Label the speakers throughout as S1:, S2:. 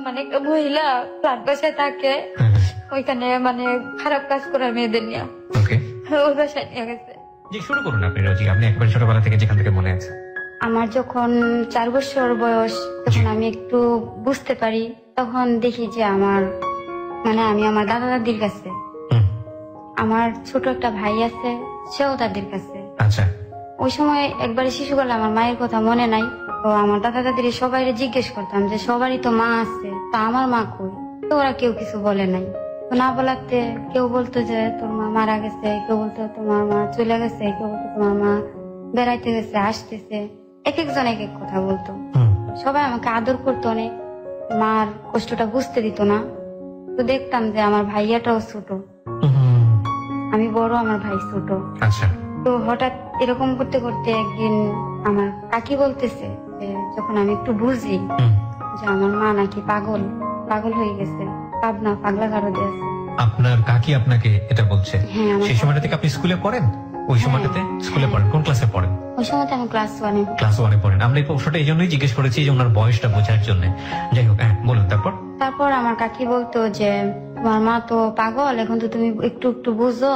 S1: মানে একটা মহিলা ফ্ল্যাট বাসায় থাকে, ওইখানে মানে খারাপ কাজ করে মেয়েদের নিয়ে ওই বাসায় নিয়ে গেছে।
S2: শুরু করুন আপনি রোজি, আপনি একবার ছোটবেলা থেকে যেখান থেকে মনে আছে।
S1: আমার যখন 4 বছর বয়স, তখন আমি একটু বুঝতে পারি, তখন দেখি যে আমার মানে আমি আমার দাদা দাদির কাছে, আমার ছোট একটা ভাই আছে, সেও তাদের কাছে।
S2: আচ্ছা।
S1: ওই সময় একবারে শিশুকালে আমার মায়ের কথা মনে নাই, তো আমার দাদা দাদির সবাই জিজ্ঞেস করতাম যে সবারই তো মা আছে, তা আমার মা কই? তো ওরা কেউ কিছু বলে নাই। তো না বলাতে কেউ বলতো যে তোর মা মারা গেছে, কেউ বলতো তোমার মা চলে গেছে, কেউ বলতো তোমার মা বেড়াইতে গেছে, আসতেছে, এক একজন এক এক কথা বলতো। সবাই আমাকে আদর করতো অনেক, মার কষ্টটা বুঝতে দিত না। তো দেখতাম যে আমার ভাইয়াটাও ছোট, আমি বড়, আমার ভাই ছোট।
S2: আচ্ছা।
S1: তো হঠাৎ এরকম করতে করতে একদিন আমার কাকি বলতেছে যে যখন আমি একটু বুঝি যে আমার মা নাকি পাগল হয়ে গেছে, পাবনা পাগলা গারদে আছে।
S2: আপনার কাকি আপনাকে এটা বলছে?
S1: হ্যাঁ।
S2: সেই সময়টা থেকে আপনি স্কুলে পড়েন? ওই সময়টাতে স্কুলে পড়েন? কোন ক্লাসে পড়েন?
S1: ওই সময়তে আমি ক্লাস 1-এ।
S2: ক্লাস 1-এ পড়েন। আমরা এই প্রশ্নটা এই জন্যই জিজ্ঞেস করেছি যে ওনার বয়সটা বোঝার জন্য। যাই হোক, বলুন। তারপর
S1: আমার কাকি বলতো যে তোমার মা তো পাগল, এখন তো তুমি একটু একটু বুঝো।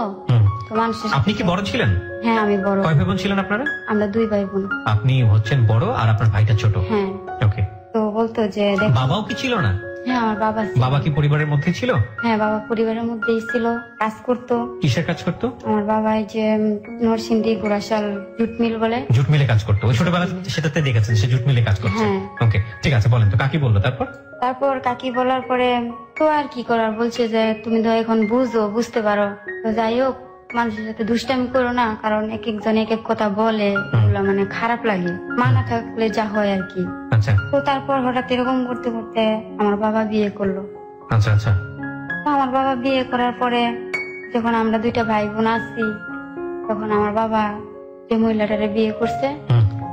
S2: আপনি কি বড় ছিলেন?
S1: হ্যাঁ, আমি বড়।
S2: কয় ভাই বোন ছিলেন আপনারা?
S1: আমরা 2 ভাই বোন।
S2: আপনি হচ্ছেন বড় আর আপনার ভাইটা ছোট?
S1: হ্যাঁ।
S2: ওকে।
S1: তো বলতো যে
S2: বাবাও কি ছিল না?
S1: হ্যাঁ, আমার বাবা ছিল।
S2: বাবা কি পরিবারের মধ্যে ছিল?
S1: হ্যাঁ, বাবা পরিবারের মধ্যেই ছিল, কাজ করতো।
S2: কিসের কাজ করতো? আমার
S1: বাবা যে নরসিংদী গোড়াশাল জুট মিল বলে,
S2: জুট মিলে কাজ করতো। ওই ছোটবেলা সেটাতে দেখেছেন সে জুট মিলে কাজ করছে? ওকে, ঠিক আছে, বলেন তো কাকি বললো তারপর কাকি বলার পরে তো আর কি করার, বলছে যে তুমি তো এখন বুঝতে পারো, তো যাই হোক মানুষের সাথে দুষ্টামি করো না, কারণ এক একজন এক এক কথা বলে, এগুলো মানে খারাপ লাগে, মা না থাকলে যা হয় আর কি। আচ্ছা।
S1: তো তারপর হঠাৎ এরকম করতে করতে আমার বাবা বিয়ে করলো।
S2: আচ্ছা আচ্ছা।
S1: আমার বাবা বিয়ে করার পরে যখন আমরা 2টা ভাই বোন আছি, তখন আমার বাবা যে মহিলাটারে বিয়ে করছে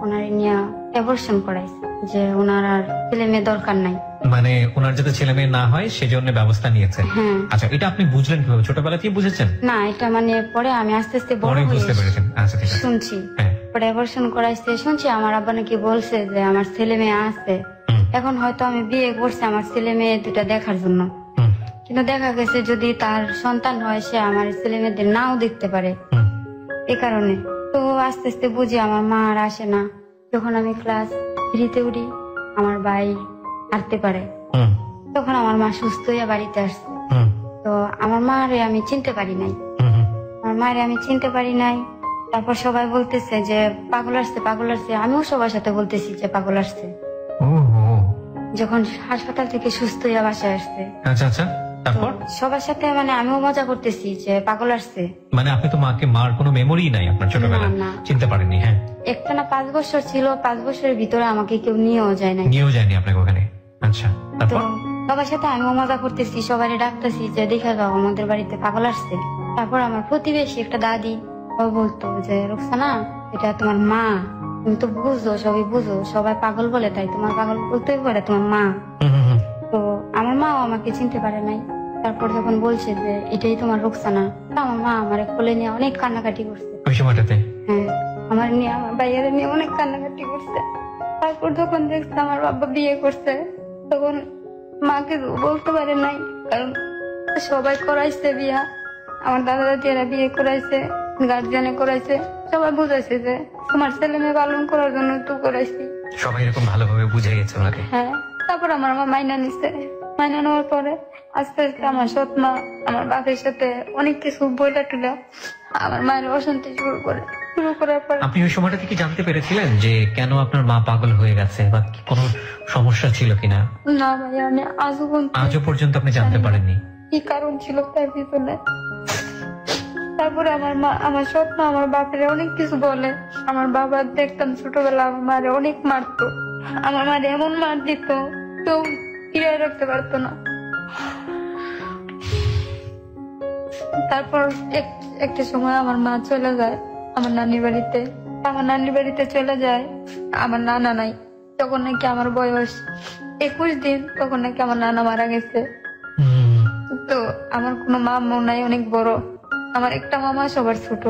S1: ওনারে নিয়ে অ্যাবর্শন করাইছে, যে ওনার আর ছেলে মেয়ে দরকার নাই,
S2: মানে ওনার যাতে ছেলে মেয়ে না হয় সেজন্য ব্যবস্থা নিয়েছে। আচ্ছা, এটা আপনি বুঝলেন কিভাবে? ছোটবেলাতেই বুঝেছেন?
S1: না, এটা মানে পরে আমি আস্তে আস্তে বড় হয়ে
S2: বুঝতে পেরেছেন। আচ্ছা, ঠিক আছে।
S1: শুনছি পরে অ্যাবর্শন করাইছে, শুনছি আমার আব্বা নাকি বলছে যে আমার ছেলে মেয়ে আছে, এখন হয়তো আমি বিয়ে করছি আমার ছেলে মেয়ে 2টা দেখার জন্য, কিন্তু দেখা গেছে যদি তার সন্তান হয় সে আমার ছেলে মেয়েদের নাও দেখতে পারে, এই কারণে। তো আস্তে আস্তে বুঝি আমার মা আর আসে না। যখন আমি ক্লাস 3-তে উঠি, আমার ভাই হাঁটতে পারে, তখন আমার মা সুস্থ হয়ে বাড়িতে আসছে। তো আমার মারে আমি চিনতে পারি নাই, তারপর সবাই বলতেছে যে পাগল আসছে। আমিও সবার সাথে বলতেছি যে পাগল আসছে। যখন হাসপাতাল থেকে সুস্থ হয়ে বাসায় আসছে,
S2: তারপর
S1: সবার সাথে মানে আমিও মজা করতেছি যে পাগল আসছে।
S2: মানে আপনি তো মার কোনো মেমোরি নাই আপনার ছোটবেলা, চিনতে পারেননি? হ্যাঁ,
S1: একটা না 5 বছর ছিল, 5 বছরের ভিতরে আমাকে কেউ নিয়েও যায়নি
S2: আপনাকে ওখানে। আচ্ছা, তারপর
S1: সবার সাথে আমিও মজা করতেছি, সবাই ডাকতেছি যে দেখে যাও আমাদের বাড়িতে পাগল আসছে। তারপর আমার প্রতিবেশী একটা দাদি ও বলতো যে রুকসানা, এটা তোমার মা, তুমি তো বুঝো, সবই বুঝো, সবাই পাগল বলে তাই তোমার পাগল বলতেই পারে তোমার মা। তো আমার মাও আমাকে চিনতে পারে নাই। তারপর যখন বলছে যে এটাই তোমার রুকসানা, আমার মা আমার কোলে নিয়ে অনেক কান্নাকাটি করছে
S2: ওই সময়টাতে।
S1: হ্যাঁ, আমার ভাইয়ারে নিয়ে অনেক কান্নাকাটি করছে। তারপর যখন দেখছে আমার বাবা বিয়ে করছে, তখন মাকে বলতে পারে নাই, কারণ সবাই করাইছে বিয়া, আমার দাদা দাদিরা বিয়ে করাইছে, গার্জিয়ানে করাইছে, সবাই বুঝাইছে যে তোমার ছেলে মেয়ে পালন করার জন্য তো করাইছি,
S2: সবাই এরকম ভালোভাবে বুঝে গেছে ওনাকে।
S1: হ্যাঁ। তারপর আমার মা মাইনা নিছে, মাইনা নেওয়ার পরে আস্তে আস্তে আমার সৎ মা আমার বাপের সাথে অনেক কিছু বইলা টুলা আমার মায়ের অশান্তি শুরু করার পর।
S2: আপনি ওই সময়টা থেকে জানতে পেরেছিলেন যে কেন আপনার মা পাগল হয়ে গেছে বা কোনো সমস্যা ছিল কিনা?
S1: না ভাই, আমি
S2: আজও পর্যন্ত আপনি জানতে পারেননি
S1: কি কারণ ছিল তার পিছনে। তারপরে আমার সৎ মা আমার বাপের অনেক কিছু বলে। আমার বাবা দেখতাম ছোটবেলা আমার মারে অনেক মারতো, আমার মারে এমন মার দিত কেউ ফিরিয়ে রাখতে পারতো না। তারপর একটা সময় আমার মা চলে যায় আমার নানির বাড়িতে চলে যায়। আমার নানা নাই, তখন নাকি আমার বয়স 21 দিন, তখন নাকি আমার নানা মারা গেছে। তো আমার কোনো মামা নাই, অনেক বড়, আমার একটা মামা সবার ছোট,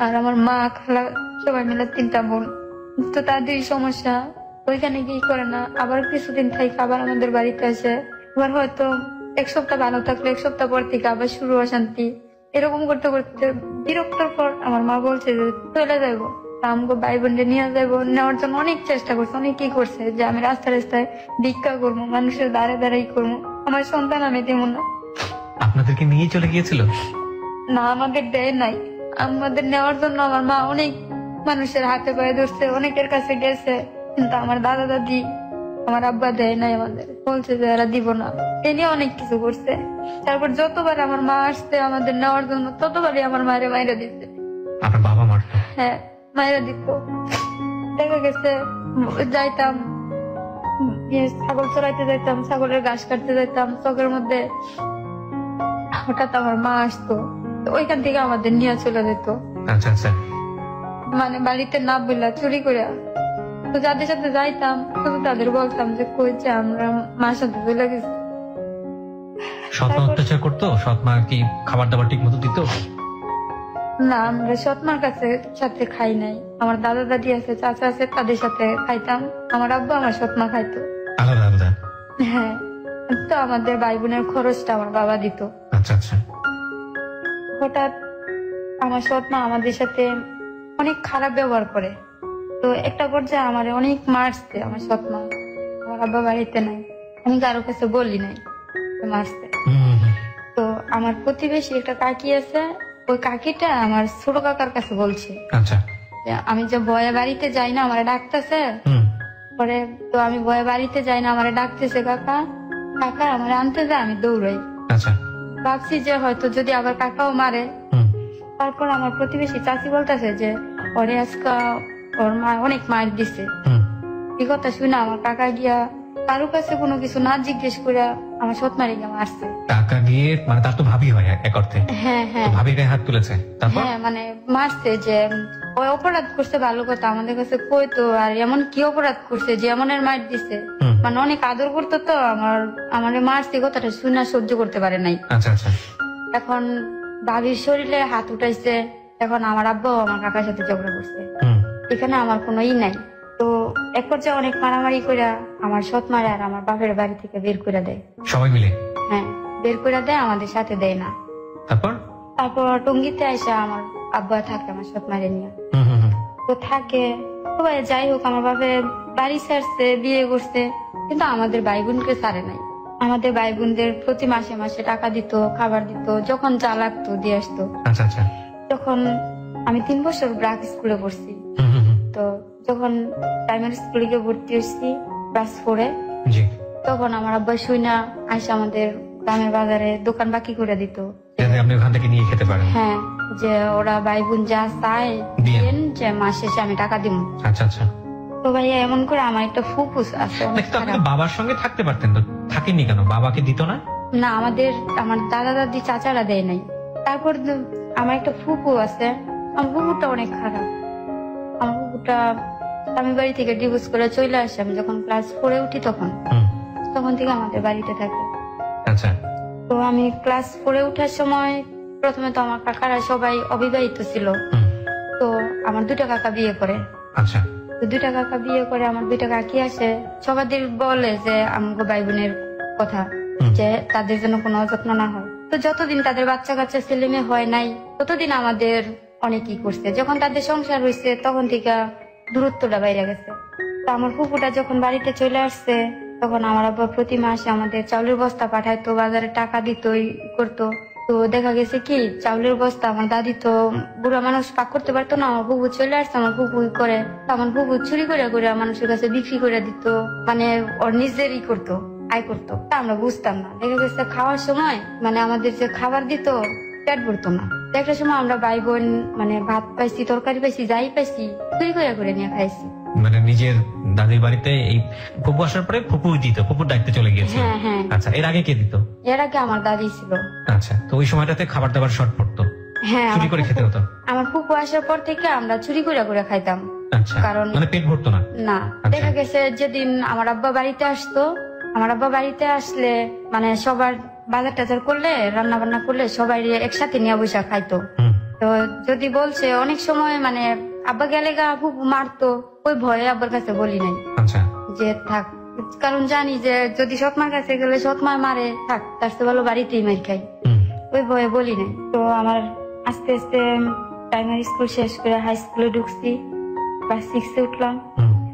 S1: আর আমার মা খালা সবাই মিলে 3টা বোন। তো তাদের সমস্যা ওইখানে কি করে না, আবার কিছুদিন থেকে আবার আমাদের বাড়িতে আসে। আবার হয়তো এক সপ্তাহ ভালো থাকলে এক সপ্তাহ পর থেকে আবার শুরু অশান্তি। এরকম করতে করতে বিরক্তর পর আমার মা বলছে যে চলে যাবো, আমাকে ভাই বোনকে নিয়ে যাবো। নেওয়ার জন্য অনেক চেষ্টা করছে, অনেক কি করছে যে আমি রাস্তায় রাস্তায় ভিক্ষা করবো, মানুষের দাঁড়ে দাঁড়াই করবো, আমার সন্তান আমি দেব না।
S2: আপনাদেরকে নিয়ে চলে গিয়েছিল?
S1: না, আমাদের দেয় নাই। আমাদের নেওয়ার জন্য আমার মা অনেক মানুষের হাতে পায়ে ধরছে, অনেকের কাছে গেছে, কিন্তু আমার দাদা দাদি আমার আব্বা দেয় নাই। আমাদের বলছে যে এরা দিব না, এ নিয়ে অনেক কিছু করছে। তারপর যতবার আমার মা আসছে আমাদের নেওয়ার জন্য ততবারই আমার মায়ের মায়েরা দিচ্ছে।
S2: আপনার বাবা মারতো?
S1: হ্যাঁ, মায়েরা দিত। দেখা গেছে যাইতাম ছাগল চড়াইতে যাইতাম, ছাগলের ঘাস কাটতে যাইতাম, চকের মধ্যে হঠাৎ আমার মা আসতো, ওইখান থেকে আমাদের নিয়ে চলে যেত।
S2: আচ্ছা আচ্ছা।
S1: মানে বাড়িতে না বললা চুরি করে। তো যাদের সাথে যাইতাম শুধু তাদের বলতাম যে কইছে আমরা মার সাথে চলে গেছি।
S2: সৎ মা অত্যাচার করতো? সৎ মা কি খাবার দাবার ঠিক মতো দিত?
S1: না, আমরা সৎমার কাছে সাথে খাই নাই। আমার দাদা দাদি আছে, চাচা আছে, তাদের সাথে খাইতাম। আমার আব্বু আমার সৎমা খাইতো
S2: আলাদা আলাদা।
S1: হ্যাঁ, তো আমাদের ভাই বোনের খরচটা আমার বাবা দিত।
S2: আচ্ছা আচ্ছা।
S1: হঠাৎ আমার সৎমা আমাদের সাথে অনেক খারাপ ব্যবহার করে। তো একটা পর্যায়ে আমার অনেক মারছে আমার সৎমা। আমার আব্বা বাড়িতে নাই, আমি কারো কাছে বলি নাই, মারছে। তো আমার প্রতিবেশী একটা কাকি আছে, ওই কাকিটা আমার ছোট কাকার কাছে বলছে
S2: আচ্ছা
S1: যে আমি যে বয়ে বাড়িতে যাই না আমার ডাকতেছে। পরে তো আমি বয়ে বাড়িতে যাই না আমার ডাকতেছে কাকা, কাকা আমার আনতে যায়, আমি দৌড়াই।
S2: আচ্ছা।
S1: ভাবছি যে হয়তো যদি আবার কাকাও মারে। তারপর আমার প্রতিবেশী চাচি বলতেছে যে ওরে আজকা ওর মা অনেক মার দিছে। এই কথা শুনে আমার কাকা গিয়া কারো কাছে কোনো কিছু না জিজ্ঞেস করে আমার সৎমারে গিয়ে মারছে।
S2: কাকা গিয়ে মানে তার তো ভাবি হয় এক অর্থে।
S1: হ্যাঁ হ্যাঁ,
S2: ভাবির গায়ে হাত তুলেছে। তারপর
S1: হ্যাঁ মানে মারছে যে ওই অপরাধ করছে, ভালো কথা আমাদের কাছে কইতো। আর এমন কি অপরাধ করছে যে এমনের মার দিছে, মানে অনেক আদর করতো। তো আমার মারছে কথাটা শুনে সহ্য করতে পারে নাই।
S2: আচ্ছা আচ্ছা।
S1: এখন ভাবির শরীরে হাত উঠাইছে, এখন আমার আব্বু আমার কাকার সাথে ঝগড়া করছে। এখানে আমার কোনো নাই। তো এক পর্যায়ে অনেক মারামারি করে আমার সৎ মারে আর আমার বাপের বাড়ি থেকে বের করে দেয়
S2: সবাই মিলে।
S1: হ্যাঁ, বের করে দেয়, আমাদের সাথে দেয় না। তারপর টঙ্গিতে এসে আমার আব্বা থাকে আমার সৎ মারে নিয়ে। তো থাকে সবাই, যাই হোক আমার বাপের বাড়ি ছাড়ছে, বিয়ে করছে, কিন্তু আমাদের ভাই বোনকে ছাড়ে নাই। আমাদের ভাই বোনদের প্রতি মাসে মাসে টাকা দিত, খাবার দিত, যখন যা লাগতো দিয়ে আসতো।
S2: আচ্ছা আচ্ছা।
S1: যখন আমি 3 বছর ব্রাক স্কুলে পড়ছি, তো যখন প্রাইমারি স্কুলে গিয়ে ভর্তি হয়েছি ক্লাস 4-এ, তখন আমার আব্বা শুইনা আইসা আমাদের গ্রামের বাজারে দোকান বাকি করে দিত,
S2: আপনি ওখান থেকে নিয়ে খেতে পারেন।
S1: হ্যাঁ, যে ওরা ভাই বোন যা চায় দিন, যে মাস শেষে আমি টাকা দিব।
S2: আচ্ছা আচ্ছা।
S1: তো ভাইয়া এমন করে আমার একটা ফুফুস আছে।
S2: বাবার সঙ্গে থাকতে পারতেন তো, থাকেননি কেন? বাবাকে দিত না? না,
S1: আমার দাদা দাদি চাচারা দেয় নাই। তারপর আমার একটা ফুফু আছে, আমার ফুফুটা অনেক খারাপ। আমার ফুফুটা আমি বাড়ি থেকে ডিভোর্স করে চলে আসে। আমি যখন ক্লাস 4-এ উঠি তখন থেকে আমাদের বাড়িতে থাকে।
S2: আচ্ছা।
S1: তো আমি ক্লাস 4-এ উঠার সময় প্রথমে তো আমার কাকারা সবাই অবিবাহিত ছিল। তো আমার 2টা কাকা বিয়ে করে।
S2: আচ্ছা।
S1: তো 2টা কাকা বিয়ে করে আমার 2টা কাকি আসে, সবাই বলে যে আমাকে ভাই বোনের কথা, যে তাদের জন্য কোনো অযত্ন না হয়। তো যতদিন তাদের বাচ্চা কাচ্চা ছেলে মেয়ে হয় নাই ততদিন আমাদের অনেকই করছে। যখন তাদের সংসার হয়েছে তখন থেকে দূরত্বটা বাইরে গেছে। তো আমার ফুপুটা যখন বাড়িতে চলে আসছে তখন আমার আব্বা প্রতি মাসে আমাদের চাউলের বস্তা পাঠাইতো, বাজারে টাকা দিত, করতো। তো দেখা গেছে কি চাউলের বস্তা আমার দাদি তো বুড়া মানুষ পাক করতে পারতো না, আমার বুবু চলে আসছে, আমার বুবু করে, আমার বুবু চুরি করে করে মানুষের কাছে বিক্রি করে দিত, মানে ওর নিজেরই করতো, আয় করতো। তা আমরা বুঝতাম না। দেখা গেছে খাওয়ার সময় মানে আমাদের যে খাবার দিত পেট ভরতো না। একটা সময় আমরা ভাই বোন মানে ভাত পাইছি, তরকারি পাইছি, যাই পাইছি চুরি করে করে নিয়ে খাইছি।
S2: মানে নিজের দাদির বাড়িতে এই ফুপু আসার পরে ফুপু দিত, ফুপুর দায়িত্বে চলে গিয়েছে।
S1: হ্যাঁ হ্যাঁ।
S2: আচ্ছা, এর আগে কে দিত?
S1: এর আগে আমার দাদি ছিল।
S2: আচ্ছা, তো ওই সময়টাতে খাবার দাবার শর্ট পড়তো?
S1: হ্যাঁ,
S2: চুরি করে খেতে হতো।
S1: আমার ফুপু আসার পর থেকে আমরা চুরি করে করে খাইতাম।
S2: আচ্ছা, কারণ মানে পেট ভরতো না? না।
S1: দেখা গেছে যেদিন আমার আব্বা বাড়িতে আসতো, আমার আব্বা বাড়িতে আসলে মানে সবার বাজার টাজার করলে, রান্না বান্না করলে সবাই একসাথে নিয়ে বসে খাইতো। তো যদি বলছে অনেক সময় মানে আব্বা গেলে গা ফুপু মারতো, ওই ভয়ে আব্বার কাছে বলি নাই।
S2: আচ্ছা।
S1: যে থাক, কারণ জানি যে যদি সৎমার কাছে গেলে সৎমা মারে, থাক তার চেয়ে ভালো বাড়িতেই মার খাই, ওই ভয়ে বলি নাই। তো আমার আস্তে আস্তে প্রাইমারি স্কুল শেষ করে হাই স্কুলে ঢুকছি, ক্লাস 6 উঠলাম।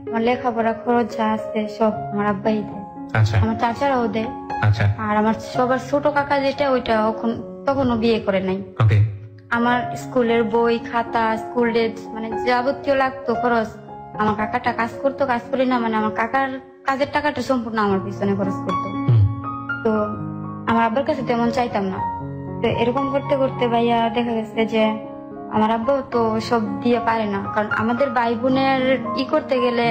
S1: আমার লেখাপড়া খরচ যা আছে সব আমার আব্বাই দেয়, আমার চাচারাও দেয়। আর আমার সবার ছোট কাকা যেটা ওইটা তখনও বিয়ে করে নাই। আমার স্কুলের বই খাতা স্কুল ড্রেস মানে যাবতীয় লাগতো খরচ আমার কাকাটা কাজ করতো, কাজ করি না মানে আমার কাকার কাজের টাকাটা সম্পূর্ণ আমার পিছনে খরচ করতো। তো আমার আব্বার কাছে তেমন চাইতাম না। তো এরকম করতে করতে ভাইয়া দেখা গেছে যে আমার আব্বাও তো সব দিয়ে পারে না, কারণ আমাদের ভাই বোনের করতে গেলে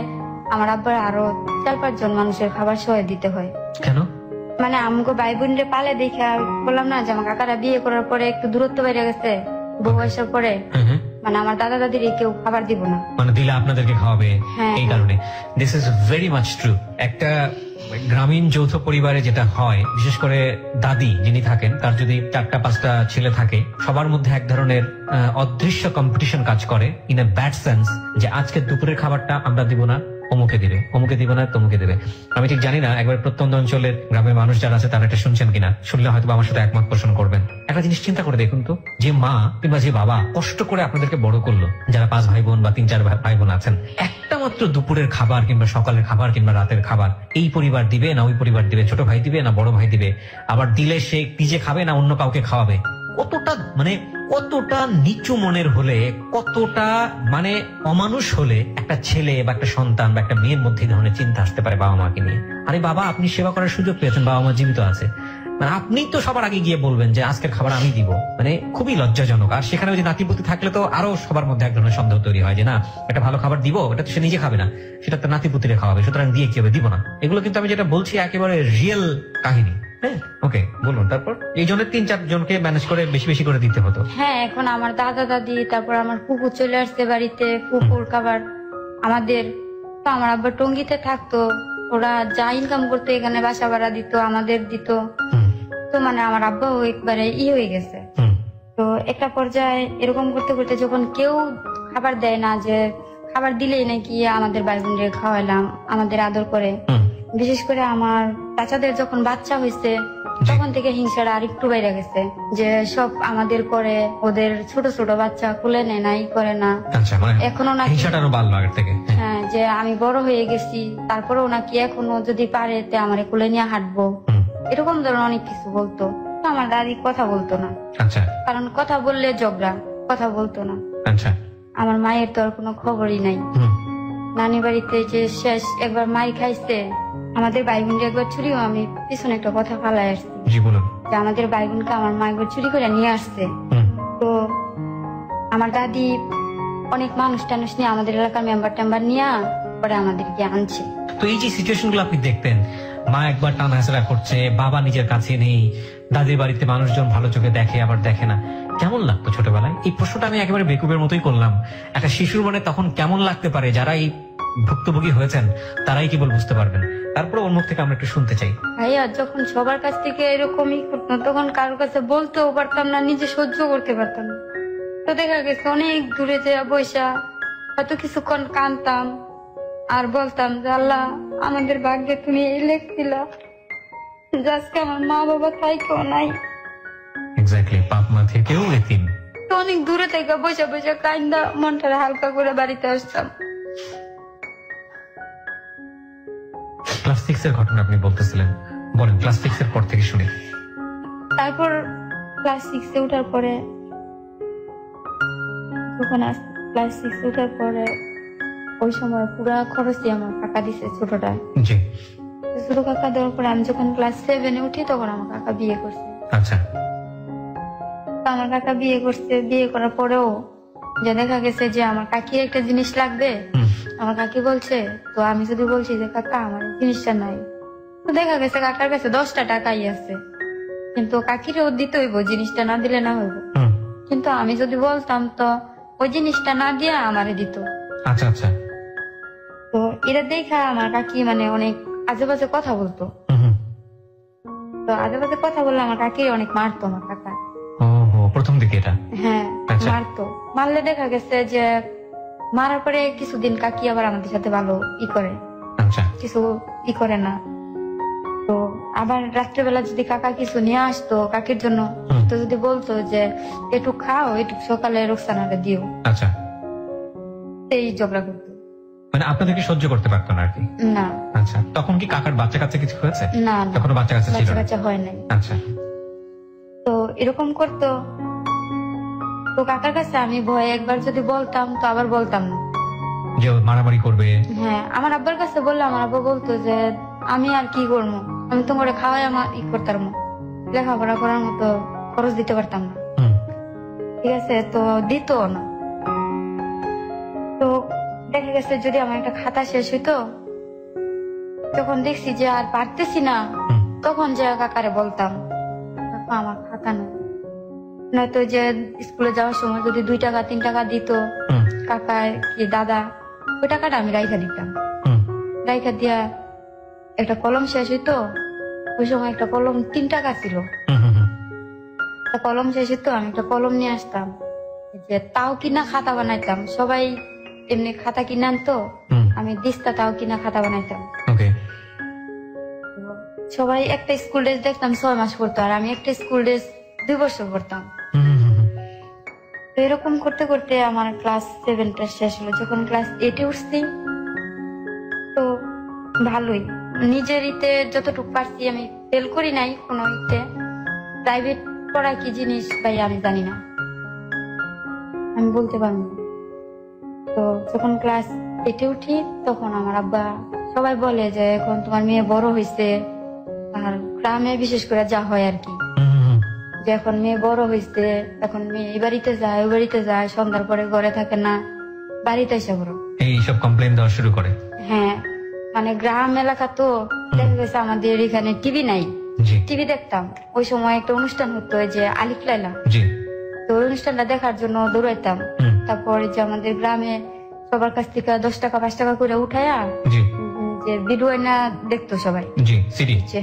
S1: আমার আব্বার আরো 4-5 জন মানুষের খাবার সহায় দিতে হয়।
S2: কেন?
S1: মানে আমাকে ভাই বোনরে পালে দেখে বললাম না যে আমার কাকারা বিয়ে করার পরে একটু দূরত্ব বেড়ে গেছে, বউ বয়সের পরে মানে আমার দাদা দাদির কেউ খাবার দিব না, মানে
S2: দিলে আপনাদেরকে খাওয়াবে। এই কারণে this is very much true. একটা গ্রামীণ যৌথ পরিবারে যেটা হয়, বিশেষ করে দাদি যিনি থাকেন তার যদি 4-5টা ছেলে থাকে, সবার মধ্যে এক ধরনের অদৃশ্য কম্পিটিশন কাজ করে ইন এ ব্যাড সেন্স, যে আজকে দুপুরের খাবারটা আমরা দিব না, অমুকে দিবে, অমুকে দিব না, তমুকে দেবে। আমি ঠিক জানি না একবার প্রত্যন্ত অঞ্চলের গ্রামের মানুষ যারা আছে তারা এটা শুনছেন কিনা, শুনলে হয়তো আমার সাথে একমত পোষণ করবেন। একটা জিনিস চিন্তা করে দেখুন তো, যে মা কিংবা যে বাবা কষ্ট করে আপনাদেরকে বড় করলো, যারা 5 ভাই বোন বা 3-4 ভাই বোন আছেন, একটা মাত্র দুপুরের খাবার কিংবা সকালের খাবার কিংবা রাতের খাবার এই পরিবার দিবে না ওই পরিবার দিবে, ছোট ভাই দিবে না বড় ভাই দিবে, আবার দিলে সে নিজে খাবে না অন্য কাউকে খাওয়াবে। কতটা নিচু মনের হলে, কতটা মানে অমানুষ হলে একটা ছেলে বা একটা সন্তান বা একটা মেয়ের মধ্যে এই ধরনের চিন্তা আসতে পারে বাবা মাকে নিয়ে। আরে বাবা, আপনি সেবা করার সুযোগ পেয়েছেন, বাবা মা জীবিত আছে, মানে আপনি তো সবার আগে গিয়ে বলবেন যে আজকের খাবার আমি দিব, মানে খুবই লজ্জাজনক। আর সেখানে যদি নাতিপুতি থাকলে তো আরো সবার মধ্যে এক ধরনের সন্দেহ তৈরি হয় যে না, একটা ভালো খাবার দিব, এটা তো সে নিজে খাবে না, সেটা তো নাতিপুতিরে খাওয়াবে, সুতরাং দিয়ে কি হবে, দিব না। এগুলো কিন্তু আমি যেটা বলছি একেবারে রিয়েল কাহিনী। ওকে, বলুন তারপর। এই জন্য 3-4 জনকে ম্যানেজ করে বেশি বেশি করে দিতে হতো।
S1: হ্যাঁ, এখন আমার দাদা দাদি, তারপর আমার ফুপু চলে আসছে বাড়িতে, ফুপুর খাবার আমাদের। তো আমার আব্বা টঙ্গিতে থাকতো, ওরা যা ইনকাম করতো এখানে বাসা ভাড়া দিত, আমাদের দিত। তো মানে আমার আব্বাও একবারে হয়ে গেছে। তো একটা পর্যায়ে এরকম করতে করতে যখন কেউ খাবার দেয় না, যে খাবার দিলেই নাকি আমাদের ভাই বোনদের খাওয়াইলাম, আমাদের আদর করে, বিশেষ করে আমার চাচাদের যখন বাচ্চা হয়েছে তখন থেকে হিংসাটা আর একটু বাইরে গেছে, যে সব আমাদের করে, ওদের ছোট ছোট বাচ্চা কুলে নেয় না, করে না। এখনো নাকি হ্যাঁ, যে আমি বড় হয়ে গেছি তারপরেও নাকি এখনো যদি পারে আমার কুলে নিয়ে হাঁটবো, এরকম ধরনের অনেক কিছু বলতো। তো আমার দাদি কথা বলতো না, কারণ কথা বললে ঝগড়া, কথা বলতো না। আমার মায়ের তো আর কোনো খবরই নাই। নানি বাড়িতে যে শেষ একবার মাই খাইছে, আমাদের ভাই বোনকে একবার চুরিও, আমি পিছনে একটা কথা ফালাই আসছি, যে আমাদের ভাই বোনকে আমার মা একবার চুরি করে নিয়ে আসছে। তো আমার দাদি অনেক মানুষ টানুষ নিয়ে, আমাদের এলাকার মেম্বার টেম্বার নিয়ে পরে আমাদেরকে আনছে।
S2: তো এই যে সিচুয়েশন গুলো আপনি দেখতেন, মা একবার টানা হেঁচড়া করছে, বাবা নিজের কাছে নেই, দাদির বাড়িতে মানুষজন ভালো চোখে দেখে আবার দেখে না, কেমন লাগতো ছোটবেলায়? এই প্রশ্নটা আমি একেবারে বেকুবের মতোই করলাম। একটা শিশুর মনে তখন কেমন লাগতে পারে, যারা এই ভুক্তভোগী হয়েছেন তারাই কেবল বুঝতে পারবেন। তারপরে ওর মুখ থেকে আমরা একটু শুনতে চাই।
S1: ভাইয়া, যখন সবার কাছ থেকে এরকমই করতাম তখন কারোর কাছে বলতেও পারতাম না, নিজে সহ্য করতে পারতাম না। তো দেখা গেছে অনেক দূরে যেয়ে বৈশা হয়তো কিছুক্ষণ কাঁদতাম আর বলতাম যে আল্লাহ, আমাদের ভাগ্যে তুমি এই লেখছিলা, আজকে আমার মা বাবা থাইকেও নাই।
S2: এক্স্যাক্টলি, বাপ মা থেকেও এতিম।
S1: তো অনেক দূরে থেকে বৈশা বৈশা কান্দা মনটা হালকা করে বাড়িতে আসতাম।
S2: ক্লাস 6 এর ঘটনা আপনি বলতেছিলেন, বলেন। ক্লাস 6 এর পর থেকে শুনি।
S1: তারপর ক্লাস 6 এ ওঠার পরে, যখন ক্লাস 6 ওঠার পরে ওই সময় পুরা খরচই আমার কাকা দিছে, ছোটটা। জি। ছোট কাকা দেওয়ার পরে আমি যখন ক্লাস 7 এ উঠি তখন আমার কাকা বিয়ে করছে। আচ্ছা। আমার কাকা বিয়ে করছে, বিয়ে করার পরেও যে দেখা গেছে যে আমার কাকির একটা জিনিস লাগবে, আমার কাকি বলছে, তো আমি যদি বলছি যে কাকা আমার জিনিসটা নাই, তো দেখা গেছে কাকার কাছে 10টা টাকাই আছে, কিন্তু কাকিরও দিতে হইব, জিনিসটা না দিলে না হইব। কিন্তু আমি যদি বলতাম তো ওই জিনিসটা না দিয়ে আমারে দিত। আচ্ছা আচ্ছা। তো এটা দেখা আমার কাকি মানে অনেক আজে বাজে কথা বলতো। তো আজে বাজে কথা বললে আমার কাকি অনেক মারতো আমার কাকা। প্রথম দিকে এটা? হ্যাঁ, মারতো। মারলে দেখা গেছে যে মারার পরে কিছুদিন কাকি আবার আমাদের সাথে ভালো করে।
S2: আচ্ছা।
S1: কিছু ই করে না। তো আবার রাত্রেবেলা যদি কাকা কিছু নিয়ে আসতো কাকির জন্য, তো যদি বলতো যে একটু খাও, একটু সকালে রোকসানারে দিও,
S2: আচ্ছা,
S1: এই ঝগড়া করতো।
S2: মানে আপনাদেরকে সহ্য করতে পারতো না আর কি?
S1: না।
S2: আচ্ছা, তখন কি কাকার বাচ্চা কাচ্চা কিছু হয়েছে?
S1: না,
S2: তখন বাচ্চা কাচ্চা ছিল না?
S1: বাচ্চা হয় নাই।
S2: আচ্ছা।
S1: তো এরকম করতো। তো কাকার কাছে আমি ভয়ে একবার যদি বলতাম তো আবার বলতাম না,
S2: যে মারামারি করবে।
S1: হ্যাঁ, আমার আব্বার কাছে বললে আমার আব্বা বলতো যে আমি আর কি করবো, আমি তো করে খাওয়াই আমার ই করতাম, লেখাপড়া করার মতো খরচ দিতে পারতাম না। ঠিক আছে, তো দিত না। তো দেখা গেছে যদি আমার একটা খাতা শেষ হইতো, তখন দেখছি যে আর পারতেছি না, তখন যে কাকারে বলতাম কাকা আমার খাতা নেই। নয়তো যে স্কুলে যাওয়ার সময় যদি 2 টাকা 3 টাকা দিত কাকা কি দাদা, ওই টাকাটা আমি রাইখা দিতাম। রাইখা দিয়া একটা কলম শেষ হইতো, ওই সময় একটা কলম 3 টাকা ছিল, কলম শেষ হইতো, আমি একটা কলম নিয়ে আসতাম, যে তাও কিনা খাতা বানাইতাম। সবাই এমনি খাতা কিনে আনতো, আমি দিস্তা তাও কিনা খাতা বানাইতাম। সবাই একটা স্কুল ড্রেস দেখতাম 6 মাস পড়তো, আর আমি একটা স্কুল ড্রেস 2 বছর পড়তাম। তো এরকম করতে করতে আমার ক্লাস 7টা শেষ হলো। যখন ক্লাস 8-এ উঠছি, তো ভালোই নিজের ইতে যতটুকু পারছি, আমি ফেল করি নাই কোনো ইতে। প্রাইভেট পড়া কি জিনিস ভাই আমি জানি না, আমি বলতে পারবো না। তো যখন ক্লাস 8-এ উঠি, তখন আমার আব্বা সবাই বলে যে এখন তোমার মেয়ে বড় হয়েছে, আর গ্রামে বিশেষ করে যা হয় আর কি, যে এখন মেয়ে বড় হয়েছে, এখন মেয়ে এই বাড়িতে যায় ওই বাড়িতে যায়, সন্ধ্যার পরে ঘরে থাকে না, বাড়িতে এসে বড়
S2: এইসব কমপ্লেন দেওয়া শুরু করে।
S1: হ্যাঁ, মানে গ্রাম এলাকা তো দেখা গেছে আমাদের এখানে টিভি নাই, টিভি দেখতাম। ওই সময় একটা অনুষ্ঠান হতো যে আলিফ লায়লা, তো ওই অনুষ্ঠানটা দেখার জন্য দৌড়াইতাম। তারপরে যে আমাদের গ্রামে সবার কাছ থেকে 10 টাকা 5 টাকা করে উঠায়া যে ভিডিও না দেখতো সবাই,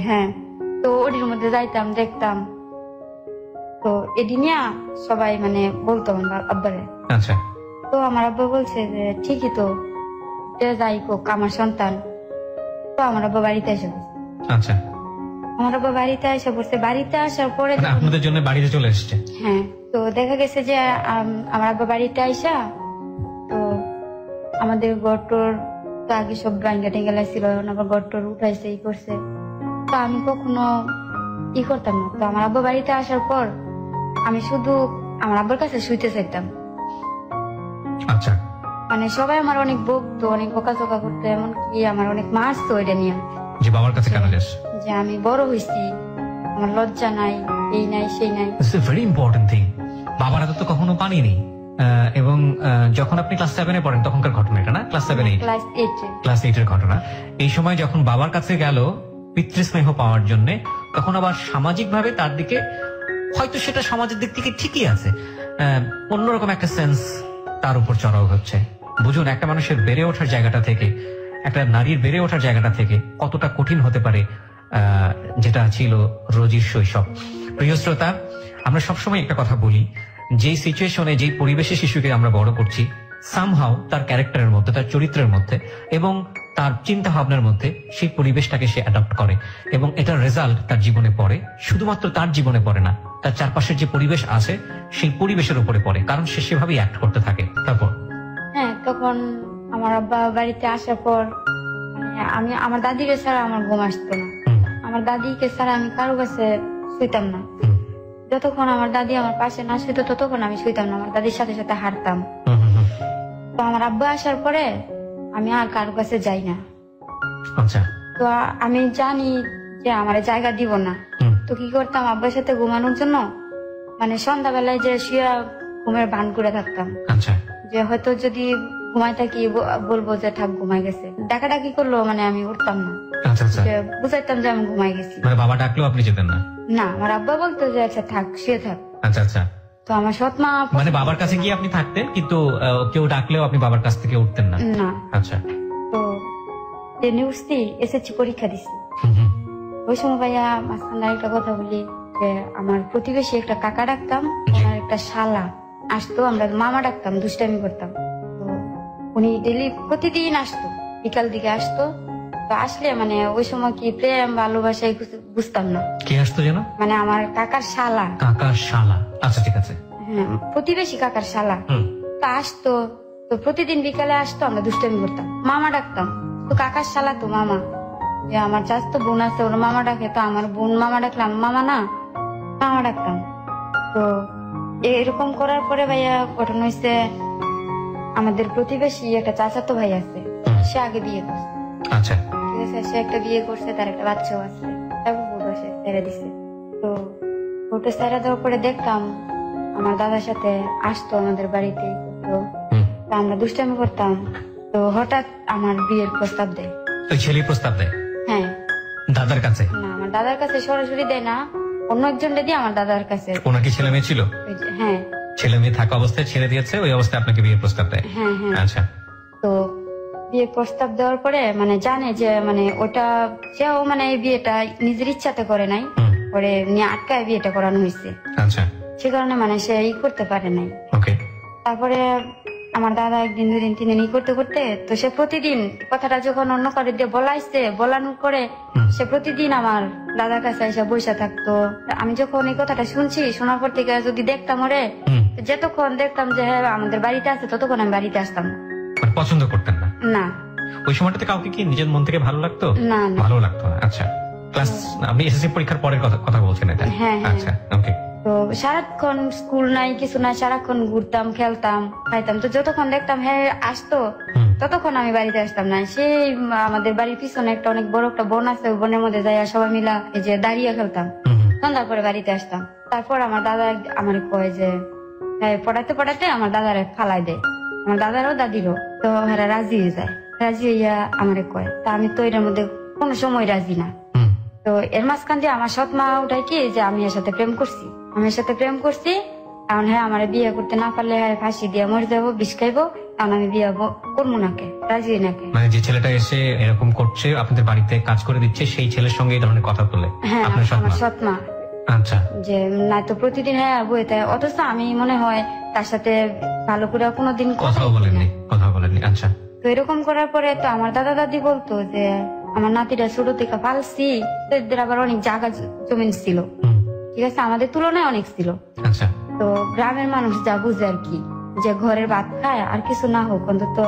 S1: হ্যাঁ, তো ওটির মধ্যে যাইতাম, দেখতাম। তো এদিনিয়া সবাই মানে বলতো আমার আব্বারে।
S2: আচ্ছা।
S1: তো আমার আব্বা বলছে যে ঠিকই তো, যাই হোক আমার সন্তান। তো আমার আব্বা বাড়িতে এসে বলছে।
S2: আচ্ছা।
S1: আমার আব্বা বাড়িতে এসে বলছে, বাড়িতে আসার পরে
S2: আপনাদের জন্য বাড়িতে চলে এসেছে।
S1: হ্যাঁ, তো দেখা গেছে যে আমার আব্বা বাড়িতে আইসা, তো আমাদের গট্টর তো আগে সব গাঙ্গা টেঙ্গা ছিল, আবার গট্টর উঠাইছে ই করছে। তো আমি কখনো ই করতাম না। তো আমার আব্বা বাড়িতে আসার পর আমি শুধু আমার আব্বার কাছে শুইতে চাইতাম।
S2: আচ্ছা।
S1: মানে সবাই আমার অনেক বকতো, অনেক বকাঝকা করতো, এমনকি আমার অনেক মারতো এটা নিয়ে,
S2: যে বাবার কাছে কেন যাস,
S1: যে আমি বড় হয়েছি, আমার লজ্জা নাই, এই নাই সেই নাই।
S2: Very important thing. বাবার হাতে তো কখনো পানিনি। এবং যখন আপনি ক্লাস 7-এ পড়েন তখনকার ঘটনা এটা না? ক্লাস 7 ক্লাস 8-এর ঘটনা। এই সময় যখন বাবার কাছে গেল পিতৃস্নেহ পাওয়ার জন্য, তখন আবার সামাজিক ভাবে তার দিকে হয়তো সেটা সমাজের দিক থেকে ঠিকই আছে, অন্যরকম একটা সেন্স তার উপর চড়াও হচ্ছে। বুঝুন, একটা মানুষের বেড়ে ওঠার জায়গাটা থেকে, একটা নারীর বেড়ে ওঠার জায়গাটা থেকে কতটা কঠিন হতে পারে যেটা ছিল রোজির শৈশব। প্রিয় শ্রোতা, আমরা সবসময় একটা কথা বলি, যেই সিচুয়েশনে যেই পরিবেশে শিশুকে আমরা বড় করছি, সামহাও তার ক্যারেক্টারের মধ্যে, তার চরিত্রের মধ্যে এবং তার চিন্তা ভাবনার মধ্যে সেই পরিবেশটাকে সে অ্যাডপ্ট করে, এবং এটার রেজাল্ট তার জীবনে পড়ে। শুধুমাত্র তার জীবনে পড়ে না, তার চারপাশের যে পরিবেশ আছে সেই পরিবেশের উপরে পড়ে, কারণ সে সেভাবেই অ্যাক্ট করতে থাকে। তারপর
S1: হ্যাঁ, তখন আমার আব্বা বাড়িতে আসার পর আমি আমার দাদিকে ছাড়া আমার ঘুম আসতো না। আমার দাদিকে ছাড়া আমি কারো কাছে শুইতাম না। যতক্ষণ আমার দাদি আমার পাশে না শুইতো ততক্ষণ আমি শুইতাম না, আমার দাদির সাথে সাথে হাঁটতাম। তো আমার আব্বা আসার পরে আমি আর কারো কাছে যাই না। তো আমি জানি যে আমার জায়গা দিব না, তো কি করতাম, আব্বার সাথে ঘুমানোর জন্য মানে সন্ধ্যাবেলায় যে শুয়ে ঘুমের ভান করে থাকতাম, যে হয়তো যদি ঘুমাই থাকি বলবো যে ঠাক ঘুমাই গেছে, ডাকাডাকি করলো মানে আমি উঠতাম না, বুঝাইতাম যে আমি ঘুমাই গেছি।
S2: বাবা ডাকলেও আপনি যেতেন না?
S1: না, আমার আব্বা বলতো যে আচ্ছা থাক, শুয়ে থাক।
S2: আচ্ছা আচ্ছা।
S1: তো আমার সৎ মা
S2: মানে বাবার কাছে গিয়ে আপনি থাকতেন, কিন্তু কেউ ডাকলেও আপনি বাবার কাছ থেকে উঠতেন না?
S1: না।
S2: আচ্ছা।
S1: তো ট্রেনে উঠছি, এসএসসি পরীক্ষা দিছি। ওই সময় ভাইয়া মাঝখানে একটা কথা বলি, যে আমার প্রতিবেশী একটা কাকা ডাকতাম, ওনার একটা শালা আসতো, আমরা মামা ডাকতাম, দুষ্টামি করতাম। তো উনি ডেলি প্রতিদিন আসতো, বিকাল দিকে আসতো, তো আসলে মানে ওই সময় কি প্রেম ভালোবাসা কিছু বুঝতাম না।
S2: কে আসতো যেন?
S1: মানে আমার কাকার শালা।
S2: কাকার শালা, আচ্ছা ঠিক আছে।
S1: হ্যাঁ, প্রতিবেশী কাকার শালা। তো আসতো, তো প্রতিদিন বিকালে আসতো, আমরা দুষ্টামি করতাম, মামা ডাকতাম। তো কাকার শালা তো মামা, যে আমার চাচাতো বোন আছে ওর মামা ডাকে, তো আমার বোন মামা ডাকলাম, মামা না মামা ডাকতাম। তো এরকম করার পরে ভাইয়া ঘটনা হয়েছে, আমাদের প্রতিবেশী একটা চাচাতো ভাই আছে, সে আগে বিয়ে করছে।
S2: আচ্ছা
S1: ঠিক আছে, সে একটা বিয়ে করছে, তার একটা বাচ্চাও আছে, তারপর বউটা সে ছেড়ে দিছে। তো বউটা ছেড়ে দেওয়ার পরে দেখতাম আমার দাদার সাথে আসতো আমাদের বাড়িতে, তো আমরা দুষ্টামি করতাম। তো হঠাৎ আমার বিয়ের প্রস্তাব দেয়।
S2: ওই ছেলে প্রস্তাব দেয়?
S1: হ্যাঁ।
S2: দাদার কাছে?
S1: না, আমার দাদার কাছে সরাসরি দেয় না, অন্য একজন দিয়ে আমার দাদার কাছে।
S2: ওনার কি ছেলে মেয়ে ছিল?
S1: হ্যাঁ,
S2: ছেলে মেয়ে থাকা অবস্থায় ছেড়ে দিয়েছে, ওই অবস্থায় আপনাকে বিয়ের প্রস্তাব দেয়?
S1: হ্যাঁ হ্যাঁ।
S2: আচ্ছা।
S1: তো বিয়ের প্রস্তাব দেওয়ার পরে মানে জানে যে মানে ওটা সেও মানে এই বিয়েটা নিজের ইচ্ছাতে করে নাই, পরে নিয়ে আটকায় বিয়েটা করানো হয়েছে।
S2: আচ্ছা।
S1: সে কারণে মানে সে ই করতে পারে নাই।
S2: ওকে।
S1: তারপরে আমার দাদা একদিন দুদিন 3 দিন ই করতে করতে, তো সে প্রতিদিন কথাটা যখন অন্য কারো দিয়ে বলাইছে, বলানোর করে সে প্রতিদিন আমার দাদার কাছে এসে বসে থাকতো। আমি যখন এই কথাটা শুনছি, শোনার পর থেকে যদি দেখতাম ওরে, যতক্ষণ দেখতাম যে হ্যাঁ আমাদের বাড়িতে আছে, ততক্ষণ আমি বাড়িতে আসতাম না।
S2: পছন্দ করতেন না? না। ওই সময়টাতে কাউকে কি নিজের মন থেকে ভালো লাগতো?
S1: না,
S2: ভালো লাগতো না। আচ্ছা, ক্লাস আপনি এসএসসি পরীক্ষার পরের কথা বলছেন এটা?
S1: হ্যাঁ।
S2: আচ্ছা, ওকে।
S1: তো সারাক্ষণ স্কুল নাই কিছু নাই, সারাক্ষণ ঘুরতাম, খেলতাম, খাইতাম। তো যতক্ষণ দেখতাম হ্যাঁ আসতো, ততক্ষণ আমি বাড়িতে আসতাম না। সেই আমাদের বাড়ির পিছনে একটা অনেক বড় একটা বন আছে, ওই বনের মধ্যে যাই সবাই মিলা এই যে দাঁড়িয়ে খেলতাম, সন্ধ্যার পরে বাড়িতে আসতাম। তারপর আমার দাদা আমার কয় যে হ্যাঁ পড়াতে পড়াতে আমার দাদারে ফালাই দেয়, আমার দাদারও দাদিরও। তো হ্যাঁ রাজি হয়ে যায়, রাজি হইয়া আমারে কয়। তা আমি তো এটার মধ্যে কোনো সময় রাজি না। তো এর মাঝখান দিয়ে আমার সৎ মা উঠায় কি যে আমি এর সাথে প্রেম করছি, আমি এর সাথে প্রেম করছি, এখন হ্যাঁ আমার বিয়ে করতে না পারলে হ্যাঁ ফাঁসি দিয়ে মরে যাবো, বিষ খাইবো, কারণ আমি বিয়ে করবো নাকে, রাজি নাকে।
S2: মানে যে ছেলেটা এসে এরকম করছে, আপনাদের বাড়িতে কাজ করে দিচ্ছে, সেই ছেলের সঙ্গে এই ধরনের কথা বলে?
S1: হ্যাঁ, আমার সৎ মা।
S2: আচ্ছা।
S1: যে না তো প্রতিদিন হ্যাঁ বইতে, অথচ আমি মনে হয় তার সাথে ভালো করে কোনোদিন
S2: কথাও বলেননি? কথা বলেননি। আচ্ছা।
S1: তো এরকম করার পরে তো আমার দাদা দাদি বলতো যে আমার নাতিটা ছোট থেকে পালছি, তো এদের আবার অনেক জায়গা জমিন ছিল, ঠিক আছে, আমাদের তুলনায় অনেক ছিল।
S2: আচ্ছা।
S1: তো গ্রামের মানুষ যা বুঝে আর কি, যে ঘরের ভাত খায় আর কিছু না হোক অন্তত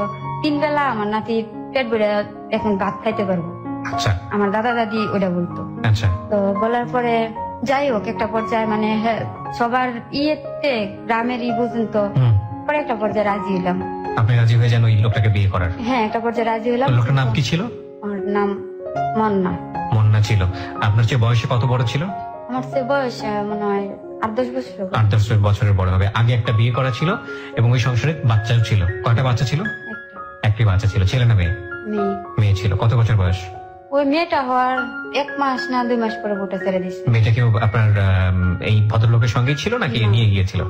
S1: 3 বেলা আমার নাতি পেট ভরে এখন ভাত খাইতে পারবো।
S2: আচ্ছা।
S1: আমার দাদা দাদি ওটা বলতো।
S2: আচ্ছা।
S1: তো বলার পরে যাই হোক একটা পর্যায়ে মানে সবার ইয়েতে গ্রামের পর্যন্ত পরে একটা পর্যায়ে রাজি হইলাম।
S2: আপনি রাজি হয়ে যান ওই লোকটাকে বিয়ে করার?
S1: হ্যাঁ, একটা পর্যায়ে রাজি হইলাম।
S2: লোকটার নাম কি ছিল?
S1: ওর নাম মন্না।
S2: মন্না ছিল। আপনার চেয়ে বয়সে কত বড় ছিল?
S1: আমার চেয়ে বয়স মনে হয় 8-10 বছর।
S2: 8-10 বছরের বড় হবে। আগে একটা বিয়ে করা ছিল এবং ওই সংসারে বাচ্চাও ছিল। কয়টা বাচ্চা ছিল? একটি বাচ্চা ছিল। ছেলে না মেয়ে? মেয়ে ছিল। কত বছর বয়স?
S1: ওই মেয়েটা হওয়ার 1 মাস না 2 মাস পরে বউটা ছেড়ে দিচ্ছে।
S2: মেয়েটা কি আপনার এই ভদ্রলোকের সঙ্গেই ছিল নাকি নিয়ে গিয়েছিল?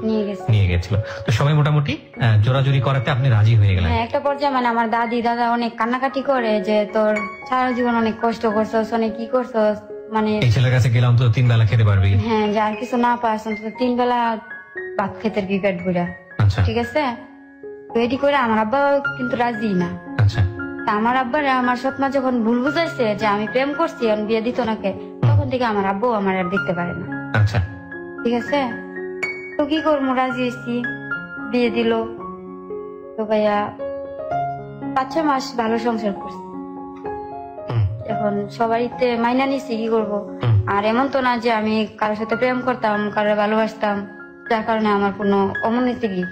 S2: নিয়ে গেছিল। তো সবাই মোটামুটি জোরাজুরি করাতে আপনি রাজি হয়ে গেলেন?
S1: হ্যাঁ, একটা পর্যায়ে মানে আমার দাদি দাদা অনেক কান্নাকাটি করে যে তোর সারা জীবন অনেক কষ্ট করছস, অনেক কি করছস, মানে
S2: এই ছেলের কাছে গেলাম তো 3 বেলা খেতে পারবি।
S1: হ্যাঁ, যার কিছু না পাস অন্তত 3 বেলা ভাত খেতে পেট ভরা।
S2: আচ্ছা।
S1: ঠিক আছে। তো এটি করে আমার আব্বা কিন্তু রাজি না।
S2: আচ্ছা।
S1: আমার আব্বার আমার সৎমা যখন ভুল বুঝাইছে যে আমি প্রেম করছি এখন বিয়ে দিত নাকে, তখন থেকে আমার আব্বু আমার আর দেখতে পারে না।
S2: আচ্ছা।
S1: ঠিক আছে। তো কি করবো, রাজি হয়েছি, বিয়ে দিল। তো ভাইয়া 5-6 মাস ভালো সংসার করছি, এখন সবাইতে মাইনা নিছি, কি করবো। আর এমন তো না যে আমি কারোর সাথে প্রেম করতাম, কারোর ভালোবাসতাম, যার কারণে আমার কোনো অমনীতি কি।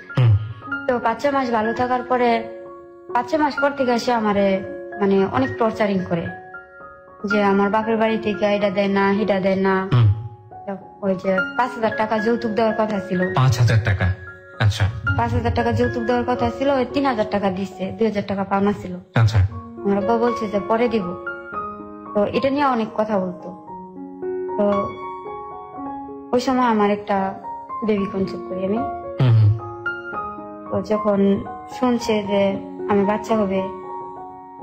S1: তো 5-6 মাস ভালো থাকার পরে 5-6 মাস পর থেকে এসে আমারে মানে অনেক টর্চারিং করে, যে আমার বাপের বাড়ি থেকে এটা দেয় না, হিটা দেয় না। ওই যে 5,000 টাকা যৌতুক দেওয়ার কথা ছিল।
S2: 5,000 টাকা? আচ্ছা।
S1: 5,000 টাকা যৌতুক দেওয়ার কথা ছিল, ওই 3,000 টাকা দিচ্ছে, 2,000 টাকা পাওনা ছিল।
S2: আচ্ছা।
S1: আমার আব্বা বলছে যে পরে দিব। তো এটা নিয়ে অনেক কথা বলতো। তো ওই সময় আমার একটা বেবি কনসেপ্ট করি আমি। তো যখন শুনছে যে আমি বাচ্চা হবে,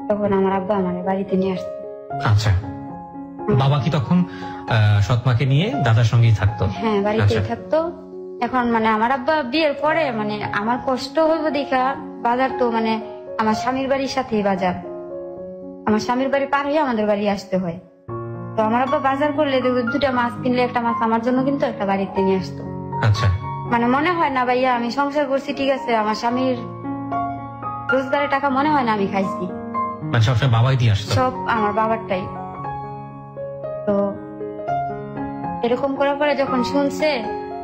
S1: তখন আমার আব্বা আমার বাড়িতে নিয়ে আসছে।
S2: আচ্ছা। বাবা কি তখন সৎমাকে নিয়ে দাদার সঙ্গেই থাকতো?
S1: হ্যাঁ, বাড়িতেই থাকতো। এখন মানে আমার আব্বা বিয়ের পরে মানে আমার কষ্ট হইব দেখা বাজার, তো মানে আমার স্বামীর বাড়ির সাথেই বাজার, আমার স্বামীর বাড়ি পার হয়ে আমাদের বাড়ি আসতে হয়। তো আমার আব্বা বাজার করলে দুটা মাছ কিনলে একটা মাছ আমার জন্য কিন্তু একটা বাড়িতে নিয়ে আসতো।
S2: আচ্ছা,
S1: মানে মনে হয় না ভাইয়া আমি সংসার করছি ঠিক আছে, আমার স্বামীর রোজগারের টাকা মনে হয় না আমি খাইছি,
S2: মানে সবসময় বাবাই দিয়ে আসতো?
S1: সব আমার বাবারটাই। তো এরকম করার পরে যখন শুনছে,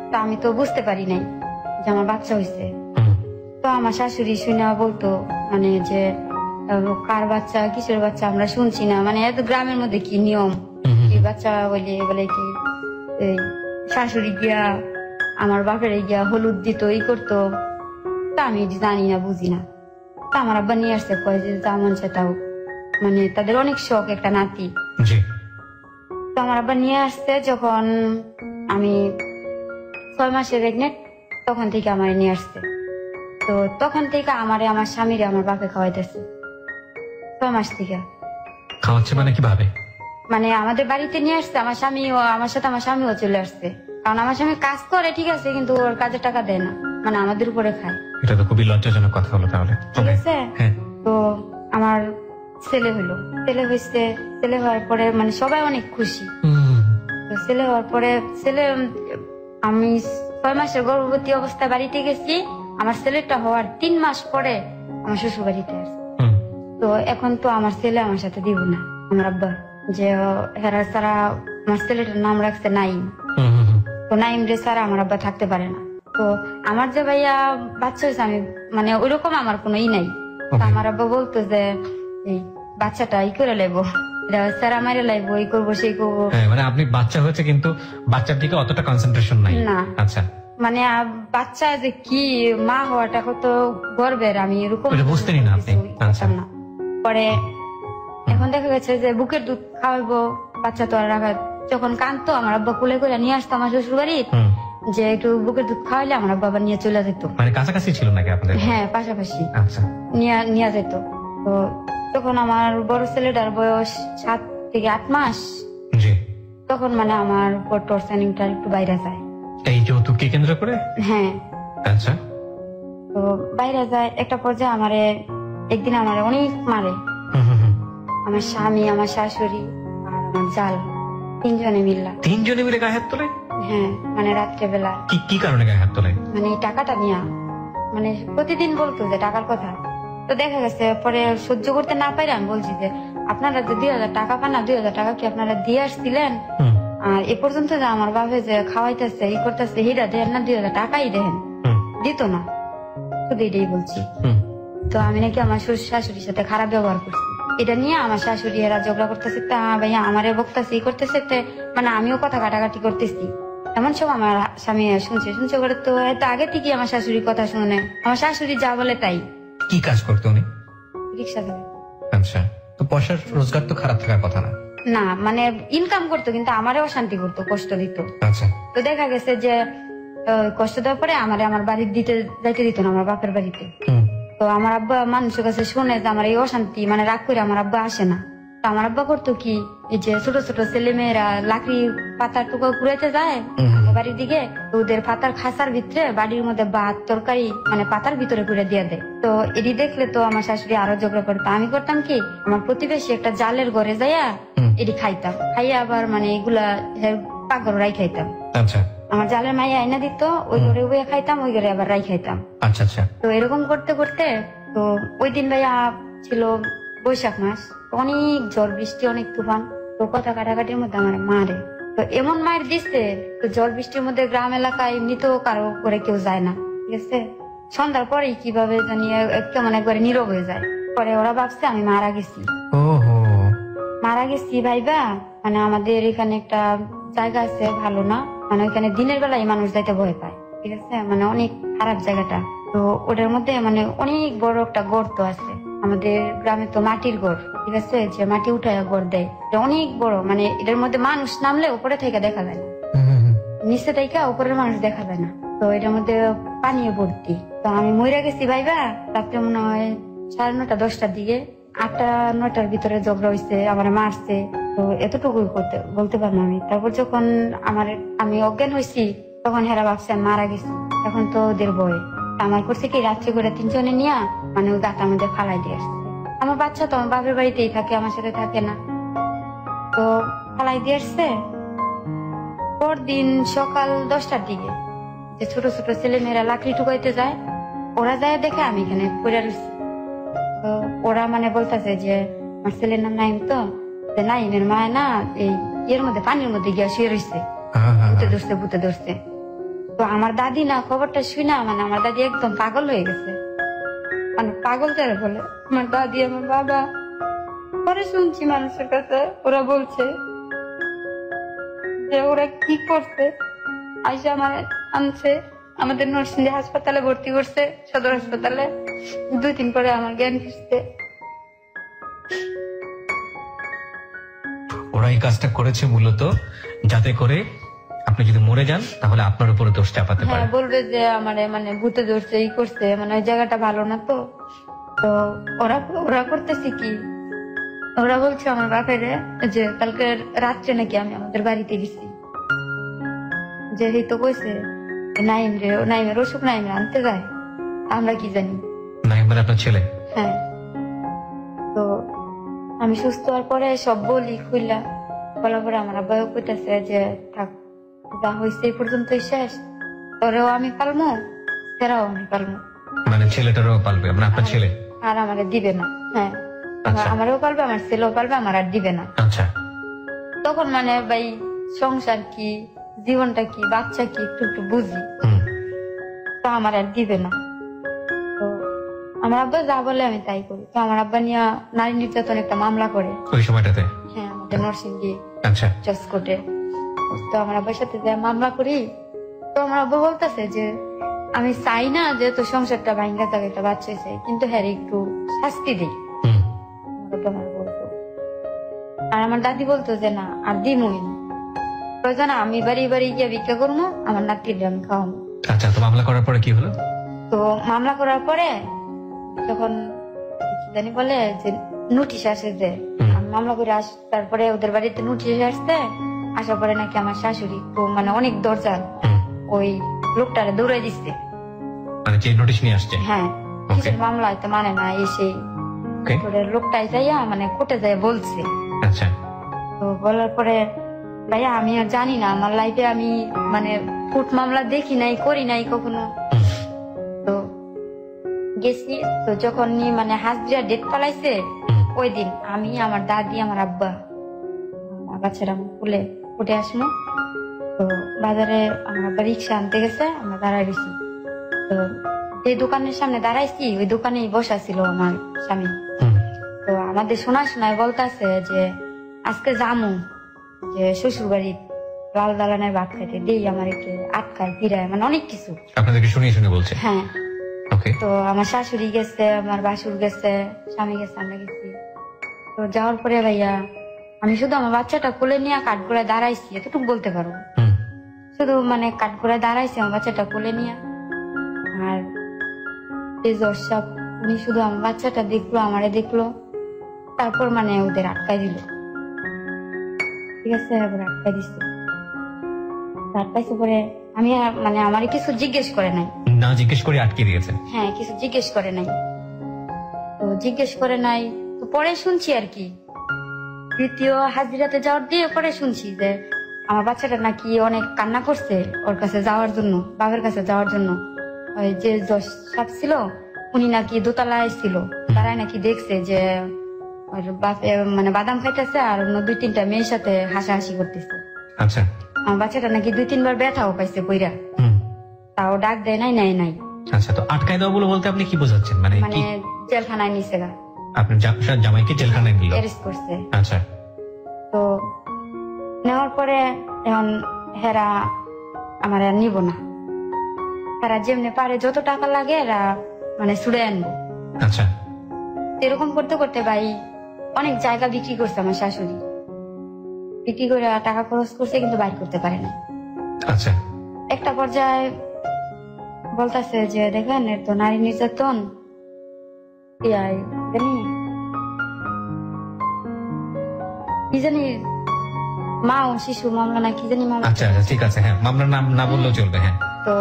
S1: তো আমি তো বুঝতে পারি নাই যে আমার বাচ্চা হয়েছে। তো আমার শাশুড়ি শুনে বলতো মানে যে কার বাচ্চা কিসের বাচ্চা আমরা শুনছি না, মানে এত গ্রামের মধ্যে কি নিয়ম, এই বাচ্চা বলে বলে কি এই শাশুড়ি গিয়া আমার বাপের গিয়া হলুদ দিত এই করতো। তা আমি জানি না বুঝি না। তা আমার আব্বা নিয়ে আসছে, কয় যে যা মন চায় তাও, মানে তাদের অনেক শখ একটা নাতি। তো আমার আব্বা নিয়ে আসছে যখন আমি 6 মাসের প্রেগনেন্ট, তখন থেকে আমার নিয়ে আসছে। তো তখন থেকে আমারে আমার স্বামীরে আমার বাপে খাওয়াইতেছে 6 মাস থেকে।
S2: খাওয়াচ্ছে মানে কিভাবে?
S1: মানে আমাদের বাড়িতে নিয়ে আসছে, আমার স্বামীও আমার সাথে আমার স্বামীও চলে আসছে। কারণ আমার স্বামী কাজ করে ঠিক আছে, কিন্তু ওর কাজের টাকা দেয় না, মানে আমাদের উপরে খায়।
S2: এটা তো খুবই লজ্জাজনক কথা হলো তাহলে।
S1: ঠিক আছে। তো আমার ছেলে হলো, ছেলে হয়েছে, ছেলে হওয়ার পরে মানে সবাই অনেক খুশি। তো ছেলে হওয়ার পরে আমি 6 মাসের গর্ভবতী অবস্থায় বাড়িতে গেছি। আমার ছেলেটা হওয়ার 3 মাস পরে আমার শ্বশুর বাড়িতে আসছে। তো এখন তো আমার ছেলে আমার সাথে দিব না আমার আব্বা, যে হেরা সারা আমার ছেলেটার নাম রাখছে নাইম। তো নাইম রে সারা আমার আব্বা থাকতে পারে না। তো আমার যে ভাইয়া বাচ্চা হয়েছে, আমি মানে ওইরকম আমার কোনো নাই। আমার আব্বা বলতো যে এই বাচ্চাটা ই করে লাইবো, স্যার আমারে লাইবো, এই করবো সেই করবো।
S2: মানে আপনি বাচ্চা হয়েছে কিন্তু বাচ্চার দিকে অতটা কনসেন্ট্রেশন নাই
S1: না।
S2: আচ্ছা,
S1: মানে বাচ্চা যে কি মা হওয়াটা কত গর্বের, আমি এরকম
S2: বুঝতেনি না আপনি। আচ্ছা,
S1: পরে এখন দেখা গেছে যে বুকের দুধ খাওয়াবো, বাচ্চা তো আর রাখা, যখন কাঁদতো আমার আব্বা কোলে করে নিয়ে আসতো আমার শ্বশুর বাড়ি, যে একটু বুকের দুধ খাওয়াইলে আমার বাবা নিয়ে চলে যেত।
S2: মানে কাছাকাছি ছিল নাকি আপনাদের?
S1: হ্যাঁ, পাশাপাশি।
S2: আচ্ছা,
S1: নিয়ে যেত। তো তখন আমার বড় ছেলেটার বয়স 7 থেকে 8 মাস, তখন মানে আমার উপর টর্চারিংটা একটু বাইরে যায়।
S2: এই যৌতুককে কেন্দ্র করে?
S1: হ্যাঁ।
S2: আচ্ছা।
S1: তো বাইরে যায়, একটা পর্যায়ে আমারে একদিন আমারে অনেক মারে, আমার স্বামী, আমার শাশুড়ি আর আমার জাল, 3 জনে মিললা।
S2: 3 জনে মিলে গায়ে হাত তোলে?
S1: হ্যাঁ, মানে রাত্রেবেলা।
S2: কি কারণে গায়ে হাত তোলে?
S1: মানে টাকাটা নিয়া, মানে প্রতিদিন বলতো যে টাকার কথা। তো দেখা গেছে পরে সহ্য করতে না পাইলে আমি বলছি যে আপনারা যে 2000 টাকা পান না, 2000 টাকা কি আপনারা দিয়ে আসছিলেন? আর এ পর্যন্ত যে আমার বাপে যে খাওয়াইতেছে ই করতেছে, হিরা দেন না, 2000 টাকাই দেন, দিত না, শুধু এটাই বলছি। তো আমি নাকি আমার শাশুড়ির সাথে খারাপ ব্যবহার করছি, এটা নিয়ে আমার শাশুড়ি এরা ঝগড়া করতেছে, তা ভাইয়া আমারে বকতেছে ই করতেছে, মানে আমিও কথা কাটাকাটি করতেছি। এমন সব আমার স্বামী শুনছে করে। তো এত আগে থেকে আমার শাশুড়ির কথা শুনে, আমার শাশুড়ি যা বলে তাই।
S2: কি কাজ করতো উনি?
S1: রিক্সা চালায়।
S2: আচ্ছা, তো পয়সার রোজগার তো খারাপ থাকার কথা না?
S1: না, মানে ইনকাম করতো, কিন্তু আমারে অশান্তি করতো, কষ্ট দিত।
S2: আচ্ছা।
S1: তো দেখা গেছে যে কষ্ট দেওয়ার পরে আমারে আমার বাড়ি যাইতে দিত না, আমার বাপের বাড়িতে। তো আমার আব্বা মানুষের কাছে শুনে যে আমার এই অশান্তি, মানে রাগ করে আমার আব্বা আসে না। তো আমার আব্বা করতো কি, এই যে ছোট ছোট ছেলে মেয়েরা লাকড়ি পাতার টুকরো কুড়াইতে যায় বাড়ির দিকে, ওদের পাতার খাসার ভিতরে বাড়ির মধ্যে ভাত তরকারি মানে পাতার ভিতরে করে দিয়ে দেয়। তো এটি দেখলে তো আমার শাশুড়ি আরো ঝগড়া করতো। আমি করতাম কি, আমার প্রতিবেশী একটা জালের ঘরে যাইয়া এটি খাইতাম, খাইয়া আবার মানে এগুলা পাকঘর রাই খাইতাম।
S2: আচ্ছা। আমার
S1: জালের মাইয়া আইনা দিত, ওই ঘরে উয়ে খাইতাম, ওই ঘরে আবার রাই খাইতাম।
S2: আচ্ছা আচ্ছা।
S1: তো এরকম করতে করতে, তো ওই দিন ভাইয়া ছিল বৈশাখ মাস, অনেক ঝড় বৃষ্টি, অনেক তুফান। তো কথা কাটাকাটির মধ্যে আমার মারে, তো এমন মায়ের দিচ্ছে, তো ঝড় বৃষ্টির মধ্যে গ্রাম এলাকায় এমনিতেও কারো করে কেউ যায় না, ঠিক আছে। সন্ধ্যার পরে কিভাবে জানি কেমন একবারে নীরব হয়ে যায়। পরে ওরা ভাবছে আমি মারা গেছি। মারা গেছি ভাইবা, মানে আমাদের এখানে একটা জায়গা আছে ভালো না, মানে ওইখানে দিনের বেলায় মানুষ যাইতে ভয় পায়, ঠিক আছে, মানে অনেক খারাপ জায়গাটা। তো ওটার মধ্যে মানে অনেক বড় একটা গর্ত আছে। আমাদের গ্রামে তো মাটির ঘর, ঠিক আছে, যে মাটি উঠায় ঘর দেয়, অনেক বড়, মানে এটার মধ্যে মানুষ নামলে উপরে থেকে দেখা যায় না, নিচে থেকে উপরের মানুষ দেখা যায় না। তো এটার মধ্যে পানি ভর্তি। তো আমি মইরা গেছি ভাইবা, রাত্রে মনে হয় 9:30 10টার দিকে, 8টা 9টার ভিতরে ঝগড়া হয়েছে, আমার মারছে। তো এতটুকুই বলতে পারবো আমি। তারপর যখন আমি অজ্ঞান হয়েছি, তখন হেরা ভাবছে আমি মারা গেছি। এখন তো ওদের বয় আমার করছে কি, রাত্রে করে 3 জনে নিয়ে মানে ওই গাতার মধ্যে ফালাই দিয়ে আসছে। আমার বাচ্চা তো আমার বাপের বাড়িতেই থাকে, আমার সাথে থাকে না। তো ফালাই দিয়ে আসছে পরদিন সকাল 10টার দিকে, যে ছোট ছোট ছেলে মেয়েরা লাকড়ি টুকাইতে যায়, ওরা যায় দেখে আমি এখানে পড়ে রয়েছি। তো ওরা মানে বলতেছে যে আমার ছেলের নাম নাইম, তো নাইমের মায় না এই এর মধ্যে পানির মধ্যে গিয়া শুয়ে রয়েছে, ভূতে ধরছে। তো আমার দাদি না খবরটা শুই না, মানে আমার দাদি একদম পাগল হয়ে গেছে, মানে পাগল যারা বলে আমার দাদি আমার বাবা। পরে শুনছি মানুষের কাছে ওরা বলছে যে ওরা কি করছে, আইসা আমার আনছে আমাদের নরসিংদী হাসপাতালে ভর্তি করছে, সদর হাসপাতালে। 2 দিন পরে আমার জ্ঞান ফিরছে।
S2: ওরা এই কাজটা করেছে মূলত যাতে করে আপনি যদি মরে যান তাহলে আপনার উপরে দোষ চাপাতে পারে।
S1: হ্যাঁ, বলবে যে আমারে মানে ভূতে ধরছে, এই করছে, মানে ওই জায়গাটা ভালো না। তো তো ওরা করতেছে কি, ওরা বলছে আমার বাপের যে কালকে রাত্রে নাকি আমি আমাদের বাড়িতে গেছি, যে এই তো কইছে নাইমের অসুখ নাইমে আনতে যায়, আমরা কি জানি।
S2: নাইম মানে আপনার ছেলে?
S1: হ্যাঁ। তো আমি সুস্থ হওয়ার পরে সব বলি খুইলা, বলার পরে আমার আব্বাও কইতাছে যে থাক, যা হয়েছে এই পর্যন্তই শেষ, তোরেও আমি পালমো, সেরাও আমি পালমো।
S2: মানে ছেলেটারও পালবে, মানে আপনার ছেলে?
S1: আর আমারে দিবে না। হ্যাঁ, আমারও পালবে, আমার ছেলেও পালবে, আমার আর দিবে না।
S2: আচ্ছা।
S1: তখন মানে ভাই সংসার কি, জীবনটা কি, বাচ্চা কি একটু একটু বুঝি, তো আমার আর দিবে না। তো আমার আব্বা যা বলে আমি তাই করি। তো আমার আব্বা নিয়ে নারী নির্যাতন একটা মামলা করে
S2: ওই সময়টাতে।
S1: হ্যাঁ, আমাদের নরসিংদী
S2: আচ্ছা
S1: জজ কোর্টে। তো আমার আব্বার সাথে যে মামলা করি, তো আমার আব্বা বলতেছে যে আমি চাই না যে তোর সংসারটা ভাঙ্গা থাকে, একটা বাচ্চা চাই, কিন্তু হ্যাঁ একটু শাস্তি দিই। আর আমার দাদি বলতো যে না আর দিমই না, প্রয়োজন আমি বাড়ি বাড়ি গিয়ে ভিক্ষা করবো, আমার নাতির আমি খাওয়াবো।
S2: আচ্ছা, তো মামলা করার পরে কি হলো?
S1: তো মামলা করার পরে যখন জানি বলে যে নোটিশ আসে, যে আমি মামলা করে তারপরে ওদের বাড়িতে নোটিশ আসছে, আসার পরে নাকি আমার শাশুড়ি তো মানে অনেক দরজা ওই লোকটারে দৌড়াই দিচ্ছে,
S2: মানে যে নোটিশ নিয়ে আসছে।
S1: হ্যাঁ, কিসের মামলা তো মানে না, এসে লোকটাই যাইয়া মানে কোর্টে যাই বলছে।
S2: আচ্ছা।
S1: তো বলার পরে ভাইয়া আমি আর জানি না, আমার লাইফে আমি মানে কোর্ট মামলা দেখি নাই, করি নাই কখনো। তো গেছি, তো যখন মানে হাজরিয়া ডেট পালাইছে ওই দিন আমি, আমার দাদি, আমার আব্বা, আমার বাচ্চারা খুলে উঠে আসবো। তো বাজারে আমার আব্বা রিক্সা আনতে গেছে, আমরা দাঁড়াই গেছি। তো যে দোকানের সামনে দাঁড়াইছি ওই দোকানেই বসা ছিল আমার স্বামী। তো আমাদের শোনায় বলতেছে যে আজকে জামু যে শ্বশুর বাড়ি লাল দালানের ভাত খাইতে, দেই আমার একটু আটকায় ফিরায়, মানে অনেক কিছু
S2: আপনাদেরকে শুনিয়ে শুনে বলছে।
S1: হ্যাঁ। তো আমার শাশুড়ি গেছে, আমার বাসুর গেছে, স্বামী গেছে, আমরা গেছি। তো যাওয়ার পরে ভাইয়া আমি শুধু আমার বাচ্চাটা কোলে নিয়ে কাঠগোড়ায় দাঁড়াইছি, এতটুকু বলতে পারবো। শুধু মানে কাঠগোড়ায় দাঁড়াইছি আমার বাচ্চাটা কোলে নিয়ে। আর এই জজ সাহেব উনি শুধু আমার বাচ্চাটা দেখলো, আমারে দেখলো, তারপর মানে ওদের আটকাই দিল। ঠিক আছে, আটকাই দিচ্ছে। আটকাইছে পরে আমি মানে আমার কিছু জিজ্ঞেস করে নাই,
S2: না জিজ্ঞেস করে আটকে দিয়েছে।
S1: হ্যাঁ, কিছু জিজ্ঞেস করে নাই। তো জিজ্ঞেস করে নাই, তো পরে শুনছি আর কি, দ্বিতীয় হাজিরাতে যাওয়ার দিয়ে পরে শুনছি যে আমার বাচ্চাটা নাকি অনেক কান্না করছে ওর কাছে যাওয়ার জন্য, বাবার কাছে যাওয়ার জন্য। ওই যে জজ সাহেব ছিল উনি নাকি দোতলায় ছিল, তারাই নাকি দেখছে যে মানে বাদাম খাইতেছে আর অন্য 2-3টা মেয়ের সাথে হাসাহাসি করতেছে।
S2: আচ্ছা।
S1: আমার বাচ্চাটা নাকি 2-3 বার ব্যথাও পাইছে বইরা, তাও ডাক দেয় নাই, নাই নাই।
S2: আচ্ছা, তো আটকায় দেওয়া বলে বলতে আপনি কি বোঝাচ্ছেন? মানে
S1: জেলখানায় নিছে গা।
S2: আপনি জামাইকে জেলখানায় নিল?
S1: অ্যারেস্ট করছে।
S2: আচ্ছা।
S1: তো নেওয়ার পরে এখন হেরা আমার আর নিব না, তারা যেমনি পারে যত টাকা লাগে এরা মানে ছুড়ে আনবো।
S2: আচ্ছা।
S1: এরকম করতে করতে ভাই অনেক জায়গা বিক্রি করছে আমার শাশুড়ি, বিক্রি করে টাকা খরচ করছে, কিন্তু বাইর করতে পারে না।
S2: আচ্ছা।
S1: একটা পর্যায়ে বলতেছে যে দেখেন এর তো নারী নির্যাতন, কি জানি মা ও শিশু মামলা না কি জানি মামলা।
S2: আচ্ছা, ঠিক আছে, হ্যাঁ, মামলার নাম না বললেও চলবে। হ্যাঁ,
S1: তো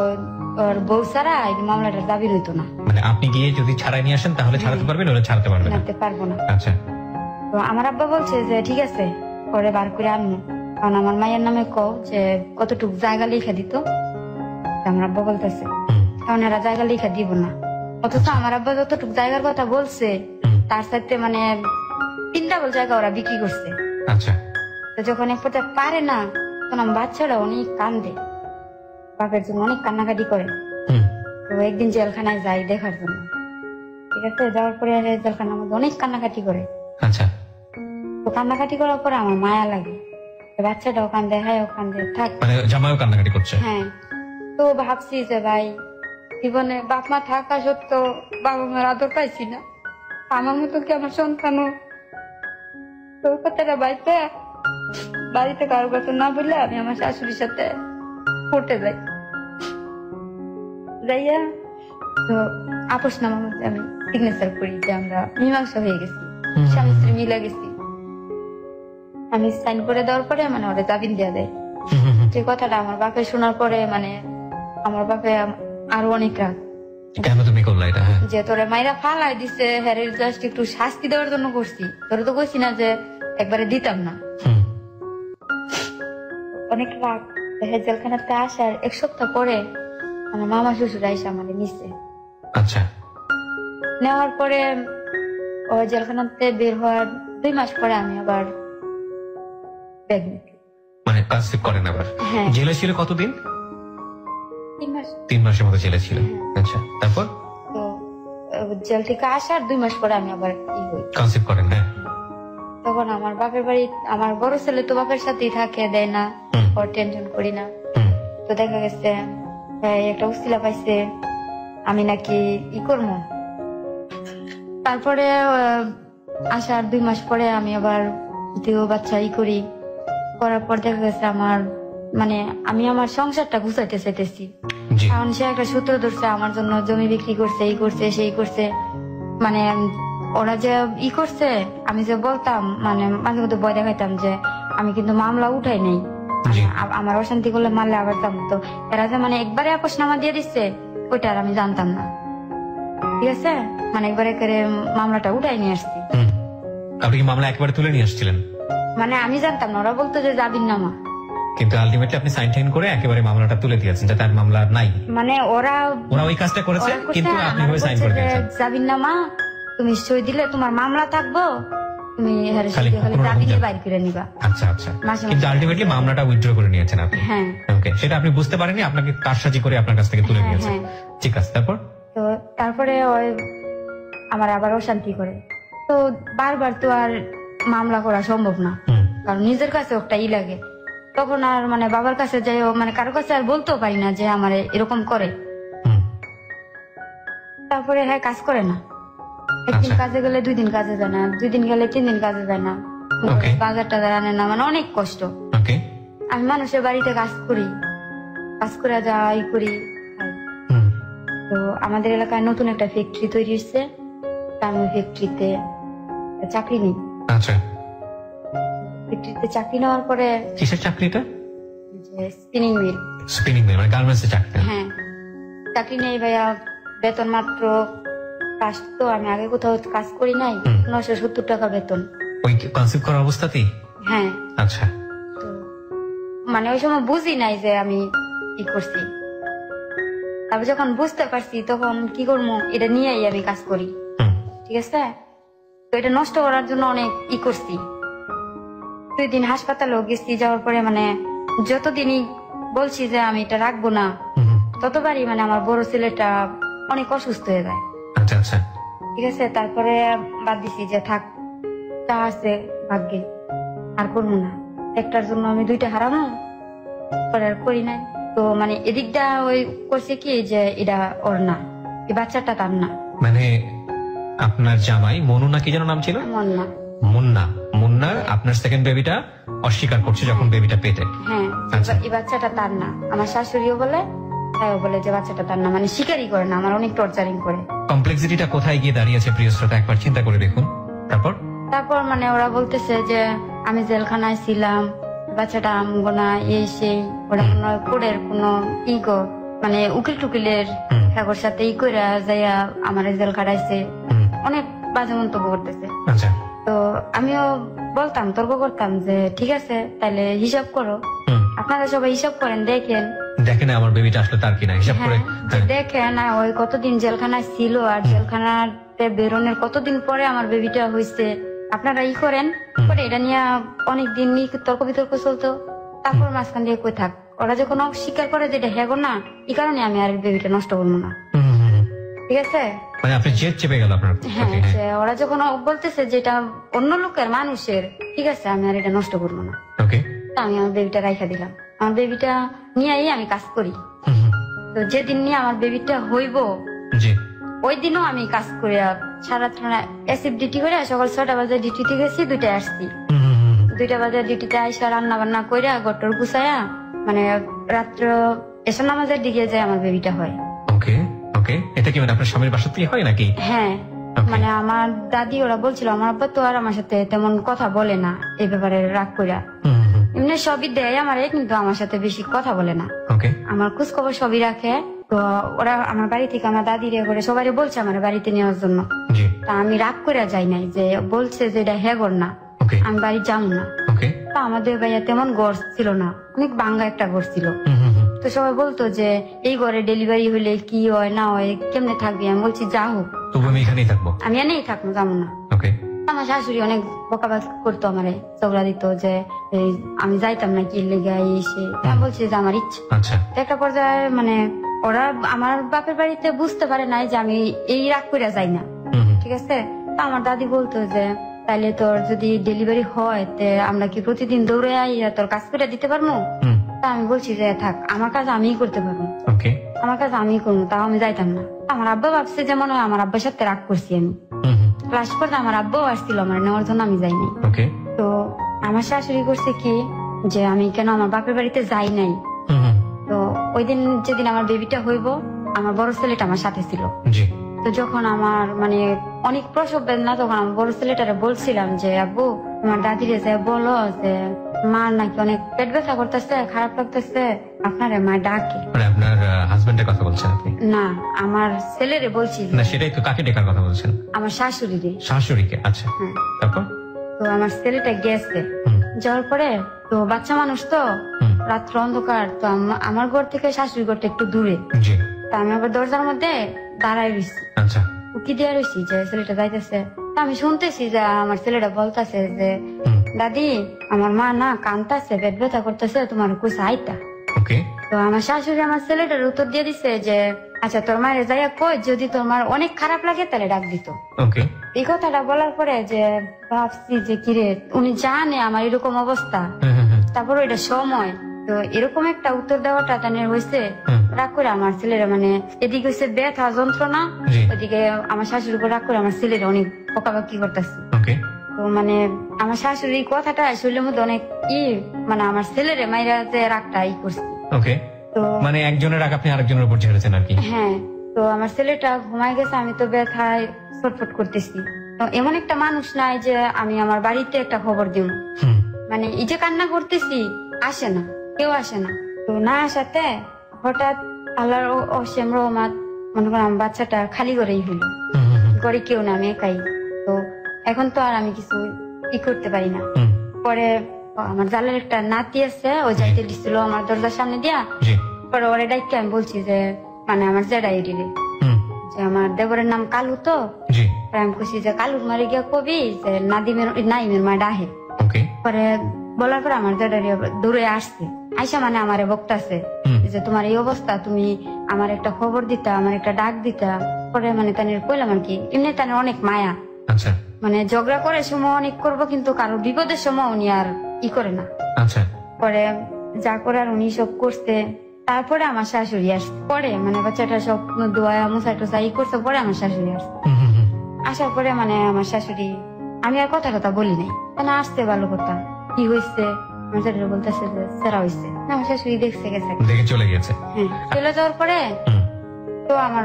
S1: ওর বউ ছাড়া এই মামলাটা দাবি হইতো না।
S2: মানে আপনি গিয়ে যদি ছাড়াই নিয়ে আসেন তাহলে ছাড়াতে পারবেন, ওরা ছাড়তে পারবেন না?
S1: পারবো না।
S2: আচ্ছা।
S1: তো আমার আব্বা বলছে যে ঠিক আছে পরে বার করে আনবো, কারণ আমার মায়ের নামে কও যে কতটুকু জায়গা লিখে দিত। আমার আব্বা বলতেছে কারণ এরা জায়গা লিখে দিব না, অথচ আমার আব্বা যতটুকু জায়গার কথা বলছে তার সাথে মানে 3 ডাবল জায়গা ওরা বিক্রি করছে।
S2: আচ্ছা।
S1: তো যখন এক পথে পারে না তখন আমার বাচ্চারা অনেক কান্দে, বাপের জন্য অনেক কান্নাকাটি করে। তো একদিন জেলখানায় যাই দেখার জন্য, ঠিক আছে, যাওয়ার পরে জেলখানার মধ্যে অনেক কান্নাকাটি করে।
S2: আচ্ছা।
S1: তো কান্নাকাটি করার পরে আমার মায়া লাগে, বাচ্চাটাও কান্দে, হ্যাঁ কান্দে, থাক
S2: মানে জামাইও কান্নাকাটি করছে।
S1: হ্যাঁ। তো ভাবছি যে ভাই জীবনে বাপ মা থাকা সত্ত্বেও বাবা মার আদর পাইছি না, আমার মতো কি আমার সন্তানও? তো কথাটা বাইতে বাড়িতে কারো কথা না বললে আমি আমার শাশুড়ির সাথে পড়তে যাই, যাইয়া তো আপোষনামার মধ্যে আমি সিগনেচার করি যে আমরা মীমাংসা হয়ে গেছি, স্বামী স্ত্রী মিলে গেছি। আমি সাইন করে দেওয়ার পরে মানে ওরা জামিন দেওয়া দেয়। যে কথাটা আমার বাপে শোনার পরে মানে আমার বাপে আরো অনেক রাগ,
S2: কেন তুমি করলা এটা?
S1: যে তোরে মাইরা ফালাই দিছে, হ্যাঁ জাস্ট একটু শাস্তি দেওয়ার জন্য করছি, তোরে তো কইছি না যে একবারে দিতাম না। অনেক রাগ। জেলখানাতে আসার 1 সপ্তাহ পরে আমার মামা শ্বশুর আইসা আমাদের নিচ্ছে।
S2: আচ্ছা।
S1: নেওয়ার পরে ও জেলখানাতে বের হওয়ার 2 মাস পরে আমি আবার প্রেগনেন্ট।
S2: মানে কনসিভ করেন আবার?
S1: হ্যাঁ।
S2: জেলে ছিল কতদিন?
S1: 3 মাস।
S2: 3 মাসের মতো জেলে ছিল। আচ্ছা, তারপর?
S1: তো জেল থেকে আসার 2 মাস পরে আমি আবার
S2: কনসিভ করেন। হ্যাঁ।
S1: তখন আমার বাপের বাড়ি, আমার বড় ছেলে তো বাপের সাথেই থাকে, দেয় না, ওর টেনশন করি না। তো দেখা গেছে একটা উসিলা পাইছে আমি নাকি করবো। তারপরে আসার 2 মাস পরে আমি আবার দ্বিতীয় বাচ্চা করি। করার পর দেখা গেছে আমার মানে আমি আমার সংসারটা গুছাইতে চাইতেছি, কারণ সে একটা সূত্র ধরছে আমার জন্য, জমি বিক্রি করছে, এই করছে সেই করছে। মানে ওরা যে করছে আমি যে বলতাম, মানে মাঝে মধ্যে ভয় দেখাইতাম যে আমি কিন্তু মামলা উঠাই নেই, আমার অশান্তি করলে মারলে আবার যাবো। তো এরা যে মানে একবারে আপোষনামা দিয়ে দিচ্ছে ওইটা আর আমি জানতাম না, ঠিক আছে, মানে একবারে করে মামলাটা উঠাই নিয়ে আসছি।
S2: আপনি কি মামলা একবারে তুলে নিয়ে আসছিলেন?
S1: মানে আমি জানতাম না, ওরা বলতো যে জামিননামা,
S2: কিন্তু আলটিমেটলি আপনি সাইন টাইন করে একেবারে মামলাটা তুলে দিয়েছেন, যাতে আর মামলা নাই।
S1: মানে ওরা
S2: ওই কাজটা করেছে, কিন্তু আপনি ওই সাইন করে দিয়েছেন
S1: জামিননামা, তুমি সই দিলে তোমার মামলা থাকবো, তুমি জামিনে বাইর করে নিবা।
S2: আচ্ছা আচ্ছা। কিন্তু আলটিমেটলি মামলাটা উইথড্র করে নিয়েছেন আপনি।
S1: হ্যাঁ।
S2: ওকে, সেটা আপনি বুঝতে পারেননি, আপনাকে কারসাজি করে আপনার কাছ থেকে তুলে নিয়েছেন। ঠিক আছে, তারপর?
S1: তো তারপরে ওই আমার আবার অশান্তি করে, তো বারবার তো আর মামলা করা সম্ভব না, কারণ নিজের কাছে একটা লাগে। তখন আর মানে বাবার কাছে যাই, মানে কারো কাছে আর বলতেও পারি না যে আমার এরকম করে। তারপরে হ্যাঁ কাজ করে না, একদিন কাজে গেলে 2 দিন কাজে যায় না, 2 দিন গেলে 3 দিন কাজে যায় না, বাজার টাজার আনে না, মানে অনেক কষ্ট। আমি মানুষের বাড়িতে কাজ করি, কাজ করে যাই করি। তো আমাদের এলাকায় নতুন একটা ফ্যাক্টরি তৈরি হচ্ছে, আমি ফ্যাক্টরিতে চাকরি নিই।
S2: আচ্ছা।
S1: ফ্যাক্টরিতে চাকরি নেওয়ার পরে।
S2: কিসের চাকরিটা?
S1: স্পিনিং মিল।
S2: স্পিনিং মিল মানে গার্মেন্টস এর চাকরি?
S1: হ্যাঁ, চাকরি নেই ভাইয়া, বেতন মাত্র, কাজ তো আমি আগে কোথাও কাজ করি নাই, 970 টাকা বেতন।
S2: ওই কনসিভ করা অবস্থাতেই?
S1: হ্যাঁ।
S2: আচ্ছা।
S1: তো মানে ওই সময় বুঝি নাই যে আমি কি করছি, তারপর যখন বুঝতে পারছি তখন কি করবো, এটা নিয়েই আমি কাজ করি, ঠিক আছে। তো এটা নষ্ট করার জন্য অনেক করছি। 2 দিন হাসপাতালেও গেছি, যাওয়ার পরে মানে যতদিনই বলছি যে আমি এটা রাখবো না, ততবারই মানে আমার বড় ছেলেটা অনেক অসুস্থ হয়ে যায়।
S2: আচ্ছা আচ্ছা।
S1: ঠিক আছে, তারপরে বাদ দিছি যে থাক, তা আছে ভাগ্যে, আর করবো না। একটার জন্য আমি 2টা হারামো, পরে আর করি নাই। তো মানে এদিকটা ওই করছে কি যে এটা ওর না, এই বাচ্চাটা তার না।
S2: মানে আপনার জামাই মনু না কি যেন নাম ছিল?
S1: মুন্না।
S2: মুন্না। মুন্না আপনার সেকেন্ড বেবিটা অস্বীকার করছে যখন বেবিটা পেটে।
S1: হ্যাঁ, এই বাচ্চাটা তার না। আমার শাশুড়িও বলে, তাইও বলে যে বাচ্চাটা তার না, মানে স্বীকারই করে না, আমার অনেক টর্চারিং করে।
S2: কমপ্লেক্সিটিটা কোথায় গিয়ে দাঁড়িয়েছে প্রিয় শ্রোতা, একবার চিন্তা করে দেখুন। তারপর
S1: মানে ওরা বলতেছে যে আমি জেলখানায় ছিলাম, বাচ্চাটা আমগো না, এই সেই, ওরা কোনো কোডের কোনো মানে উকিল টুকিলের ঠাকুর সাথে ই করে যাইয়া আমার জেল খাটাইছে, অনেক বাজে মন্তব্য করতেছে। তো আমিও বলতাম, তর্ক করতাম যে ঠিক আছে তাহলে হিসাব করো, আপনারা সবাই হিসাব করেন, দেখেন
S2: আমার বেবিটা আসলে তার কিনা হিসাব করে
S1: দেখেন ওই কতদিন জেলখানায় ছিল আর জেলখানাতে বেরোনোর কতদিন পরে আমার বেবিটা হয়েছে, আপনারা ই করেন পরে এটা নিয়ে অনেকদিন তর্ক বিতর্ক চলতো। তারপর মাঝখান দিয়ে কই থাক, ওরা যখন অস্বীকার করে যে এটা হ্যাগো না, এই কারণে আমি আর বেবিটা নষ্ট করবো না, ঠিক আছে।
S2: মানে আপনি জেদ চেপে গেল আপনার।
S1: হ্যাঁ, ওরা যখন বলতেছে যে এটা অন্য লোকের মানুষের, ঠিক আছে আমি আর এটা নষ্ট করবো না, আমি আমার বেবিটা রাইখা দিলাম। আমার বেবিটা নিয়েই আমি কাজ করি। তো যেদিন নিয়ে আমার বেবিটা হইব ওই দিনও আমি কাজ করি, সারা এসিপ ডিউটি করে সকাল 6টা বাজে ডিউটিতে গেছি, 2টায় আসছি। 2টা বাজে ডিউটিতে আইসা রান্না বান্না কইরা গটর গুছায়া মানে রাত্র এসব নামাজের দিকে যায় আমার বেবিটা হয়।
S2: এটা কি মানে আপনার স্বামীর বাসাতেই হয় নাকি?
S1: হ্যাঁ, মানে আমার দাদি ওরা বলছিল আমার আব্বা তো আর আমার সাথে তেমন কথা বলে না এই ব্যাপারে, রাগ কইরা এমনি সবই দেয় আমারে, কিন্তু আমার সাথে বেশি কথা বলে না। আমার খোঁজ খবর সবই রাখে। তো ওরা আমার বাড়ি থেকে আমার দাদি রে করে সবাই বলছে আমার বাড়িতে নেওয়ার জন্য। তা আমি রাগ করে যাই নাই, যে বলছে যে এটা হ্যাগর না, আমি বাড়ি যাবো না। তা আমাদের ভাইয়া তেমন ঘর ছিল না, অনেক ভাঙ্গা একটা ঘর ছিল। তো সবাই বলতো যে এই ঘরে ডেলিভারি হলে কি হয় না হয়, কেমনে থাকবি? আমি বলছি যা হোক আমি এখানেই থাকবো, যাবো না। আমার শাশুড়ি অনেক বকাবাদ করতো, আমারে ঝগড়া দিত যে আমি যাইতাম না কি লেগে এসে। আমি বলছি যে আমার ইচ্ছা। একটা পর্যায়ে মানে ওরা আমার বাপের বাড়িতে বুঝতে পারে নাই যে আমি এই রাগ করে যাই না, ঠিক আছে। তা আমার দাদি বলতো যে তাইলে তোর যদি ডেলিভারি হয় আমরা কি প্রতিদিন দৌড়ে আইয়া তোর কাজ করে দিতে পারবো? তা আমি বলছি যে থাক, আমার কাজ আমিই করতে পারবো, আমার কাজ আমিই করবো, তাও আমি যাইতাম না। আমার আব্বা ভাবছে যে মনে হয় আমার আব্বার সাথে রাগ করছি আমি। লাস্ট পর্যন্ত আমার আব্বাও আসছিল আমার নেওয়ার জন্য, আমি যাইনি। তো আমার শাশুড়ি করছে কি যে আমি কেন আমার বাপের বাড়িতে যাই নাই। তো ওই দিন যেদিন আমার বেবিটা হইব, আমার বড় ছেলেটা আমার সাথে ছিল। তো যখন আমার মানে অনেক প্রসব বেদনা, তখন আমার বড় ছেলেটারে বলছিলাম যে আব্বু আমার দাদিরে যে বলো যে মার নাকি অনেক পেট ব্যথা করতেছে, খারাপ লাগতেছে, আপনারে মা ডাকে।
S2: আপনার হাজবেন্ডের কথা বলছেন আপনি?
S1: না, আমার ছেলেরে বলছি।
S2: না, সেটাই তো, কাকে ডাকার কথা বলছেন?
S1: আমার শাশুড়িরে।
S2: শাশুড়িকে? আচ্ছা, তারপর?
S1: তো আমার ছেলেটা গেছে, যাওয়ার পরে তো বাচ্চা মানুষ তো রাত্র অন্ধকার, তো আমার ঘর থেকে শাশুড়ি ঘরটা একটু দূরে। তা আমি আবার দরজার মধ্যে দাঁড়ায় রয়েছি, উকি দিয়ে রয়েছি যে ছেলেটা যাইতেছে। আমি শুনতেছি যে আমার ছেলেটা বলতেছে যে দাদি আমার মা না কানতাছে, পেট ব্যথা করতেছে, তোমার কইছে আইতা। তো আমার শাশুড়ি আমার ছেলেটার উত্তর দিয়ে দিছে যে আচ্ছা তোর মায়ের যাইয়া কই, যদি তোর মার অনেক খারাপ লাগে তাহলে ডাক দিত। এই কথাটা বলার পরে যে ভাবছি যে কিরে, উনি জানে আমার এরকম অবস্থা, তারপর এটা সময়, তো এরকম একটা উত্তর দেওয়াটা তাদের হয়েছে। রাগ করে আমার ছেলেরা মানে এদিকে হচ্ছে ব্যথা যন্ত্রণা, ওইদিকে আমার শাশুড়ির উপর রাগ করে আমার ছেলেরা অনেক বকাবকি করতেছে। তো মানে আমার শাশুড়ি কথাটা শরীরের মধ্যে অনেক মানে আমার ছেলেরে মাইরা যে রাগটা করছে। তো
S2: মানে একজনের রাগ আপনি আরেকজনের উপর ঝেড়েছেন আর কি?
S1: হ্যাঁ। তো আমার ছেলেটা ঘুমায় গেছে, আমি তো ব্যথায় ছটফট করতেছি। তো এমন একটা মানুষ নাই যে আমি আমার বাড়িতে একটা খবর দিব, মানে এই যে কান্না করতেছি আসে না, কেউ আসে না। তো না আসাতে হঠাৎ আল্লাহর অসীম রহমত, মনে করেন আমার বাচ্চাটা খালি করেই হইল, ঘরে কেউ না, আমি একাই। তো এখন তো আর আমি কিছু করতে পারি না। পরে আমার জালের একটা নাতি আছে, ও যাইতে দিছিল আমার দরজার সামনে দিয়া। পরে ওরে ডাইকে আমি বলছি যে মানে আমার জেডাইডিরে যে আমার দেবরের নাম কালু, তো আমি কইছি যে কালুর মারে গিয়া কবি যে নাইমের মা ডাহে। পরে বলার পর আমার জেডারি দূরে আসছে, আইসা মানে আমারে বকতাছে যে তোমার এই অবস্থা, তুমি আমার একটা খবর দিতা, আমার একটা ডাক দিতা। পরে মানে তানের কইলাম আর কি, এমনি তানের অনেক মায়া, মানে ঝগড়া করে সময় অনেক করবো, কিন্তু কারো বিপদের সময় উনি আর করে না। পরে যা করার উনি সব করছে। তারপরে আমার শাশুড়ি আসছে, পরে মানে বাচ্চাটা সব দোয়া মুসা টোসা করছে, পরে আমার শাশুড়ি আসছে। আসার পরে মানে আমার শাশুড়ি, আমি আর কথা বলি নাই, কেন আসছে ভালো কথা, কি হয়েছে আমার শাশুড়ি বলতেছে যে সেরা হয়েছে। আমার শাশুড়ি দেখছে গেছে,
S2: চলে গেছে।
S1: হ্যাঁ, চলে যাওয়ার পরে তো আমার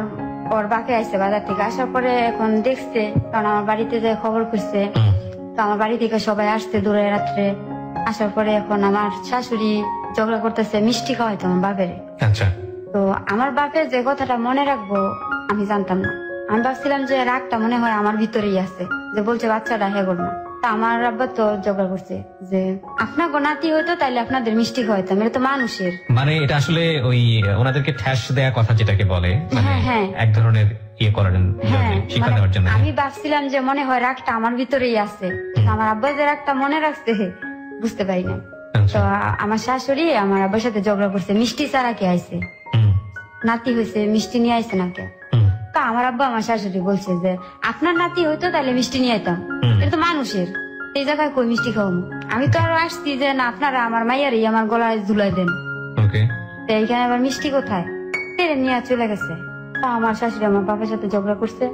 S1: ওর বাকি আসছে বাজার থেকে। আসার পরে এখন দেখছে, কারণ আমার বাড়িতে যে খবর করছে, তো আমার বাড়ি থেকে সবাই আসছে দূরে রাত্রে। আসার পরে এখন আমার শাশুড়ি ঝগড়া করতেছে মিষ্টি খাওয়াইতো আমার বাপের। তো তো আমার বাপের যে কথাটা মনে রাখবো আমি জানতাম না। আমি ভাবছিলাম যে রাগটা মনে হয় আমার ভিতরেই আছে, যে বলছে বাচ্চাটা হে করবো না। তা আমার আব্বা তো ঝগড়া করছে যে আপনার নাতি হইতো তাইলে আপনাদের মিষ্টি খাওয়াইতাম, এটা তো মানুষের।
S2: মানে এটা আসলে ওই ওনাদেরকে ঠ্যাস দেয়া কথা যেটাকে বলে, মানে এক ধরনের ইয়ে করেন শিক্ষা দেওয়ার জন্য।
S1: আমি ভাবছিলাম যে মনে হয় রাগটা আমার ভিতরেই আছে, আমার আব্বা যে রাগটা মনে রাখছে বুঝতে পারি না। তো আমার শাশুড়ি আমার আব্বার সাথে ঝগড়া করছে, মিষ্টি ছাড়া কে আইছে, নাতি হয়েছে মিষ্টি নিয়ে আইছে না কে। তা আমার আব্বা আমার শাশুড়ি বলছে যে আপনার নাতি হইতো তাহলে মিষ্টি নিয়ে আইতাম, এটা তো মানুষের, এই জায়গায় কই মিষ্টি খাওয়ানো। আমি তো আরো আসছি যে না আপনারা আমার মাইয়ারই আমার গলায় ঝুলাই দেন, তো এইখানে আবার মিষ্টি কোথায়, তেরে নিয়ে চলে গেছে। তা আমার শাশুড়ি আমার বাপের সাথে ঝগড়া করছে।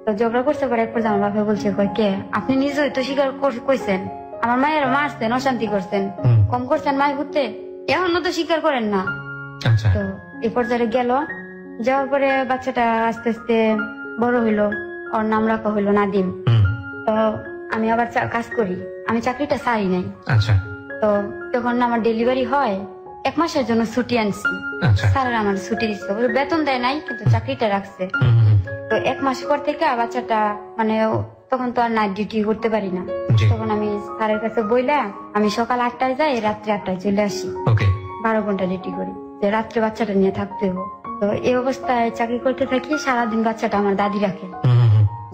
S1: তো ঝগড়া করছে পরে এক পর্যায়ে আমার বাপে বলছে কে আপনি নিজেই তো স্বীকার কইছেন আমার মায়ের মারছেন, অশান্তি করছেন, কম করছেন মায়ের ঘুরতে, এখনো তো স্বীকার করেন না। তো এই পর্যায়ে গেল, যাওয়ার পরে বাচ্চাটা আস্তে আস্তে বড় হইলো, ওর নাম রাখা হইলো নাদিম। তো আমি আবার কাজ করি, আমি চাকরিটা ছাড়ি নাই। তো যখন আমার ডেলিভারি হয় 1 মাসের জন্য ছুটি আনছি, স্যার আমার ছুটি দিচ্ছে, বেতন দেয় নাই কিন্তু চাকরিটা রাখছে। তো 1 মাস পর থেকে বাচ্চাটা মানে তখন তো আর নাইট ডিউটি করতে পারি না, তখন আমি স্যারের কাছে বইলা আমি সকাল 8টায় যাই, রাত্রে 8টায় চলে আসি, 12 ঘন্টা ডিউটি করি, যে রাত্রে বাচ্চাটা নিয়ে থাকতে হবে। তো এই অবস্থায় চাকরি করতে থাকি, সারাদিন বাচ্চাটা আমার দাদি রাখে,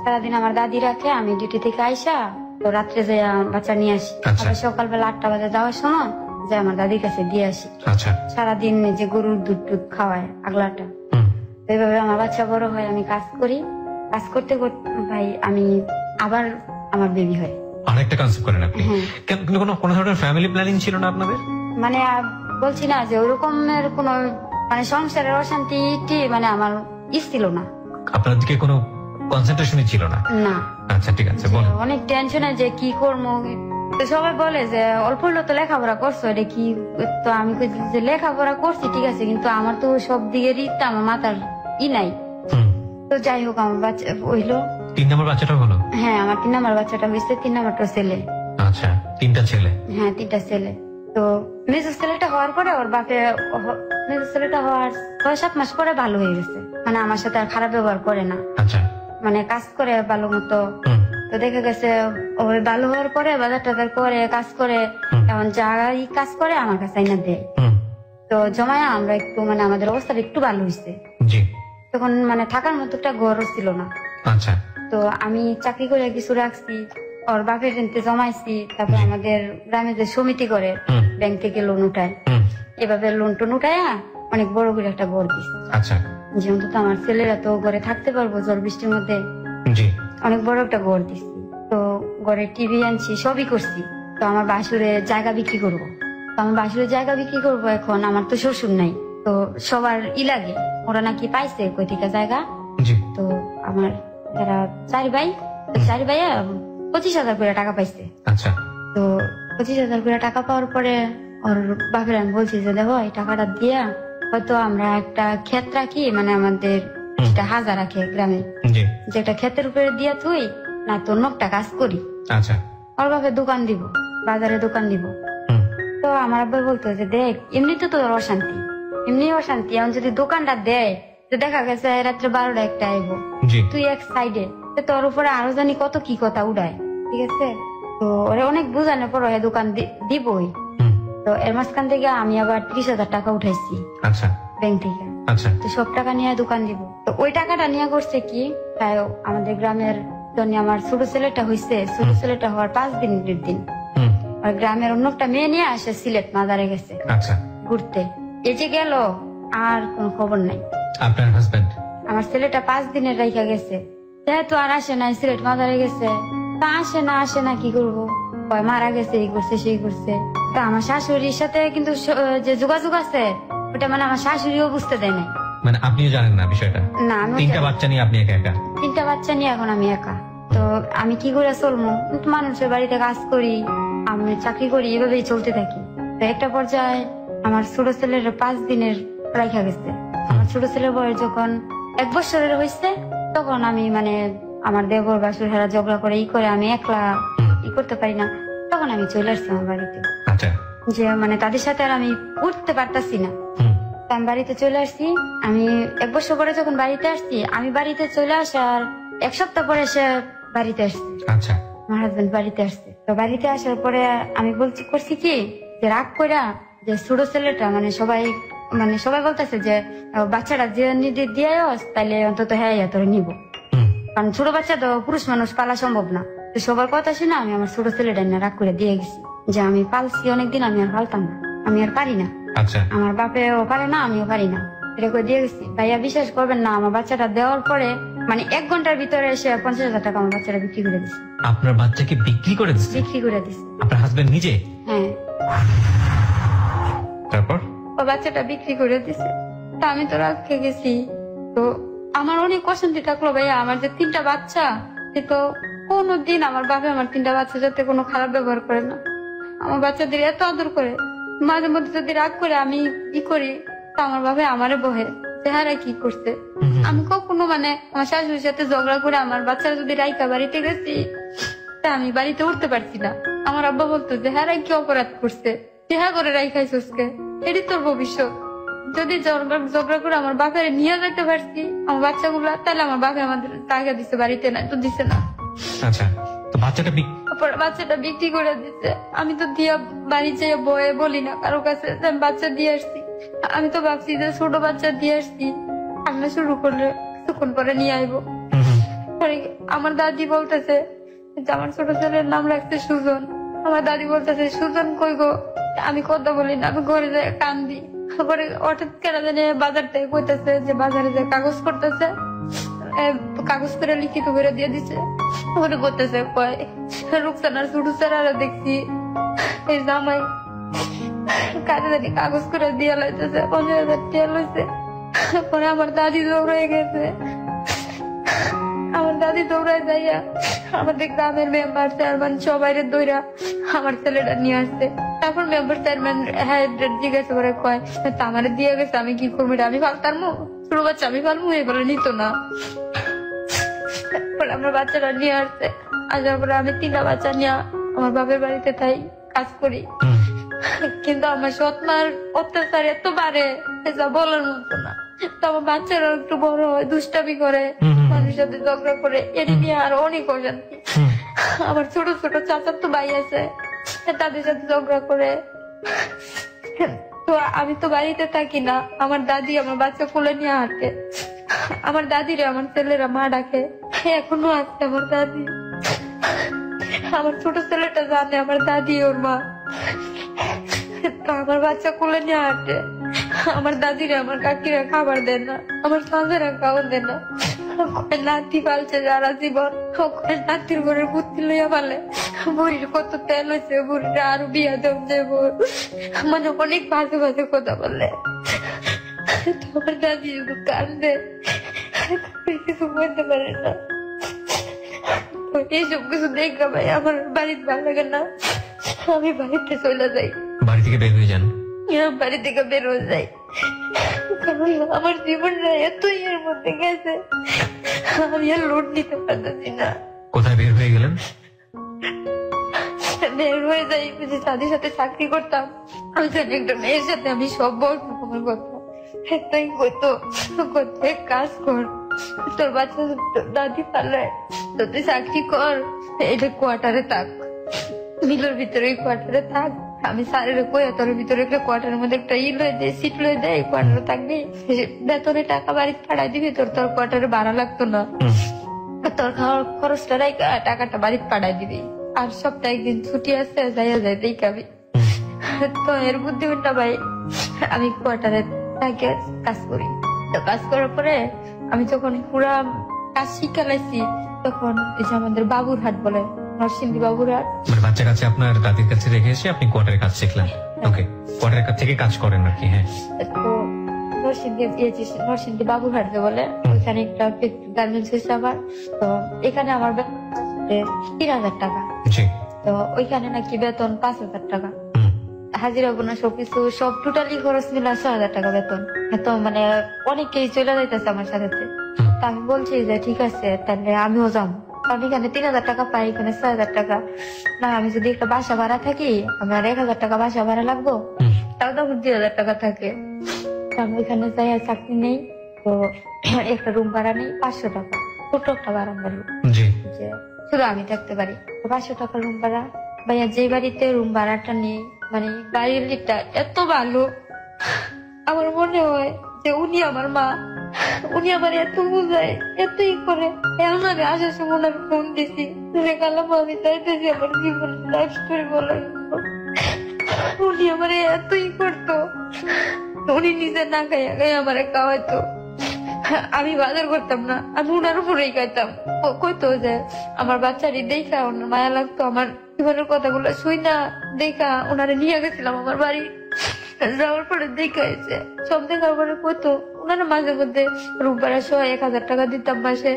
S1: সারাদিন আমার দাদি রাখে। আমি ডিউটি থেকে আইসা তো রাত্রে যাই বাচ্চা নিয়ে আসি, আবার সকালবেলা 8টা বাজে যাওয়ার সময় যে আমার দাদির কাছে দিয়ে আসি। সারাদিন যে গরুর দুধ টুধ খাওয়ায় আগলাটা, এইভাবে আমার বাচ্চা বড় হয়। আমি কাজ করি, কাজ করতে করতে ভাই আমি আবার আমার বেবি হয়।
S2: অনেকটা কনসেপ্ট করেন আপনি, কিন্তু কোনো ধরনের ফ্যামিলি প্ল্যানিং ছিল না আপনাদের?
S1: মানে বলছি না যে ওরকমের কোন মানে সংসারের অশান্তি মানে আমার ছিল না,
S2: আপনার দিকে কোনো কনসেন্ট্রেশনই ছিল না?
S1: না।
S2: আচ্ছা ঠিক আছে, বলুন।
S1: অনেক টেনশনে যে কি করবো, সবাই বলে যে অল্প হলেও তো লেখাপড়া করছো, এটা কি? তো আমি যে লেখাপড়া করছি ঠিক আছে, কিন্তু আমার তো সব দিকের আমার মাথার নাই। তো যাই হোক আমার বাচ্চা হইলো,
S2: 3 নম্বর বাচ্চাটা হলো।
S1: হ্যাঁ আমার 3 নম্বর বাচ্চাটা হয়েছে, 3 নম্বরটা ছেলে।
S2: আচ্ছা, 3টা ছেলে?
S1: হ্যাঁ 3টা ছেলে। তো মেজর ছেলেটা হওয়ার পরে ওর বাপে, মেজর ছেলেটা হওয়ার 6-7 মাস পরে ভালো হয়ে গেছে, মানে আমার সাথে আর খারাপ ব্যবহার করে না।
S2: আচ্ছা,
S1: মানে কাজ করে ভালো মতো। তো দেখা গেছে ওই ভালো হওয়ার পরে বাজার টাজার করে কাজ করে, এমন যাই কাজ করে আমার কাছে আইনা দেয়। তো জমায়া আমরা একটু মানে আমাদের অবস্থাটা একটু ভালো হয়েছে। তখন মানে থাকার মতো একটা ঘর ছিল না।
S2: আচ্ছা,
S1: তো আমি চাকরি করে কিছু রাখছি, ওর বাপের রেন্টে জমাইছি, তারপর আমাদের গ্রামে যে সমিতি করে ব্যাংক থেকে লোন উঠায়, এভাবে লোন টোন উঠায়া অনেক বড় করে একটা ঘর দিচ্ছি।
S2: আচ্ছা,
S1: যে অন্তত আমার ছেলেরা তো ঘরে থাকতে পারবো ঝড় বৃষ্টির মধ্যে, অনেক বড় একটা ঘর দিচ্ছি। তো ঘরে টিভি আনছি, সবই করছি। তো আমার বাসুরে জায়গা বিক্রি করবো, তো আমার বাসুরে জায়গা বিক্রি করবো। এখন আমার তো শ্বশুর নাই, তো সবার লাগে, ওরা নাকি পাইছে কই থেকে জায়গা। তো আমার যারা 4 ভাই, 4 ভাইয়া 25,000 করে টাকা পাইছে।
S2: আচ্ছা, তো
S1: 25,000 করে টাকা পাওয়ার পরে ওর বাপের আমি বলছি যে দেখো এই টাকাটা দিয়া হয়তো আমরা একটা ক্ষেত রাখি, মানে আমাদের একটা হাজার রাখে গ্রামে, যে একটা ক্ষেতের উপরে দিয়া তুই না তো অন্য একটা কাজ করি।
S2: আচ্ছা,
S1: ওর বাপের দোকান দিব, বাজারে দোকান দিব। তো আমার আব্বা বলতো যে দেখ এমনি তো তোর অশান্তি, এমনি অশান্তি, এখন যদি দোকানটা দেয় তো দেখা গেছে রাত্রে 12টা 1টা আইব, তুই এক সাইডে, তোর উপরে আরো জানি কত কি কথা উড়ায়। ঠিক আছে, তো ওরা অনেক বুঝানোর পর দোকান দিবই। তো এর মাঝখান থেকে আমি আবার 30,000 টাকা উঠাইছি ব্যাংক থেকে। তো সব টাকা নিয়ে দোকান দিব। তো ওই টাকাটা নিয়ে করছে কি, আমাদের গ্রামের জন্য আমার ছোট ছেলেটা হয়েছে, ছোট ছেলেটা হওয়ার 5 দিনের দিন গ্রামের অন্য একটা মেয়ে নিয়ে আসে সিলেট মাজারে গেছে ঘুরতে। এই যে গেল আর কোন খবর নাই।
S2: আপনার হাজবেন্ড
S1: আমার ছেলেটা 5 দিনের রাইখা গেছে, যেহেতু আর আসে নাই, সিলেট মাজারে গেছে, তা আসে না কি করবো, মারা গেছে, এই করছে সেই করছে। তা আমার শাশুড়ির সাথে কিন্তু যে যোগাযোগ আছে ওটা মানে আমার শাশুড়িও বুঝতে দেয় নাই।
S2: মানে আপনিও জানেন না বিষয়টা? না, আমি 3টা বাচ্চা নিয়ে আপনি একা?
S1: 3টা বাচ্চা নিয়ে এখন আমি একা। তো আমি কি করে চলবো, মানুষের বাড়িতে কাজ করি, আমি চাকরি করি, এভাবেই চলতে থাকি। তো একটা পর্যায়ে আমার ছোট ছেলের 5 দিনের রাইখা গেছে। আমার ছোট ছেলের বয়স যখন 1 বছরের হয়েছে, তখন আমি মানে আমার দেবর বাসুর হেরা ঝগড়া করে ই করে আমি একলা করতে পারি না, তখন আমি চলে আসছি আমার বাড়িতে। যে মানে তাদের সাথে আর আমি উঠতে পারতাছি না। আমি বাড়িতে চলে আসছি। আমি 1 বছর পরে যখন বাড়িতে আসছি, আমি বাড়িতে চলে আসার 1 সপ্তাহ পরে সে বাড়িতে আসছে।
S2: আচ্ছা,
S1: আমার হাজবেন্ড বাড়িতে আসছে। তো বাড়িতে আসার পরে আমি করছি কি যে রাগ কইরা যে ছোট ছেলেটা মানে সবাই বলতেছে যে বাচ্চাটা যে দিয়ে তাইলে অন্তত হ্যাঁ তোরে নিব, কারণ ছোট বাচ্চা তো পুরুষ মানুষ পালা সম্ভব না। তো সবার কথা শুনে আমি আমার ছোট ছেলেটা নিয়ে রাগ করে দিয়ে গেছি যে আমি পালছি অনেকদিন, আমি আর পালতাম না, আমি আর পারি না।
S2: আচ্ছা,
S1: আমার বাপেও পারে না, আমিও পারি না, এটা করে দিয়ে গেছি। ভাইয়া বিশ্বাস করবেন না, আমার বাচ্চাটা দেওয়ার পরে মানে 1 ঘন্টার ভিতরে এসে 50,000 টাকা আমার বাচ্চাটা বিক্রি করে দিচ্ছে।
S2: আপনার বাচ্চাকে বিক্রি করে দিচ্ছে?
S1: বিক্রি করে দিচ্ছে
S2: আপনার হাজবেন্ড নিজে?
S1: হ্যাঁ।
S2: তারপর
S1: ও বাচ্চাটা বিক্রি করে দিছে। তা আমি তো রাগ খেয়ে গেছি। তো আমার অনেক অশান্তি থাকলো ভাইয়া, আমার যে 3টা বাচ্চা, সে তো কোনোদিন আমার বাবা আমার 3টা বাচ্চা যাতে কোনো খারাপ ব্যবহার করে না, আমার বাচ্চাদের এত আদর করে। মাঝে মধ্যে যদি রাগ করে আমি কি করি, তা আমার বাবা আমারে বহে চেহারা কি করছে। আমি কখনো মানে আমার শাশুড়ির সাথে ঝগড়া করে আমার বাচ্চারা যদি রাইকা বাড়িতে গেছি, তা আমি বাড়িতে উঠতে পারছি না। আমার আব্বা বলতো যে হ্যাঁ কি অপরাধ করছে, চেহারা করে রাইখাইছিস, এটি তোর ভবিষ্যৎ। যদি ঝগড়া করে আমার বাপের নিয়ে যেতে পারছি আমার বাচ্চাগুলা, তাহলে আমার বাপে আমাদের টাকা দিচ্ছে, বাড়িতে না তো দিচ্ছে না।
S2: আচ্ছা, তো
S1: বাচ্চাটা বিক্রি করে দিচ্ছে। আমি তো দিয়া বাড়ি যেয়ে বয়ে বলি না কারো কাছে যে আমি বাচ্চা দিয়ে আসছি। আমি তো ভাবছি যে ছোট বাচ্চা দিয়ে আসছি, আমি শুরু করলে কিছুক্ষণ পরে নিয়ে আইবো। আমার দাদি বলতেছে যে আমার ছোট ছেলের নাম রাখছে সুজন। আমার দাদি বলতেছে সুজন কই গো, আমি কথা বলি না, আমি ঘরে যাই কান্দি। তারপরে হঠাৎ কেনা জানে বাজার থেকে কইতেছে যে বাজারে যে কাগজ করতেছে, কাগজ করে লিখিত করে দিয়ে দিচ্ছে। ওরে করতেছে কয় রুকসানার ছোট ছেলেরা দেখছি এই জামাই কাজে জানি কাগজ করে দিয়ে লাইতেছে, 50,000 টাকা লইছে। পরে আমার দাদি দৌড়ে গেছে। আমার দাদি দৌড়ায় যাইয়া আমাদের গ্রামের মেম্বার চেয়ারম্যান সবাই দৌড়া আমার ছেলেটা নিয়ে আসছে। তারপর মেম্বার চেয়ারম্যান জিজ্ঞাসা করে কয় আমারে দিয়ে গেছে, আমি কি করবো, আমি ফালতারমু, ছোট বাচ্চা আমি ফালমু, এই বলে নিত না। আমার বাচ্চাটা নিয়ে আসছে, আসার পরে আমি 3টা বাচ্চা নিয়ে আমার বাপের বাড়িতে তাই কাজ করি। কিন্তু আমার সৎমার অত্যাচার এত বাড়ে যা বলার মতো না। তো আমার বাচ্চারা একটু বড় হয়, দুষ্টামি করে, মানুষের সাথে ঝগড়া করে, এটি নিয়ে আরো অনেক অশান্তি। আমার ছোট ছোট চাচার তো ভাই আছে, তাদের সাথে ঝগড়া করে। তো আমি তো বাড়িতে থাকি না, আমার দাদি আমার বাচ্চা কোলে নিয়ে হাঁটে। আমার দাদিরে আমার ছেলেরা মা ডাকে, এখনো আছে আমার দাদি। আমার ছোট ছেলেটা জানে আমার দাদি ওর মা। আমার বাচ্চা কোলে নিয়ে হাঁটে। আমার দাদিরা আমার কাকিরা খাবার দেন না, আমার সাঁজেরা খাবার দেন না। নাতি পালছে যারা জীবন, নাতির ঘরের বুদ্ধি লইয়া পালে। বুড়ির কত তেল হয়েছে, বুড়িটা আরো বিয়া দেবো, মানে অনেক বাজে বাজে কথা বললে। আমার দাদি শুধু কান্দে, কিছু বলতে পারে না। এইসব কিছু দেখলাম ভাই আমার বাড়িতে ভালো লাগে না, আমি বাড়িতে চলে যাই।
S2: বাড়ি থেকে বের হয়ে যান?
S1: বাড়ি থেকে বের হয়ে যাই, কারণ আমার জীবনটা এতই এর মধ্যে গেছে, আমি আর লোড নিতে পারতেছি না।
S2: কোথায় বের হয়ে গেলেন?
S1: বের হয়ে যাই, যে তাদের সাথে চাকরি করতাম, ওইখানে একটা মেয়ের সাথে আমি সব বলতাম আমার কথা। একটাই কইতো কাজ কর, তোর বাচ্চা দাদি পালায়, তো তুই চাকরি কর, এটা কোয়ার্টারে থাক, মিলের ভিতরে কোয়ার্টারে থাক। আমি স্যারের কই তোর ভিতরে একটা কোয়ার্টারের মধ্যে একটা লয়ে দেয়, সিট লয়ে দেয়, কোয়ার্টারে থাকবি, বেতনে টাকা বাড়িতে পাঠাই দিবি, তোর কোয়ার্টারে ভাড়া লাগতো না, তোর খাওয়ার খরচটা টাকাটা বাড়িতে পাঠাই দিবি, আর সপ্তাহে একদিন ছুটি আছে যাইয়া যাই দেখাবি। তো এর বুদ্ধিমত্তা ভাই আমি কোয়ার্টারে থাকে কাজ করি। তো কাজ করার পরে আমি যখন পুরা কাজ শিখা লাইছি, তখন এই যে আমাদের বাবুরহাট বলে, নরসিংদী বাবুরহাট,
S2: মানে বাচ্চা কাছে আপনার দাদির কাছে রেখে এসে আপনি কোয়ার্টারে কাজ শিখলেন? ওকে, কোয়ার্টারের কাছ থেকে কাজ করেন আর কি? হ্যাঁ।
S1: তো নরসিংদী বাবুরহাট যে বলে, ওইখানে একটা গার্মেন্টস হয়েছে আমার। তো এখানে আমার 3,000 টাকা। তো ওইখানে নাকি বেতন 5,000 টাকা, হাজিরা বোনা সবকিছু সব টোটালি খরচ মিলা 6,000 টাকা বেতন। তো মানে অনেকেই চলে যাইতেছে আমার সাথে। তো আমি বলছি যে ঠিক আছে তাহলে আমিও যাবো, আমি এখানে 3,000 টাকা পাই, এখানে 6,000 টাকা না, আমি যদি একটা বাসা ভাড়া থাকি আমার 1,000 টাকা বাসা ভাড়া লাগবো, তাও তখন 2,000 টাকা থাকে। আমি ওইখানে যাই চাকরি নেই, তো একটা রুম ভাড়া নেই 500 টাকা, ছোট একটা বারান্দার রুম, যে শুধু আমি থাকতে পারি। 500 টাকা রুম ভাড়া। ভাইয়া যে বাড়িতে রুম ভাড়াটা নেই, মানে বাড়ির লিটা এত ভালো, আমার মনে হয় যে উনি আমার মা, উনি আমার এত বোঝায়, এতই করে। এখন আমি আসার সময় আমি ফোন দিছি, কালাম আমি চাইতেছি আমার জীবন লাইফ স্টোরি বলার জন্য। উনি আমার এতই করতো, উনি নিজে না খাইয়া খাইয়া আমার খাওয়াইতো। আমি বাজার করতাম না, আমি উনার উপরেই খাইতাম। কইতো যে আমার বাচ্চারই দেখা ওনার মায়া লাগতো, আমার জীবনের কথাগুলো শুই না দেখা ওনারে নিয়ে গেছিলাম আমার বাড়ি। যাওয়ার পরে দেখাইছে, সব দেখার পরে কইতো ওনারা মাঝে মধ্যে রুম ভাড়া সহ 1000 টাকা দিতাম মাসে।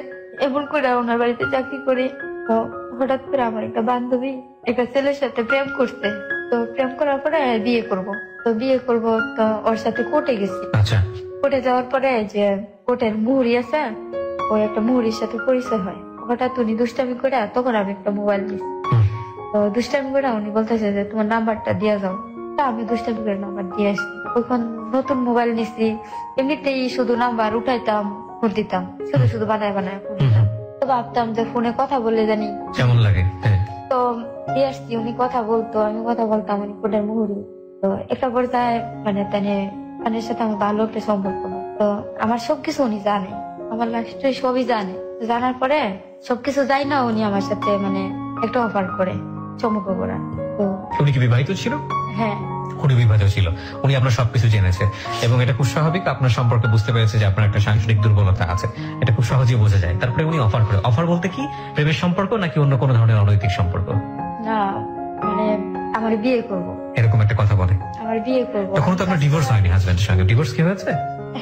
S1: এমন করে ওনার বাড়িতে চাকরি করি। তো হঠাৎ করে আমার একটা বান্ধবী একটা ছেলের সাথে প্রেম করছে, তো প্রেম করার পরে বিয়ে করব, তো বিয়ে করব, তো ওর সাথে কোর্টে গেছি। কোর্টে যাওয়ার পরে যে কোর্টের মুহুরি আছে, ওই একটা মুহুরির সাথে পরিচয় হয়। হঠাৎ উনি দুষ্টামি করে, তখন আমি একটা মোবাইল দিচ্ছি, তো দুষ্টামি করে উনি বলতেছে যে তোমার নাম্বারটা দিয়ে যাও। তা আমি দুষ্টামি করে নাম্বার দিয়ে আসছি। ওইখান নতুন মোবাইল নিচ্ছি, এমনিতেই শুধু নাম্বার উঠাইতাম, ফোন দিতাম, শুধু শুধু বানায় বানায় ফোন দিতাম। তো ভাবতাম যে ফোনে কথা বলে জানি
S2: কেমন লাগে।
S1: তো দিয়ে আসছি, উনি কথা বলতো, আমি কথা বলতাম, উনি কোর্টের মুহুরি। তো একটা পর্যায়ে মানে তানের সাথে আমার ভালো একটা সম্পর্ক। তো আমার সবকিছু উনি জানে, আমার লাইফ স্টোরি সবই জানে। জানার পরে সবকিছু যাই না, উনি আমার সাথে মানে একটা অফার করে সম্পর্ক করার। তো
S2: উনি কি বিবাহিত ছিল?
S1: হ্যাঁ,
S2: উনি বিবাহিত ছিল। উনি আপনার সবকিছু জেনেছে এবং এটা খুব স্বাভাবিক, আপনার সম্পর্কে বুঝতে পেরেছে যে আপনার একটা সাংসারিক দুর্বলতা আছে, এটা খুব সহজেই বোঝা যায়। তারপরে উনি অফার করে। অফার বলতে কি, প্রেমের সম্পর্ক নাকি অন্য কোনো ধরনের অনৈতিক সম্পর্ক?
S1: না, মানে আমার বিয়ে করবো
S2: এরকম একটা কথা বলে।
S1: আমার বিয়ে করবো।
S2: তখন তো আপনার ডিভোর্স হয়নি হাজবেন্ডের সঙ্গে? ডিভোর্স কি হয়েছে?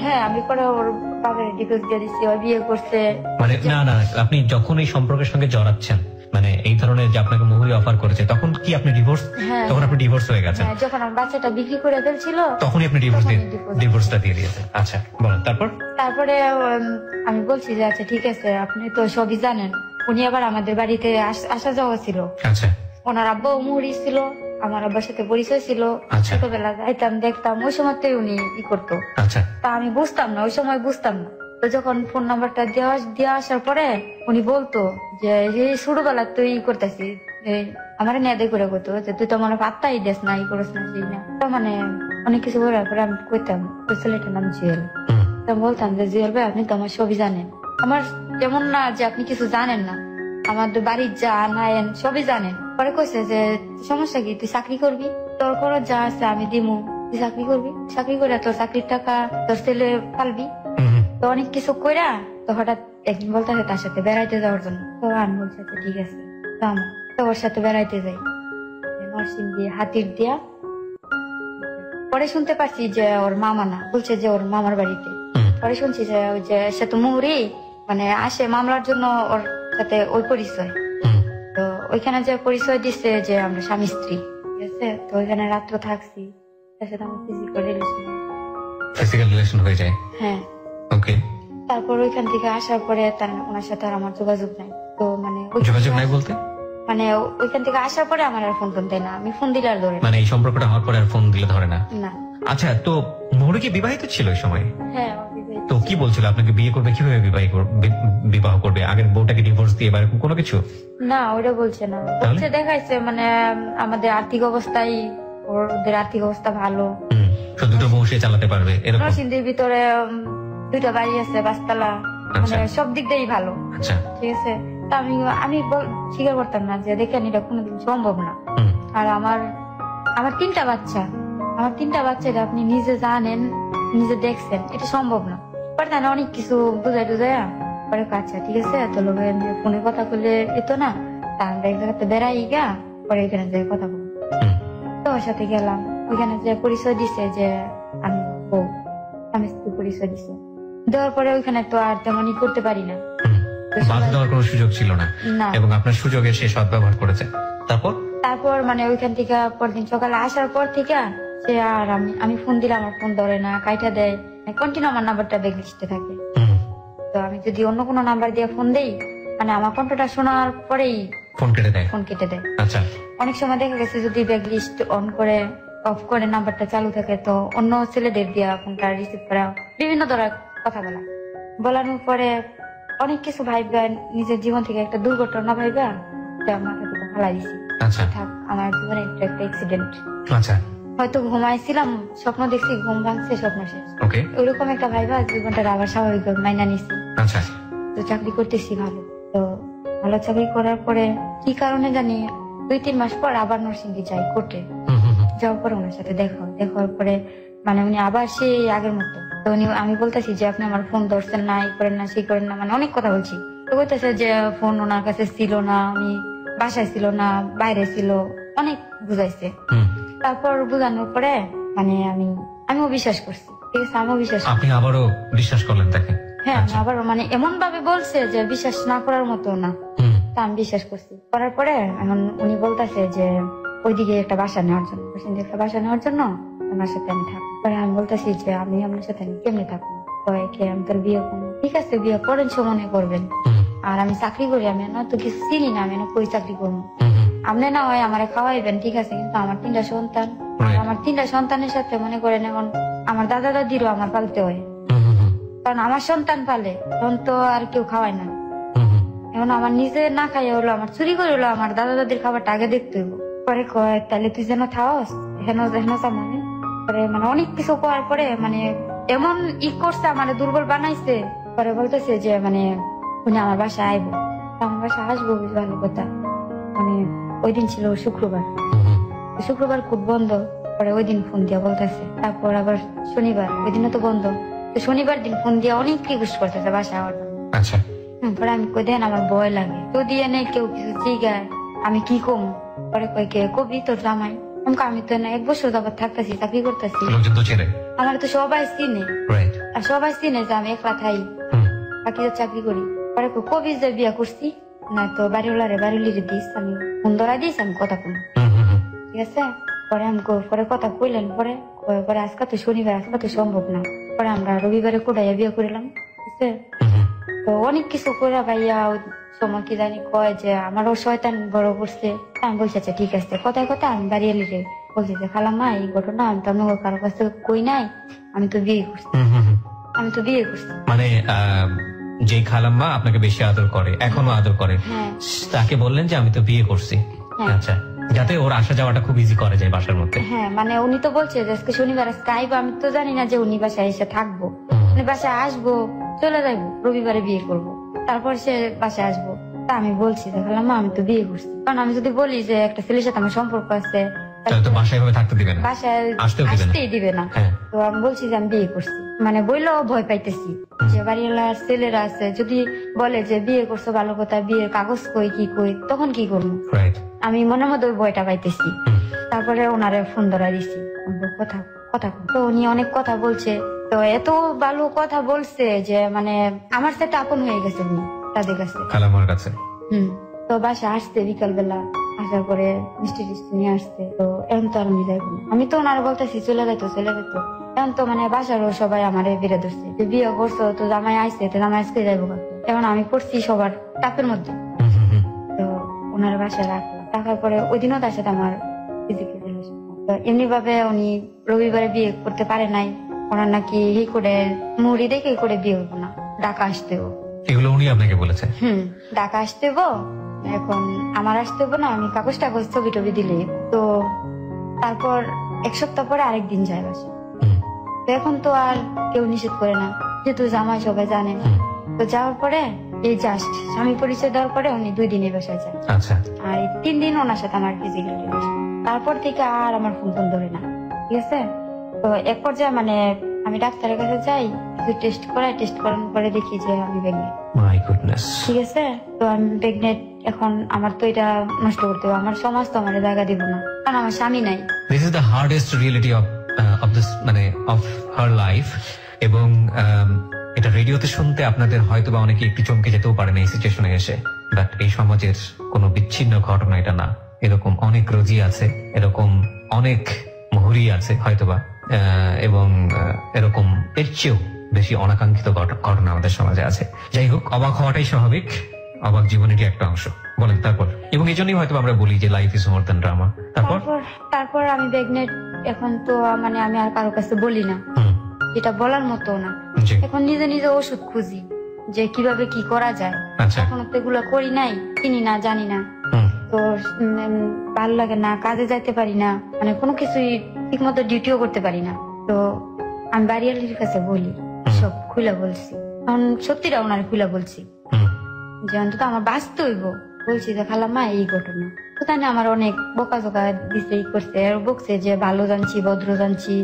S1: হ্যাঁ, আমি পরে ওর বাবার ডিভোর্স দিয়ে দিচ্ছি, ওর বিয়ে করছে।
S2: মানে না না, আপনি যখন এই সম্পর্কের সঙ্গে জড়াচ্ছেন, মানে এই ধরনের যে আপনাকে মুহুরি অফার করেছে, তখন কি আপনি ডিভোর্স? তখন আপনি ডিভোর্স হয়ে গেছেন?
S1: যখন আমার বাচ্চাটা বিক্রি করে ফেলছিল তখনই
S2: আপনি ডিভোর্সটা দিয়ে দিয়েছেন। আচ্ছা, বলেন
S1: তারপরে আমি বলছি যে আচ্ছা ঠিক আছে, আপনি তো সবই জানেন। উনি আবার আমাদের বাড়িতে আসা যাওয়া ছিল।
S2: আচ্ছা,
S1: ওনার আব্বা মুহুরি ছিল, আমার আব্বার সাথে পরিচয় ছিল। ছোটবেলা যাইতাম, দেখতাম, ওই সময়তে উনি ই করতো। তা আমি বুঝতাম না, ওই সময় বুঝতাম না। তো যখন ফোন নাম্বারটা দেওয়া আসার পরে উনি বলতো যে ছোটবেলা তুই ই করতেছি, আমার নেদে করে করতো যে তুই তো আমার পাত্তাই দেস না, ই করিস না, সেই না। তো মানে অনেক কিছু বলার পরে আমি কইতাম ওই ছেলেটার নাম জুয়েল। তো বলতাম যে জুয়েল ভাই, আপনি তো আমার সবই জানেন। আমার যেমন না যে আপনি কিছু জানেন না, আমাদের বাড়ির যা নায়েন সবই জানেন। পরে কইছে যে সমস্যা কি, তুই চাকরি করবি, তোর খরচ যা আছে আমি দিমু, তুই চাকরি করবি, চাকরি করে তোর চাকরির টাকা তোর ছেলে পালবি। তো অনেক কিছু কইরা তো হঠাৎ একদিন বলতেছে তার সাথে বেড়াইতে যাওয়ার জন্য। তো আমি বলছি আচ্ছা ঠিক আছে, তো ওর সাথে বেড়াইতে যাই নরসিং দিয়ে হাতির দিয়া। পরে শুনতে পারছি যে ওর মামা না, বলছে যে ওর মামার বাড়িতে। পরে শুনছি যে ওই যে সে তো মুহুরি মানে আসে মামলার জন্য, ওর সাথে ওই পরিচয়। তো ওইখানে যে পরিচয় দিচ্ছে যে আমরা স্বামী স্ত্রী, ঠিক আছে। তো ওইখানে রাত্র থাকছি, তার সাথে আমার ফিজিক্যাল রিলেশন
S2: হয়ে যায়।
S1: হ্যাঁ,
S2: ওকে।
S1: তারপর ওইখান থেকে আসার পরে ওনার সাথে আর আমার যোগাযোগ নাই। তো মানে
S2: যোগাযোগ নাই বলতে
S1: মানে ওইখান থেকে আসার পরে আমার আর ফোন দেয় না, আমি ফোন দিলে আর ধরে,
S2: মানে এই সম্পর্কটা হওয়ার পরে আর ফোন দিলে ধরে না।
S1: না।
S2: আচ্ছা, তো মুহুরি কি বিবাহিত ছিল ওই সময়?
S1: হ্যাঁ।
S2: তো কি বলছিল আপনাকে বিয়ে করবে, কিভাবে বিবাহ করবে? আগের বউটাকে ডিভোর্স দিয়ে বা এরকম কোনো কিছু?
S1: না, ওটা বলছে না, বলছে দেখাইছে মানে আমাদের আর্থিক অবস্থাই, ওদের আর্থিক অবস্থা ভালো,
S2: দুটো বউ সে চালাতে পারবে।
S1: নরসিংদীর ভিতরে 2টা বাড়ি আছে, 5তলা, মানে সব দিক দিয়েই ভালো।
S2: আচ্ছা,
S1: ঠিক আছে। তা আমি স্বীকার করতাম না যে দেখেন এটা কোনোদিন সম্ভব না। আর আমার 3টা বাচ্চা, আমার 3টা বাচ্চা, এটা আপনি নিজে জানেন, নিজে দেখছেন, এটা সম্ভব না। পরে তাহলে অনেক কিছু বুঝাই টুজাইয়া পরে আচ্ছা ঠিক আছে, তো লোক ফোনে কথা বললে এতো না, তা আমরা এক জায়গাতে বেড়াই গা, পরে এখানে যে কথা বলবো। তো ওর সাথে গেলাম, ওইখানে যে পরিচয় দিছে যে আমি বউ, স্বামী স্ত্রী পরিচয় দিছে। দেওয়ার পরে ওইখানে তো আর তেমনই করতে পারি না,
S2: বাধা দেওয়ার কোনো সুযোগ ছিল না, এবং আপনার সুযোগে সে সদ্ব্যবহার করেছে। তারপর
S1: মানে ওইখান থেকে পরদিন সকালে আসার পর থেকে সে আর আমি ফোন দিলে আমার ফোন ধরে না, কাইটা দেয়, কন্টিনিউ আমার নাম্বারটা ব্যাক লিস্টে থাকে। তো আমি যদি অন্য কোনো নাম্বার দিয়ে ফোন দেই, মানে আমার কণ্ঠটা শোনার পরেই
S2: ফোন কেটে দেয়।
S1: আচ্ছা, অনেক সময় দেখা গেছে যদি ব্যাক লিস্ট অন করে অফ করে নাম্বারটা চালু থাকে, তো অন্য ছেলেদের দিয়া ফোনটা রিসিভ করা, বিভিন্ন ধরনের কথা বলানোর পরে অনেক কিছু ভাইবা, নিজের জীবন থেকে একটা দুর্ঘটনা ভাইবা মাথা থেকে ফালাই দিছি।
S2: আচ্ছা
S1: থাক, আমার জীবনে একটা অ্যাক্সিডেন্ট।
S2: আচ্ছা
S1: হয়তো ঘুমাইছিলাম, স্বপ্ন দেখছি, ঘুম ভাঙছে, স্বপ্ন শেষ।
S2: ওকে
S1: ওইরকম একটা ভাইবা জীবনটা আবার স্বাভাবিক মাইনা নিছি।
S2: আচ্ছা
S1: তো চাকরি করতেছি ভালো, তো ভালো চাকরি করার পরে কি কারণে জানি 2-3 মাস পর আবার নরসিংদী যাই কোর্টে। যাওয়ার পরে ওনার সাথে দেখার পরে মানে উনি আবার সেই আগের মতো, তো উনি, আমি বলতেছি যে আপনি আমার ফোন ধরছেন না, এই করেন না, সেই করেন না, মানে অনেক কথা বলছি। তো বলতেছে যে ফোন ওনার কাছে ছিল না, উনি বাসায় ছিল না, বাইরে ছিল, অনেক বুঝাইছে। তারপর বুঝানোর পরে মানে আমিও বিশ্বাস করছি, ঠিক আছে, আমিও বিশ্বাস।
S2: আপনি আবারও বিশ্বাস করলেন তাকে?
S1: হ্যাঁ, আবার মানে এমন ভাবে বলছে যে বিশ্বাস না করার মতো না, তা আমি বিশ্বাস করছি। করার পরে এখন উনি বলতেছে যে ওইদিকে একটা বাসা নেওয়ার জন্য, একটা বাসা নেওয়ার জন্য আমার সাথে আমি থাকবো। পরে আমি বলতেছি যে আমি আপনার সাথে কেমনি থাকবো, আমি তোর বিয়ে করবো। ঠিক আছে, বিয়ে করেন, মনে করবেন, আর আমি চাকরি করি, আমি না তো কিছু চিনি না, আমি না কই চাকরি করবো, আপনি না হয় আমার খাওয়াইবেন, ঠিক আছে, কিন্তু আমার 3টা সন্তান, আর আমার 3টা সন্তানের সাথে মনে করেন এখন আমার দাদা দাদিরও আমার পালতে হয়, কারণ আমার সন্তান পালে, তখন তো আর কেউ খাওয়ায় না। এখন আমার নিজে না খাইয়া হলো, আমার চুরি করে হলো আমার দাদা দাদির খাবারটা আগে দেখতে হইব। পরে কয় তাহলে তুই যেন থাকস, হেন মানে পরে মানে অনেক কিছু করার পরে মানে এমন করছে, আমার দুর্বল বানাইছে। পরে বলতেছে যে মানে উনি আমার বাসায় আইবো, আমার বাসায় আসবো, ভালো কথা। মানে ওই দিন ছিল শুক্রবার খুব বন্ধ। পরে ওই দিন ফোন দিয়া বলতেছে, তারপর আবার শনিবার, ওই দিনও তো বন্ধ, তো শনিবার দিন ফোন দিয়া অনেক রিকোয়েস্ট করতেছে বাসায় আওয়ার জন্য।
S2: আচ্ছা
S1: পরে আমি কই দেন আমার ভয় লাগে, যদি এনে কেউ কিছু জিগায় আমি কি কমু। পরে কই কে কবি তোর জামাই, আমি তো না 1 বছর যাবত থাকতেছি, চাকরি করতেছি, আমার তো সবাই চিনে, আর সবাই চিনে যে আমি একলা থাই, বাকি তো চাকরি করি। পরে কবি যে বিয়া করছি না, তো বাড়িওয়ালারে বাড়িওয়ালিরে দিস, আমি ফোন ধরা দিস, আমি কথা কম, ঠিক আছে। পরে আমি পরে কথা কইলেন, পরে আজকে তো শনিবার, আজকে তো সম্ভব না। পরে আমরা রবিবারে কোটাইয়া বিয়ে করিলাম, ঠিক আছে। তো অনেক কিছু করে ভাইয়া সময় কি জানি কয় যে আমারও শয়তান বড় করছে। আমি বলছি আচ্ছা ঠিক আছে, কথায় কথা আমি বাড়ি এলি রে বলছি যে খালাম্মা এই ঘটনা আমি তো আপনার কারো কাছে কই নাই, আমি তো বিয়ে করছি।
S2: মানে যে খালাম্মা আপনাকে বেশি আদর করে, এখনো আদর করে, তাকে বললেন যে আমি তো বিয়ে করছি, আচ্ছা, যাতে ওর আসা যাওয়াটা খুব ইজি করা যায় বাসার মধ্যে।
S1: হ্যাঁ, মানে উনি তো বলছে যে আজকে শনিবার, আজকে আইবো, আমি তো জানি না যে উনি বাসায় এসে থাকবো, উনি বাসায় আসবো, চলে যাইবো, রবিবারে বিয়ে করবো, তারপর সে বাসায় আসবো। তা আমি বলছি দেখলাম আমি তো বিয়ে করছি, কারণ আমি যদি বলি যে একটা ছেলের সাথে আমার সম্পর্ক আছে,
S2: বাসায় থাকতে দিবে না,
S1: বাসায় আসতেই দিবে না। তো আমি বলছি যে আমি বিয়ে করছি, মানে বইলেও ভয় পাইতেছি যে বাড়িওয়ালার ছেলেরা আছে, যদি বলে যে বিয়ে করছো ভালো কথা, বিয়ের কাগজ কই কি কই, তখন কি করবো, আমি মনের মধ্যে ওই ভয়টা পাইতেছি। তারপরে ওনারে ফোন ধরা দিছি, কথা তো উনি অনেক কথা বলছে, তো এত ভালো কথা বলছে যে মানে আমার সাথে আপন হয়ে গেছে উনি তাদের কাছে,
S2: কাছে।
S1: তো বাসা আসতে বিকাল বেলা, আসার পরে মিষ্টি টিষ্টি নিয়ে আসতে, তো এখন তো আমি যাইবো না, আমি তো ওনারা বলতেছি চলে যেত। এখন তো মানে বাসারও সবাই আমারে বেড়ে ধরছে যে বিয়ে করছো, তো জামাই আইসে, তো জামাই আজকে যাইবো। এখন আমি পড়ছি সবার চাপের মধ্যে, তো ওনার বাসায় রাখার পরে ওই দিনও তার সাথে আমার ফিজিক্যাল রিলেশন। তো এমনি ভাবে উনি রবিবারে বিয়ে করতে পারে নাই, ওনার নাকি এই করে মুড়ি দেখে করে বিয়ে হইব না, ঢাকা আসতেও।
S2: এগুলো উনি আপনাকে বলেছে?
S1: ঢাকা আসতেব, এখন আমার আসতেব না, আমি কাগজ টাগজ ছবি টবি দিলে। তো তারপর 1 সপ্তাহ পরে আরেকদিন যায় বাসা। তো এখন তো আর কেউ নিষেধ করে না, যেহেতু জামাই সবাই জানে। তো যাওয়ার পরে এই জাস্ট স্বামী পরিচয় দেওয়ার পরে উনি 2 দিনে বাসায় যায়, আর 3 দিন ওনার সাথে আমার ফিজিক্যাল রিলেশন। তারপর থেকে আর আমার ফোন ধরে না, ঠিক আছে। তো এক পর্যায়ে মানে আমি ডাক্তারের কাছে যাই, কিছু টেস্ট করানোর পরে দেখি যে আমি প্রেগনেন্ট। মাই গুডনেস, ঠিক আছে। তো আমি প্রেগনেন্ট, এখন আমার তো এটা নষ্ট করতে হবে, আমার সমাজ তো আমার জায়গা দিব না, কারণ আমার স্বামী নাই।
S2: This is the hardest reality of this, মানে অফ হার লাইফ। এবং এটা রেডিওতে শুনতে আপনাদের হয়তো বা অনেকে একটু চমকে যেতেও পারেন এই সিচুয়েশনে এসে, বাট এই সমাজের কোনো বিচ্ছিন্ন ঘটনা এটা না। এরকম অনেক রোগী আছে, এরকম অনেক মহুরি আছে হয়তোবা, এবং এরকম এর চেয়েও বেশি অনাকাঙ্ক্ষিত ঘটনা আমাদের সমাজে আছে। যাই হোক, অবাক হওয়াটাই স্বাভাবিক, অবাক জীবনেরই একটা অংশ। বলেন তারপর। এবং এই জন্যই হয়তো আমরা বলি যে life is more than drama. তারপর
S1: আমি প্রেগনেন্ট, এখন তো মানে আমি আর কারো কাছে বলি না, এটা বলার মতো না।
S2: জি।
S1: এখন নিজে নিজে ওষুধ খুঁজি যে কিভাবে কি করা যায়।
S2: আচ্ছা।
S1: এখনো তো এগুলো করি নাই, চিনি না, জানি না, তো ভালো লাগে না, কাজে যাইতে পারি না, মানে কোনো কিছুই ঠিক মতো ডিউটিও করতে পারি না। তো আমি বাড়িওয়ালির কাছে বলি, সব খুলে বলছি, এখন সত্যিটা ওনার খুলে বলছি যে অন্তত আমার বাঁচতে হইব। বলছি যে খালাম্মা এই ঘটনা, তো তাই না আমার অনেক বোকা দিছে, ই করছে, বকছে যে ভালো জানছি, ভদ্র জানছি,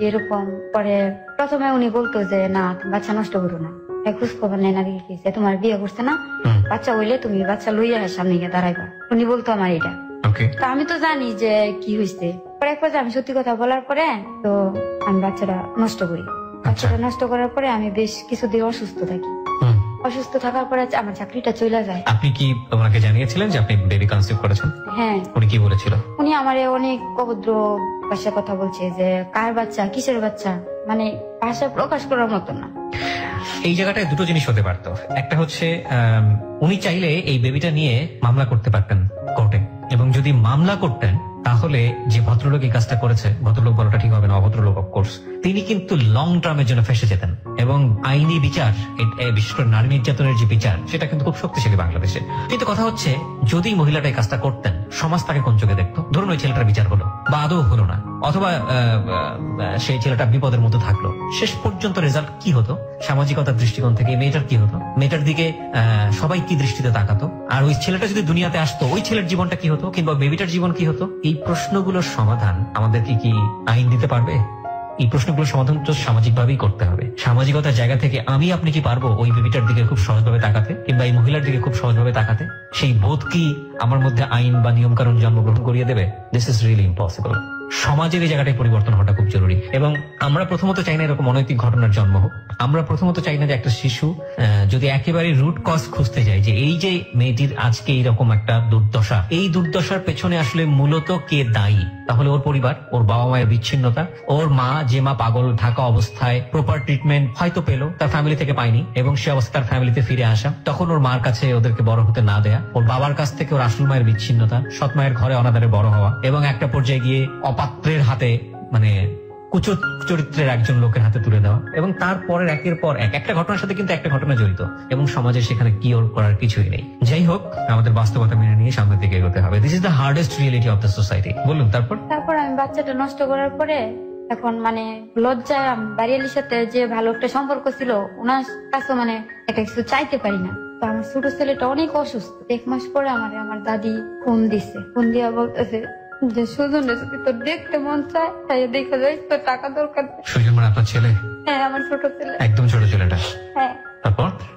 S1: এরকম। পরে প্রথমে উনি বলতো যে না তুমি বাচ্চা নষ্ট করো না, খোঁজ খবর নেই না, দেখেছে তোমার বিয়ে করছে না, বাচ্চা হইলে তুমি বাচ্চা লইয়া সামনে গিয়ে দাঁড়াইবা, উনি বলতো আমার এটা। তো আমি তো জানি যে কি হয়েছে। পরে এক পর্যায়ে আমি সত্যি কথা বলার পরে তো আমি বাচ্চাটা নষ্ট করি। বাচ্চাটা নষ্ট করার পরে আমি বেশ কিছুদিন অসুস্থ থাকি। অসুস্থ থাকার পরে আমার চাকরিটা চলে যায়।
S2: আপনি কি ওনাকে জানিয়েছিলেন যে আপনি বেবি কনসিভ করেছেন?
S1: হ্যাঁ।
S2: উনি কি বলেছিল?
S1: উনি আমারে অনেক অভদ্র ভাষায় কথা বলছে যে কার বাচ্চা, কিসের বাচ্চা, মানে ভাষা প্রকাশ করার মতো না।
S2: এই জায়গাটায় দুটো জিনিস হতে পারতো। একটা হচ্ছে উনি চাইলে এই বেবিটা নিয়ে মামলা করতে পারতেন কোর্টে, এবং যদি মামলা করতেন তাহলে যে ভদ্রলোক এই কাজটা করেছে, ভদ্রলোক বলাটা ঠিক হবে না, অভদ্রলোক অফকোর্স, তিনি কিন্তু লং টার্মের জন্য ফেসে যেতেন। এবং আইনি বিচার, বিশেষ করে নারী নির্যাতনের যে বিচার, সেটা কিন্তু খুব শক্তিশালী বাংলাদেশে। কিন্তু কথা হচ্ছে যদি মহিলাটা এই কাজটা করতেন, সমাজ তাকে কোন চোখে দেখতো? ধরুন ওই ছেলেটার বিচার হলো বা আদৌ হলো না, অথবা সেই ছেলেটা বিপদের মধ্যে থাকলো, শেষ পর্যন্ত রেজাল্ট কি হতো? সামাজিকতার দৃষ্টিকোণ থেকে মেয়েটার কি হতো? মেয়েটার দিকে সবাই কি দৃষ্টিতে তাকাতো? আর ওই ছেলেটা যদি দুনিয়াতে আসতো, ওই ছেলের জীবনটা কি হতো, কিংবা বেবিটার জীবন কি হতো? এই প্রশ্নগুলোর সমাধান আমাদেরকে কি আইন দিতে পারবে? এই প্রশ্নগুলোর সমাধান তো সামাজিক ভাবেই করতে হবে। সামাজিকতার জায়গা থেকে আমি আপনি কি পারবো ওই বেবিটার দিকে খুব সহজভাবে তাকাতে, কিংবা এই মহিলার দিকে খুব সহজভাবে তাকাতে? সেই বোধ কি আমার মধ্যে আইন বা নিয়ম কানুন জন্মগ্রহণ করিয়ে দেবে? This is really impossible. সমাজের এই জায়গাটায় পরিবর্তন হওয়াটা খুব জরুরি। এবং আমরা প্রথমত চাই না এরকম অনৈতিক ঘটনার জন্ম হোক। আমরা প্রথমত চাই না যে একটা শিশু যদি একেবারে রুট কজ খুঁজতে যায় যে এই যে মেয়েটির আজকে এইরকম একটা দুর্দশা, এই দুর্দশার পেছনে আসলে মূলত কে দায়ী, তাহলে ওর পরিবার, ওর বাবা মায়ের বিচ্ছিন্নতা, ওর মা, যে মা পাগল থাকা অবস্থায় প্রপার ট্রিটমেন্ট হয়তো পেলো, তার ফ্যামিলি থেকে পায়নি, এবং সে অবস্থা তার ফ্যামিলিতে ফিরে আসা, তখন ওর মার কাছে ওদেরকে বড় হতে না দেয়া, ওর বাবার কাছ থেকে ওর আসল মায়ের বিচ্ছিন্নতা, সৎ মায়ের ঘরে অনাদারে বড় হওয়া, এবং একটা পর্যায়ে গিয়ে অপাত্রের হাতে, মানে কুচত চরিত্রের একজন লোকের হাতে তুলে দেওয়া, এবং তারপরের একের পর একটা ঘটনার সাথে কিন্তু একটা ঘটনা জড়িত, এবং সমাজে সেখানে কি ওর করার কিছুই নেই। যাই হোক, আমাদের বাস্তবতা মেনে নিয়ে সামনের দিকে এগোতে হবে। This is the hardest reality of the society. বলুন তারপর
S1: আমি বাচ্চাটা নষ্ট করার পরে এখন মানে লজ্জায় বাড়িয়ালির সাথে যে ভালো একটা সম্পর্ক ছিল, ওনার কাছে মানে একটা কিছু চাইতে পারি না। তো আমার ছোট ছেলেটা অনেক অসুস্থ। 1 মাস পরে আমার দাদি ফোন দিছে, ফোন দিয়া বলতেছে যে সুজনের যদি তোর দেখতে মন চায় তাই দেখে যাই, তোর টাকা দরকার।
S2: সুজন মানে আপনার ছেলে?
S1: হ্যাঁ, আমার ছোট ছেলে, একদম
S2: ছোট ছেলেটা।
S1: হ্যাঁ।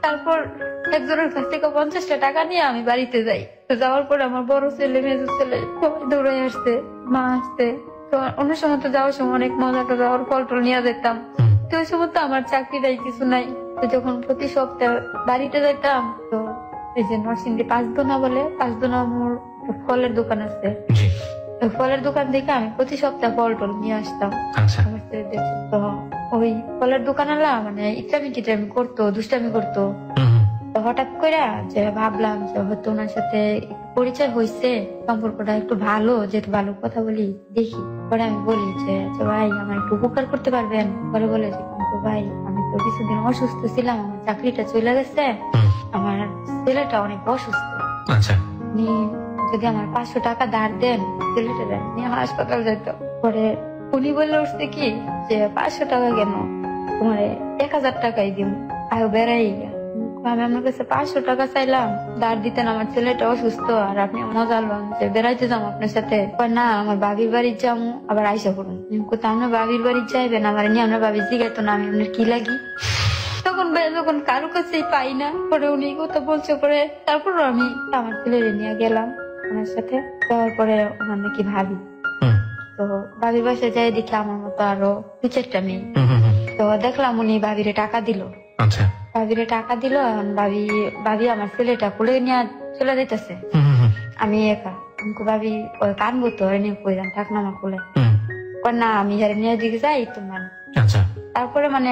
S1: তারপর একজনের কাছ থেকে 50টা টাকা নিয়ে আমি বাড়িতে যাই। তো যাওয়ার পরে আমার বড় ছেলে, মেজো ছেলে সবাই দৌড়ে আসছে, মা আসছে। তো অন্য সময় তো যাওয়ার সময় অনেক মজা করে যাওয়ার ফল টল নিয়ে যেতাম। তো ওই সময় তো আমার চাকরিটাই কিছু নাই। তো যখন প্রতি সপ্তাহে বাড়িতে যেতাম, তো এই যে নরসিংদী 5 দোনা বলে, 5 দোনা মোর ফলের দোকান আছে, ফলের দোকান থেকে আমি প্রতি সপ্তাহে ফল টল নিয়ে আসতাম। তো ওই ফলের দোকানওয়ালা মানে ইচ্ছামি টিটামি করতো, দুষ্টামি করতো। তো হঠাৎ করে যে ভাবলাম যে হয়তো ওনার সাথে পরিচয় হয়েছে, সম্পর্কটা একটু ভালো, যেহেতু ভালো কথা বলি, দেখি। পরে আমি বলি যে ভাই আমার একটু উপকার করতে পারবেন? পরে বলে যে ভাই আমি তো কিছুদিন অসুস্থ ছিলাম, আমার চাকরিটা চলে গেছে, আমার ছেলেটা অনেক অসুস্থ, যদি আমার 500 টাকা ধার দেন ছেলেটা নিয়ে হাসপাতাল যেত। পরে উনি বলে উঠছে কি যে 500 টাকা কেন, তোমার 1000 টাকাই দিব, আয়ো বেড়াই। আমি আপনার কাছে 500 টাকা চাইলাম, ধার দিতেন, আমার ছেলেটা অসুস্থ, আর আপনি মজা লন যে বেড়াইতে যাবো আপনার সাথে। না, আমার বাবির বাড়ি যাবো, আবার আইসা করুন। আমরা বাবির বাড়ি যাইবেন, আমার নিয়ে আমরা বাবির জিগাইতো না আমি আপনার কি লাগি। যখন কারো কাছেই পাই না, পরে উনি কথা বলছে। পরে তারপর আমি আমার ছেলেরে নিয়ে গেলাম ওনার সাথে। যাওয়ার পরে ওনার নাকি ভাবি, তো ভাবির বাসায় যাই দেখি আমার মতো আরো 2-4টা মেয়ে। তো দেখলাম উনি ভাবিরে টাকা দিল। ভাবিরে টাকা দিল, এখন ভাবি আমার ছেলেটা কোলে নিয়ে চলে যেতেছে। আমি একা, ভাবি কানবো তো, এনে কইলাম থাক না আমার কোলে। না, আমি যারা নিয়ে দিকে যাই তোমার। তারপরে মানে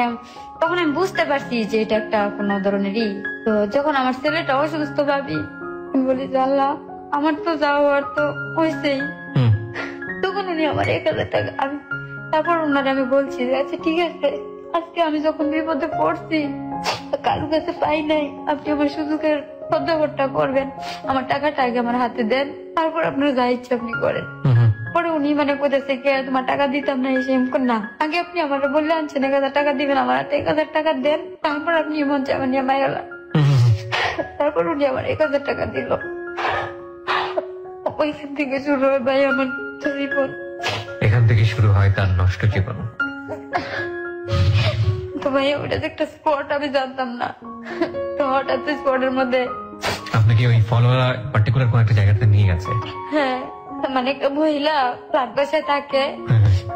S1: তখন আমি বুঝতে পারছি যে এটা একটা কোন ধরনেরই। তো যখন আমার ছেলেটা অসুস্থ, ভাবি বলি যে আল্লাহ আমার তো যাওয়ার তো হয়েছেই। তখন উনি আমার 1000 টাকা আমি তারপর ওনারে আমি বলছি যে আচ্ছা ঠিক আছে, আজকে আমি যখন বিপদে পড়ছি কারোর কাছে পাই নাই, আপনি আমার সুযোগের সদ্ব্যবহারটা করবেন, আমার টাকাটা আগে আমার হাতে দেন, তারপর আপনার যা ইচ্ছা আপনি করেন। পরে উনি মানে কোথাছে কে তোমার টাকা দিতাম না, এসে না আগে আপনি আমার বললে আনছেন 1000 টাকা দিবেন, আমার হাতে 1000 টাকা দেন, তারপর আপনি মন চাবেন নিয়ে মাইরা। তারপর উনি আমার 1000 টাকা দিল। ওইখান থেকে শুরু হয় ভাই আমার জীবন,
S2: এখান থেকে শুরু হয় তার নষ্ট জীবন।
S1: তো ভাই ওটা যে একটা স্পট আমি জানতাম না, তো হঠাৎ স্পটের মধ্যে
S2: আপনাকে ওই ফলোয়ার পার্টিকুলার কোন একটা জায়গাতে নিয়ে গেছে?
S1: হ্যাঁ, মানে একটা মহিলা ফ্ল্যাট বাসায় থাকে,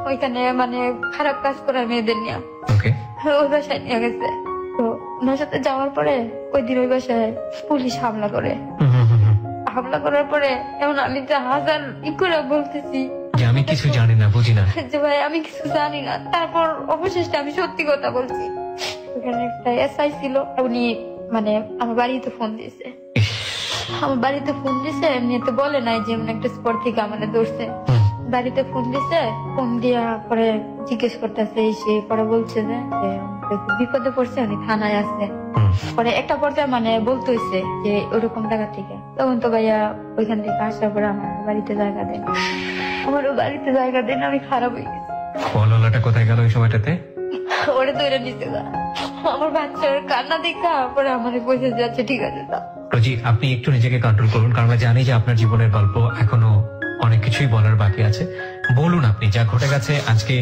S1: ওইখানে মানে খারাপ কাজ করে মেয়েদের নিয়ে ওই বাসায় নিয়ে গেছে। তো ওনার সাথে যাওয়ার পরে ওই দিন ওই বাসায় পুলিশ হামলা করে, হামলা করার পরে এমন আমি যে হাজার ই করে বলতেছি
S2: আমি কিছু জানি না, বুঝি না,
S1: যে ভাই আমি কিছু জানি না। তারপর অবশেষে আমি সত্যি কথা বলছি। ওখানে একটা এসআই ছিল, উনি মানে আমার বাড়িতে ফোন দিয়েছে, আমার বাড়িতে ফোন দিছে, এমনিতে বলে নাই যে এমন একটা স্পট থেকে আমাদের ধরছে। বাড়িতে ফোন দিছে, ফোন দিয়া পরে জিজ্ঞেস করতেছে, সে পরে বলছে যে বিপদে পড়ছে, উনি থানায় আছে। পরে একটা পর্যায়ে মানে বলতে হয়েছে যে ওরকম জায়গা থেকে, তখন তো ভাইয়া ওইখান থেকে আসার পরে আমার বাড়িতে জায়গা দেন, আমার বাড়িতে জায়গা দেন, আমি খারাপ হয়ে গেছি।
S2: ফলওয়ালাটা কোথায় গেল ওই সময়টাতে?
S1: ওরে ধরে নিতে গা, আমার বাচ্চার কান্না দেখা পরে আমাদের পয়সা যাচ্ছে, ঠিক আছে
S2: রোজি আপনি একটু নিজেকে কন্ট্রোল করুন, কারণ আমরা জানি যে আপনার জীবনের গল্প এখনো অনেক কিছুই বলার বাকি আছে। বলুন আপনি যা ঘটে গেছে আজকে।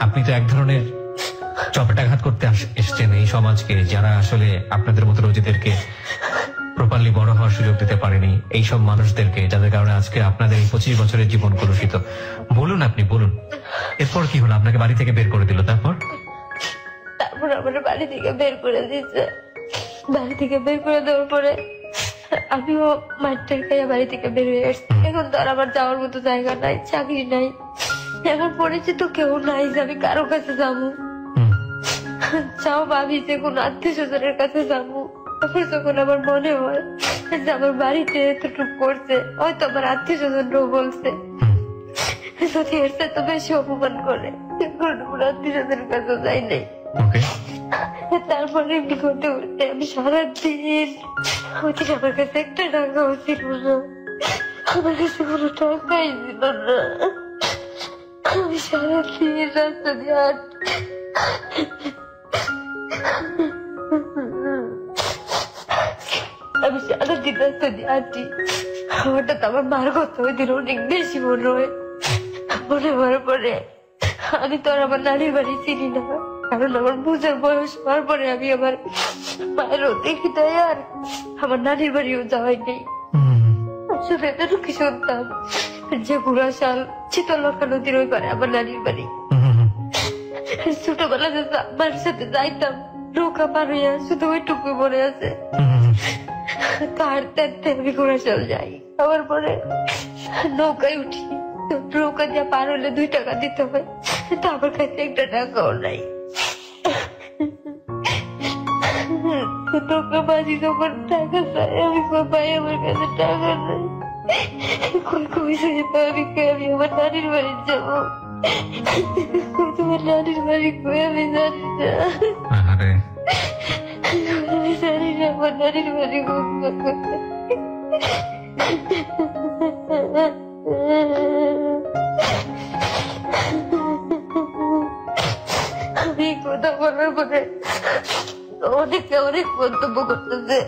S2: আপনি তো এক ধরনের চপেটাঘাত করতে এসছেন এই সমাজকে, যারা আসলে আপনাদের মতো রোজিদেরকে প্রপারলি বড় হওয়ার সুযোগ দিতে পারেনি, এইসব মানুষদেরকে, যাদের কারণে আজকে আপনাদের এই 25 বছরের জীবন কলুষিত। বলুন আপনি বলুন, এরপর কি হলো? আপনাকে বাড়ি থেকে বের করে দিল, তারপর?
S1: তারপর আমার বাড়ি থেকে বের করে দিচ্ছে। বাড়ি থেকে বের করে দেওয়ার পরে আমিও মাঠের খাইয়া বাড়ি থেকে বের হয়ে আসছি। এখন তো আর আমার যাওয়ার মতো জায়গা নাই, চাকরি নাই, এখন পরিচিত কেউ নাই যে আমি কারো কাছে যাবো। চাও ভাবি যে কোন আত্মীয় স্বজনের কাছে যাবো। তারপর যখন আমার মনে হয় যে আমার বাড়িতে এতটুকু করছে, হয়তো আমার আত্মীয় স্বজনরাও বলছে যদি এর তো বেশি অপমান করে, আত্মীয় স্বজনের কাছে যাই নাই। তারপরে এমনি করতে করতে আমি সারাদিন ওইদিন আমার কাছে একটা টাকাও ছিল না, আমার কাছে কোনো টাকাই ছিল না। আমি সারাদিন রাস্তা দিয়ে আমি সারাদিন রাস্তা দিয়ে হাঁটি। হঠাৎ আমার মার কথা ওই দিন অনেক বেশি মনে হয়। মনে হওয়ার পরে আমি তো আর আমার নানির বাড়ি চিনি না, কারণ আমার বুঝার বয়স হওয়ার পরে আমি আমার মায়েরও দেখি দেয়, আর আমার নানির বাড়িও যাওয়াই নেই। শুধু এতটুকু শুনতাম যে ঘুরাশাল শীতলক্ষা নদীর ওই পারে আমার নানির বাড়ি। ছোটবেলা আমার সাথে যাইতাম নৌকা পার হইয়া, শুধু ওইটুকু মনে আছে। তো হাঁটতে হাঁটতে আমি ঘুরাশাল যাই, আবার পরে নৌকায় উঠি, নৌকা দিয়ে পার হলে 2 টাকা দিতে হয়, তো আমার কাছে একটা টাকাও নাই। তোকে বাজি যখন টাকা চাই, আমি ভাই আমার কাছে টাকা নাই, আমি আমার নানির বাড়ি যাবো। তোমার নানির বাড়ি কই আমি জানি না, আমি জানি না আমার নানির বাড়ি কোথায়। আমি কথা বলার পরে অনেকে অনেক মন্তব্য করতেছে,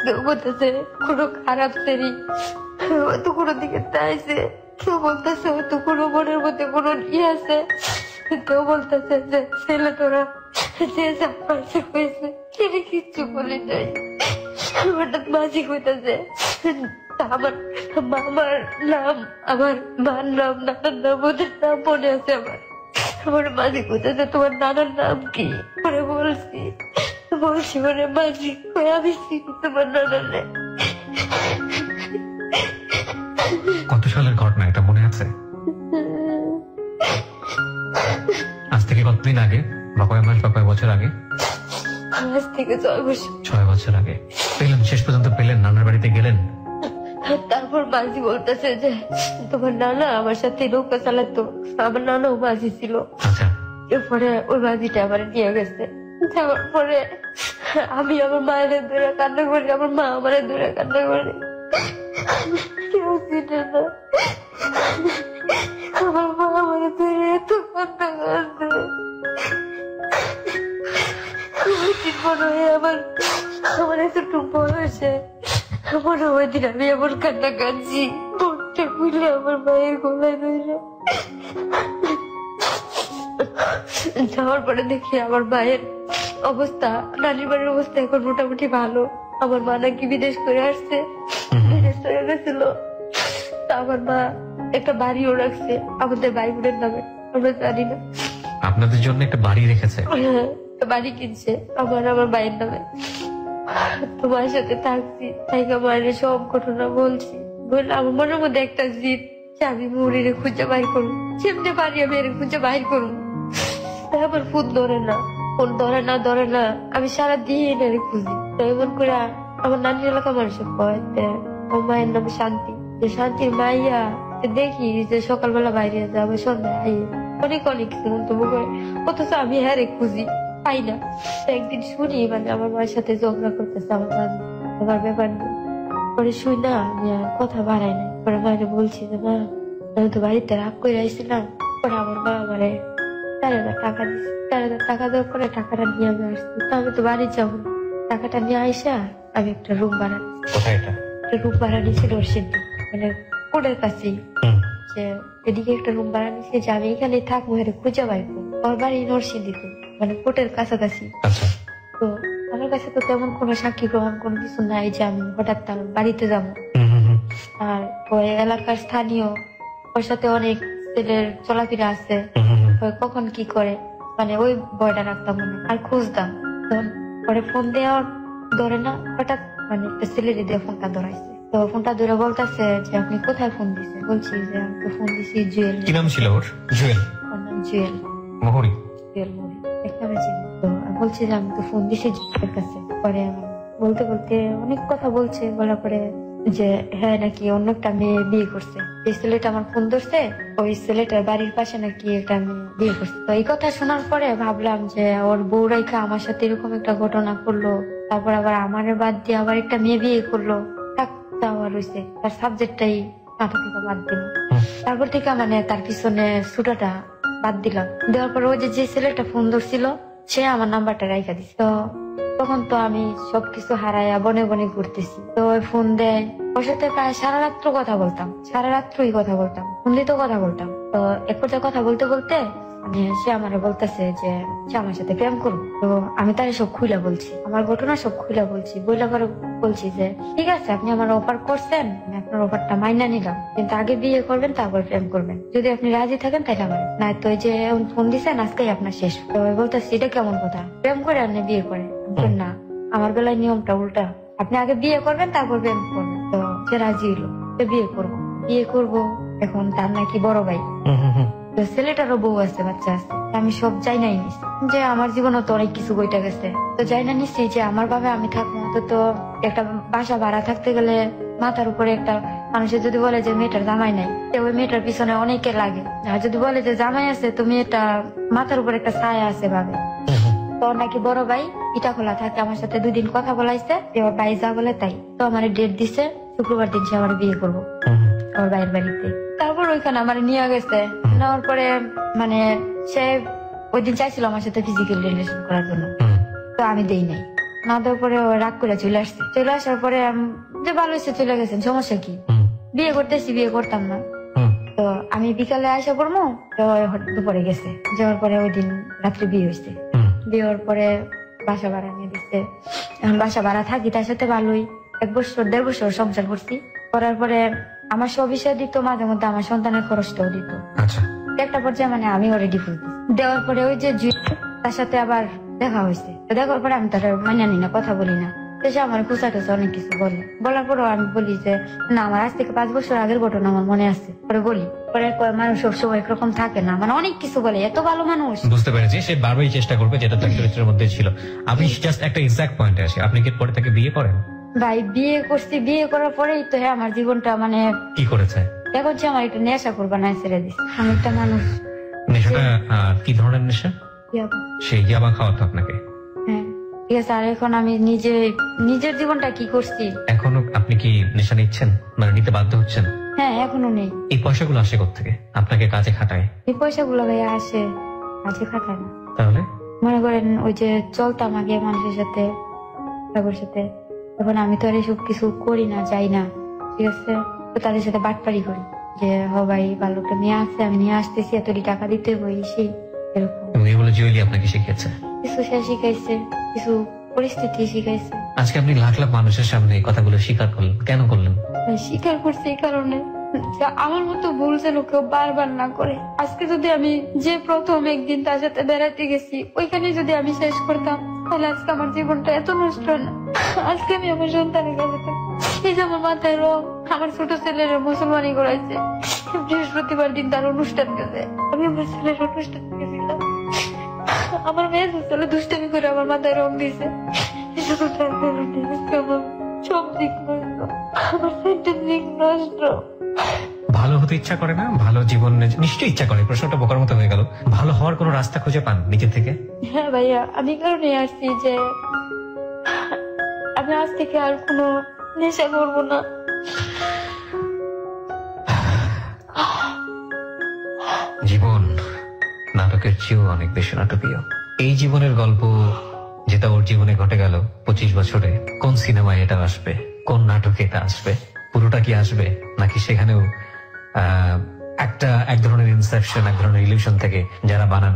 S1: কেউ বলতেছে কোনো খারাপ শ্রেণী, হয়তো কোনো দিকে চাইছে, কেউ বলতেছে হয়তো কোনো মনের মধ্যে কোনো ইয়ে আছে, কেউ বলতেছে যে ছেলে তোরা যে যা পারছে হয়েছে, সেটা কিচ্ছু বলি নাই। হঠাৎ মাঝি হইতেছে আমার মামার নাম, আমার মার নাম, নানার নাম, ওদের নাম মনে আছে আমার। আমার মাঝি কোথাছে তোমার নানার নাম কি? পরে বলছি মানে মাঝি আমি চিনি তোমার নানারে।
S2: কত সালের ঘটনা এটা মনে আছে? আজ থেকে কতদিন আগে, বা কয় মাস বা কয় বছর আগে?
S1: আজ থেকে 6 বছর।
S2: 6 বছর আগে পেলেন, শেষ পর্যন্ত পেলেন, নানার বাড়িতে গেলেন?
S3: তারপর মাঝি বলতেছে যে তোমার নানা আমার সাথে নৌকা চালাতো, আমার নানাও মাঝি ছিল।
S2: আচ্ছা
S3: এরপরে ওই মাঝিটা আমার নিয়ে গেছে। যাওয়ার পরে আমি আমার মায়ের ধরে কান্না করি, আমার মা আমার ধরে কান্না করে, কেউ চিনে না। আমার মা আমার ধরে এত কান্না করছে। মনে হয় আমার এতটুকু বয়সে মনে হয় ওই দিন আমি এমন কান্না কাঁদছি, মনটা খুলে আমার মায়ের গলায় ধরে। যাওয়ার পরে দেখি আমার মায়ের অবস্থা, নানির বাড়ির অবস্থা এখন মোটামুটি ভালো। আমার মা নাকি বিদেশ করে আসছে, বিদেশ করে গেছিল। আমার মা একটা বাড়িও রাখছে আমাদের ভাই বোনের নামে, আমরা জানি না।
S2: আপনাদের জন্য একটা বাড়ি রেখেছে?
S3: বাড়ি কিনছে আমার ভাইয়ের নামে। তোমার সাথে থাকছি, তাই আমার সব ঘটনা বলছি। বললাম আমার মনের মধ্যে একটা জিদ যে আমি মুড়িরে খুঁজে বাইর করুন, যেমনি পারি আমি এর খুঁজে বাইর করুন। আমার ফোন ধরে না, ফোন ধরে না। আমি সারাদিন এর খুঁজি। এমন করে আমার নানির এলাকা মানুষ কয় আমার মায়ের নাম শান্তি, যে শান্তির মাইয়া। দেখি যে সকালবেলা বাইরে যাবে, সন্ধ্যায় আই অনেক কিছু মন্তব্য করে, অথচ আমি হ্যাঁ খুঁজি পাই না। একদিন শুনি মানে আমার মায়ের সাথে ঝগড়া করতেছে আমার ব্যাপার নিয়ে। পরে শুই না, আমি আর কথা বাড়াই না। পরে মায়ের বলছি যে মা আমি তো বাড়িতে রাগ করে আইছিলাম। পরে আমার মা আমারে 4,000 টাকা দিচ্ছে। 4,000 টাকা দেওয়ার পরে টাকাটা নিয়ে আমি আসছি। তো আমি তো বাড়ি যাবো, টাকাটা নিয়ে আইসা আমি একটা রুম ভাড়া নিচ্ছি।
S2: কোথায় এটা?
S3: রুম ভাড়া নিয়েছি নরসিংদী, মানে কোর্টের কাছেই। যে এদিকে একটা রুম ভাড়া নিয়েছি যে আমি এখানে থাকবো, এর খুঁজে পাইবো। আমার বাড়ি নরসিংদীতে, মানে কোর্টের কাছাকাছি। তো আমার কাছে তো তেমন কোনো সাক্ষী প্রমাণ কোনো কিছু নাই যে আমি হঠাৎ তার বাড়িতে যাবো। আর ওই এলাকার স্থানীয়, ওর সাথে অনেক ছেলের চলাফেরা আছে, কখন কি করে মানে ওই ভয়টা রাখতাম মনে। আর খুঁজতাম, তখন পরে ফোন দেওয়ার ধরে না, হঠাৎ মানে একটা ছেলের দিয়ে ফোনটা ধরাইছে। তো ফোনটা ধরে বলতেছে যে আপনি কোথায় ফোন দিচ্ছেন? বলছি যে আমি তো ফোন দিছি জুয়েল।
S2: কি নাম ছিল ওর? জুয়েল?
S3: ওর নাম জুয়েল
S2: মোহরি।
S3: জুয়েল মোহরি একটা ছিল। তো বলছি যে আমি তো ফোন দিছি জুয়েলের কাছে। পরে বলতে বলতে অনেক কথা বলছে, বলার পরে যে হ্যাঁ নাকি অন্য একটা মেয়ে বিয়ে করছে। এই ছেলেটা আমার ফোন ধরছে, ওই ছেলেটার বাড়ির পাশে নাকি একটা মেয়ে বিয়ে করছে। তো এই কথা শোনার পরে ভাবলাম যে ওর বউ রাইখা আমার সাথে এরকম একটা ঘটনা করলো, তারপর আবার আমার বাদ দিয়ে আবার একটা মেয়ে বিয়ে করলো। রয়েছে তার সাবজেক্টটাই মাথা থেকে বাদ দিল। তারপর থেকে মানে তার পিছনে ছুটাটা বাদ দিলাম। দেওয়ার পর ওই যে ছেলেটা ফোন ধরছিল সে আমার নাম্বারটা রাইখা দিচ্ছে। তো তখন তো আমি সবকিছু হারাইয়া বনে বনে ঘুরতেছি। তো ওই ফোন দেয়, ওর সাথে প্রায় সারা রাত্র কথা বলতাম, সারা রাত্রই কথা বলতাম, ফোন দিতেও কথা বলতাম। তো এক পর্যায়ে কথা বলতে বলতে মানে সে আমার বলতেছে যে সে আমার সাথে প্রেম করবো। তো আমি তার সব খুলে বলছি, আমার ঘটনা সব খুলে বলছি। বইলা করে বলছি যে ঠিক আছে আপনি আমার অফার করছেন, আমি আপনার অফারটা মাইনা নিলাম, কিন্তু আগে বিয়ে করবেন তারপর প্রেম করবেন। যদি আপনি রাজি থাকেন তাহলে আমার না, তো যে ফোন দিচ্ছেন আজকেই আপনার শেষ। তো বলতেছি এটা কেমন কথা, প্রেম করে আপনি বিয়ে করে? না, আমার বেলায় নিয়মটা উল্টা, আপনি আগে বিয়ে করবেন তারপর প্রেম করবেন। তো সে রাজি হলো, বিয়ে করবো। এখন তার নাকি বড় ভাই, ছেলেটারও বউ আছে, বাচ্চা আছে। আমি সব যাই নাই নিছি, যে আমার জীবনে তো অনেক কিছু বইটা গেছে। তো যাই না নিছি যে আমার ভাবে আমি থাকবো। তো একটা বাসা ভাড়া থাকতে গেলে মাথার উপরে একটা মানুষের যদি বলে যে মেয়েটার জামাই নাই, ওই মেয়েটার পিছনে অনেকে লাগে। আর যদি বলে যে জামাই আছে, তো মেয়েটা মাথার উপরে একটা ছায়া আছে ভাবে। তো নাকি বড় ভাই ইটা খোলা থাকে, আমার সাথে 2 দিন কথা বলাইছে, ওর ভাই যা বলে তাই। তো আমার ডেট দিছে শুক্রবার দিন সে আমার বিয়ে করবো আমার ভাইয়ের বাড়িতে। তারপর ওইখানে আমার নিয়ে গেছে, নেওয়ার পরে মানে সে ওই দিন চাইছিল আমার সাথে ফিজিক্যাল রিলেশন করার জন্য। তো আমি দেই নাই, না দেওয়ার পরে রাগ করে চলে আসছে। চলে আসার পরে যে ভালো হয়েছে চলে গেছেন, সমস্যা কি, বিয়ে করতেছি, বিয়ে করতাম না। তো আমি বিকালে আসা পড়বো, দুপুরে গেছে। যাওয়ার পরে ওই দিন রাত্রে বিয়ে হয়েছে। বিয়ে হওয়ার পরে বাসা ভাড়া নিয়ে দিচ্ছে। এখন বাসা ভাড়া থাকি তার সাথে ভালোই, 1 বছর 1.5 বছর সংসার করছি। করার পরে আমার সব বিষয় দিত, মাঝে মধ্যে আমার সন্তানের খরচটাও দিত। একটা পর্যায়ে মানে আমি ওরে ডিভোর্স দিই। দেওয়ার পরে ওই যে তার সাথে আবার দেখা হয়েছে। দেখার পরে আমি তার মানি আনি না, কথা বলি না। সে আমার খুচা টুচা অনেক কিছু বলে। বলার পরও আমি বলি যে না, আমার আজ থেকে 5 বছর আগের ঘটনা আমার মনে আছে। পরে বলি, পরে মানুষ সবসময় একরকম থাকে না, মানে অনেক কিছু বলে। এত ভালো মানুষ।
S2: বুঝতে পেরেছি, সে বারবারই চেষ্টা করবে যেটা তার চরিত্রের মধ্যে ছিল। আপনি জাস্ট একটা এক্সাক্ট পয়েন্টে আসি, আপনি কি পরে তাকে বিয়ে করেন?
S1: ভাই বিয়ে করছি, বিয়ে করার পরেই তো হ্যাঁ আমার জীবনটা মানে
S2: কি করেছে?
S1: এখন যে আমার একটা নেশা করবা না ছেড়ে দিস। আমি একটা মানুষ।
S2: নেশাটা কি ধরনের নেশা?
S1: ইয়াবা।
S2: সেই ইয়াবা খাওয়াতো আপনাকে?
S1: হ্যাঁ ঠিক আছে। আর এখন আমি নিজের জীবনটা কি করছি।
S2: এখনো আপনি কি নেশা নিচ্ছেন, মানে নিতে বাধ্য হচ্ছেন?
S1: হ্যাঁ এখনো নেই।
S2: এই পয়সাগুলো আসে কোত্থেকে? আপনাকে কাজে খাটায়?
S1: এই পয়সাগুলো ভাইয়া আসে, কাজে খাটায় না।
S2: তাহলে
S1: মনে করেন ওই যে চলতাম আগে মানুষের সাথে, তাদের সাথে, এখন আমি তো আর এসব কিছু করি না, যাই না, ঠিক আছে। তো তাদের সাথে বাটপারি করি যে হ ভাই ভালো একটা মেয়ে আছে, আমি নিয়ে আসতেছি, এতটি টাকা দিতে হই সেই এরকম।
S2: তুমি বলে জুয়েলি আপনাকে শিখিয়েছে?
S1: কিছু সে শিখাইছে, কিছু পরিস্থিতি শিখাইছে।
S2: আজকে আপনি লাখ লাখ মানুষের সামনে এই কথাগুলো স্বীকার করলেন, কেন করলেন?
S1: স্বীকার করছে এই কারণে যে আমার মতো ভুল যেন কেউ বারবার না করে। আজকে যদি আমি যে প্রথম একদিন তার সাথে বেড়াতে গেছি ওইখানে যদি আমি শেষ করতাম, তাহলে আজকে আমার জীবনটা এত নষ্ট না। আজকে আমি আমার সন্তানের কাছে থাকি। এই যে আমার মাথায় রং, আমার ছোট ছেলের মুসলমানি করাইছে, বৃহস্পতিবার দিন তার অনুষ্ঠান গেছে, আমি আমার ছেলের অনুষ্ঠান গেছিলাম। আমার মেয়ে ছেলে দুষ্টামি করে আমার মাথায় রং দিছে। আমার সব দিক নষ্ট, আমার সেন্টের দিক নষ্ট।
S2: ভালো হতে ইচ্ছা করে না? ভালো জীবন নিশ্চয়ই ইচ্ছা করে। প্রশ্নটা বোকার মতো হয়ে গেল। ভালো হওয়ার কোনো রাস্তা খুঁজে পান নিজে থেকে?
S1: হ্যাঁ ভাইয়া, আমি কারণে আসছি যে আমি আজ থেকে আর কোনো নেশা করবো না।
S2: জীবন নাটকের চেয়েও অনেক বেশি নাটকীয়। এই জীবনের গল্প যেটা ওর জীবনে ঘটে গেল 25 বছরে, কোন সিনেমায় এটা আসবে, কোন নাটকে এটা আসবে, পুরোটা কি আসবে, নাকি সেখানেও এক ধরনের ইনসেপশন, এক ধরনের ইলিউশন থেকে যারা বানান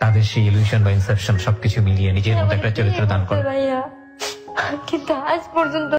S2: তাদের সেই ইলিউশন বা ইনসেপশন সবকিছু মিলিয়ে নিজের মতো একটা চরিত্র দান করে?
S1: ভাইয়া কিন্তু আজ পর্যন্ত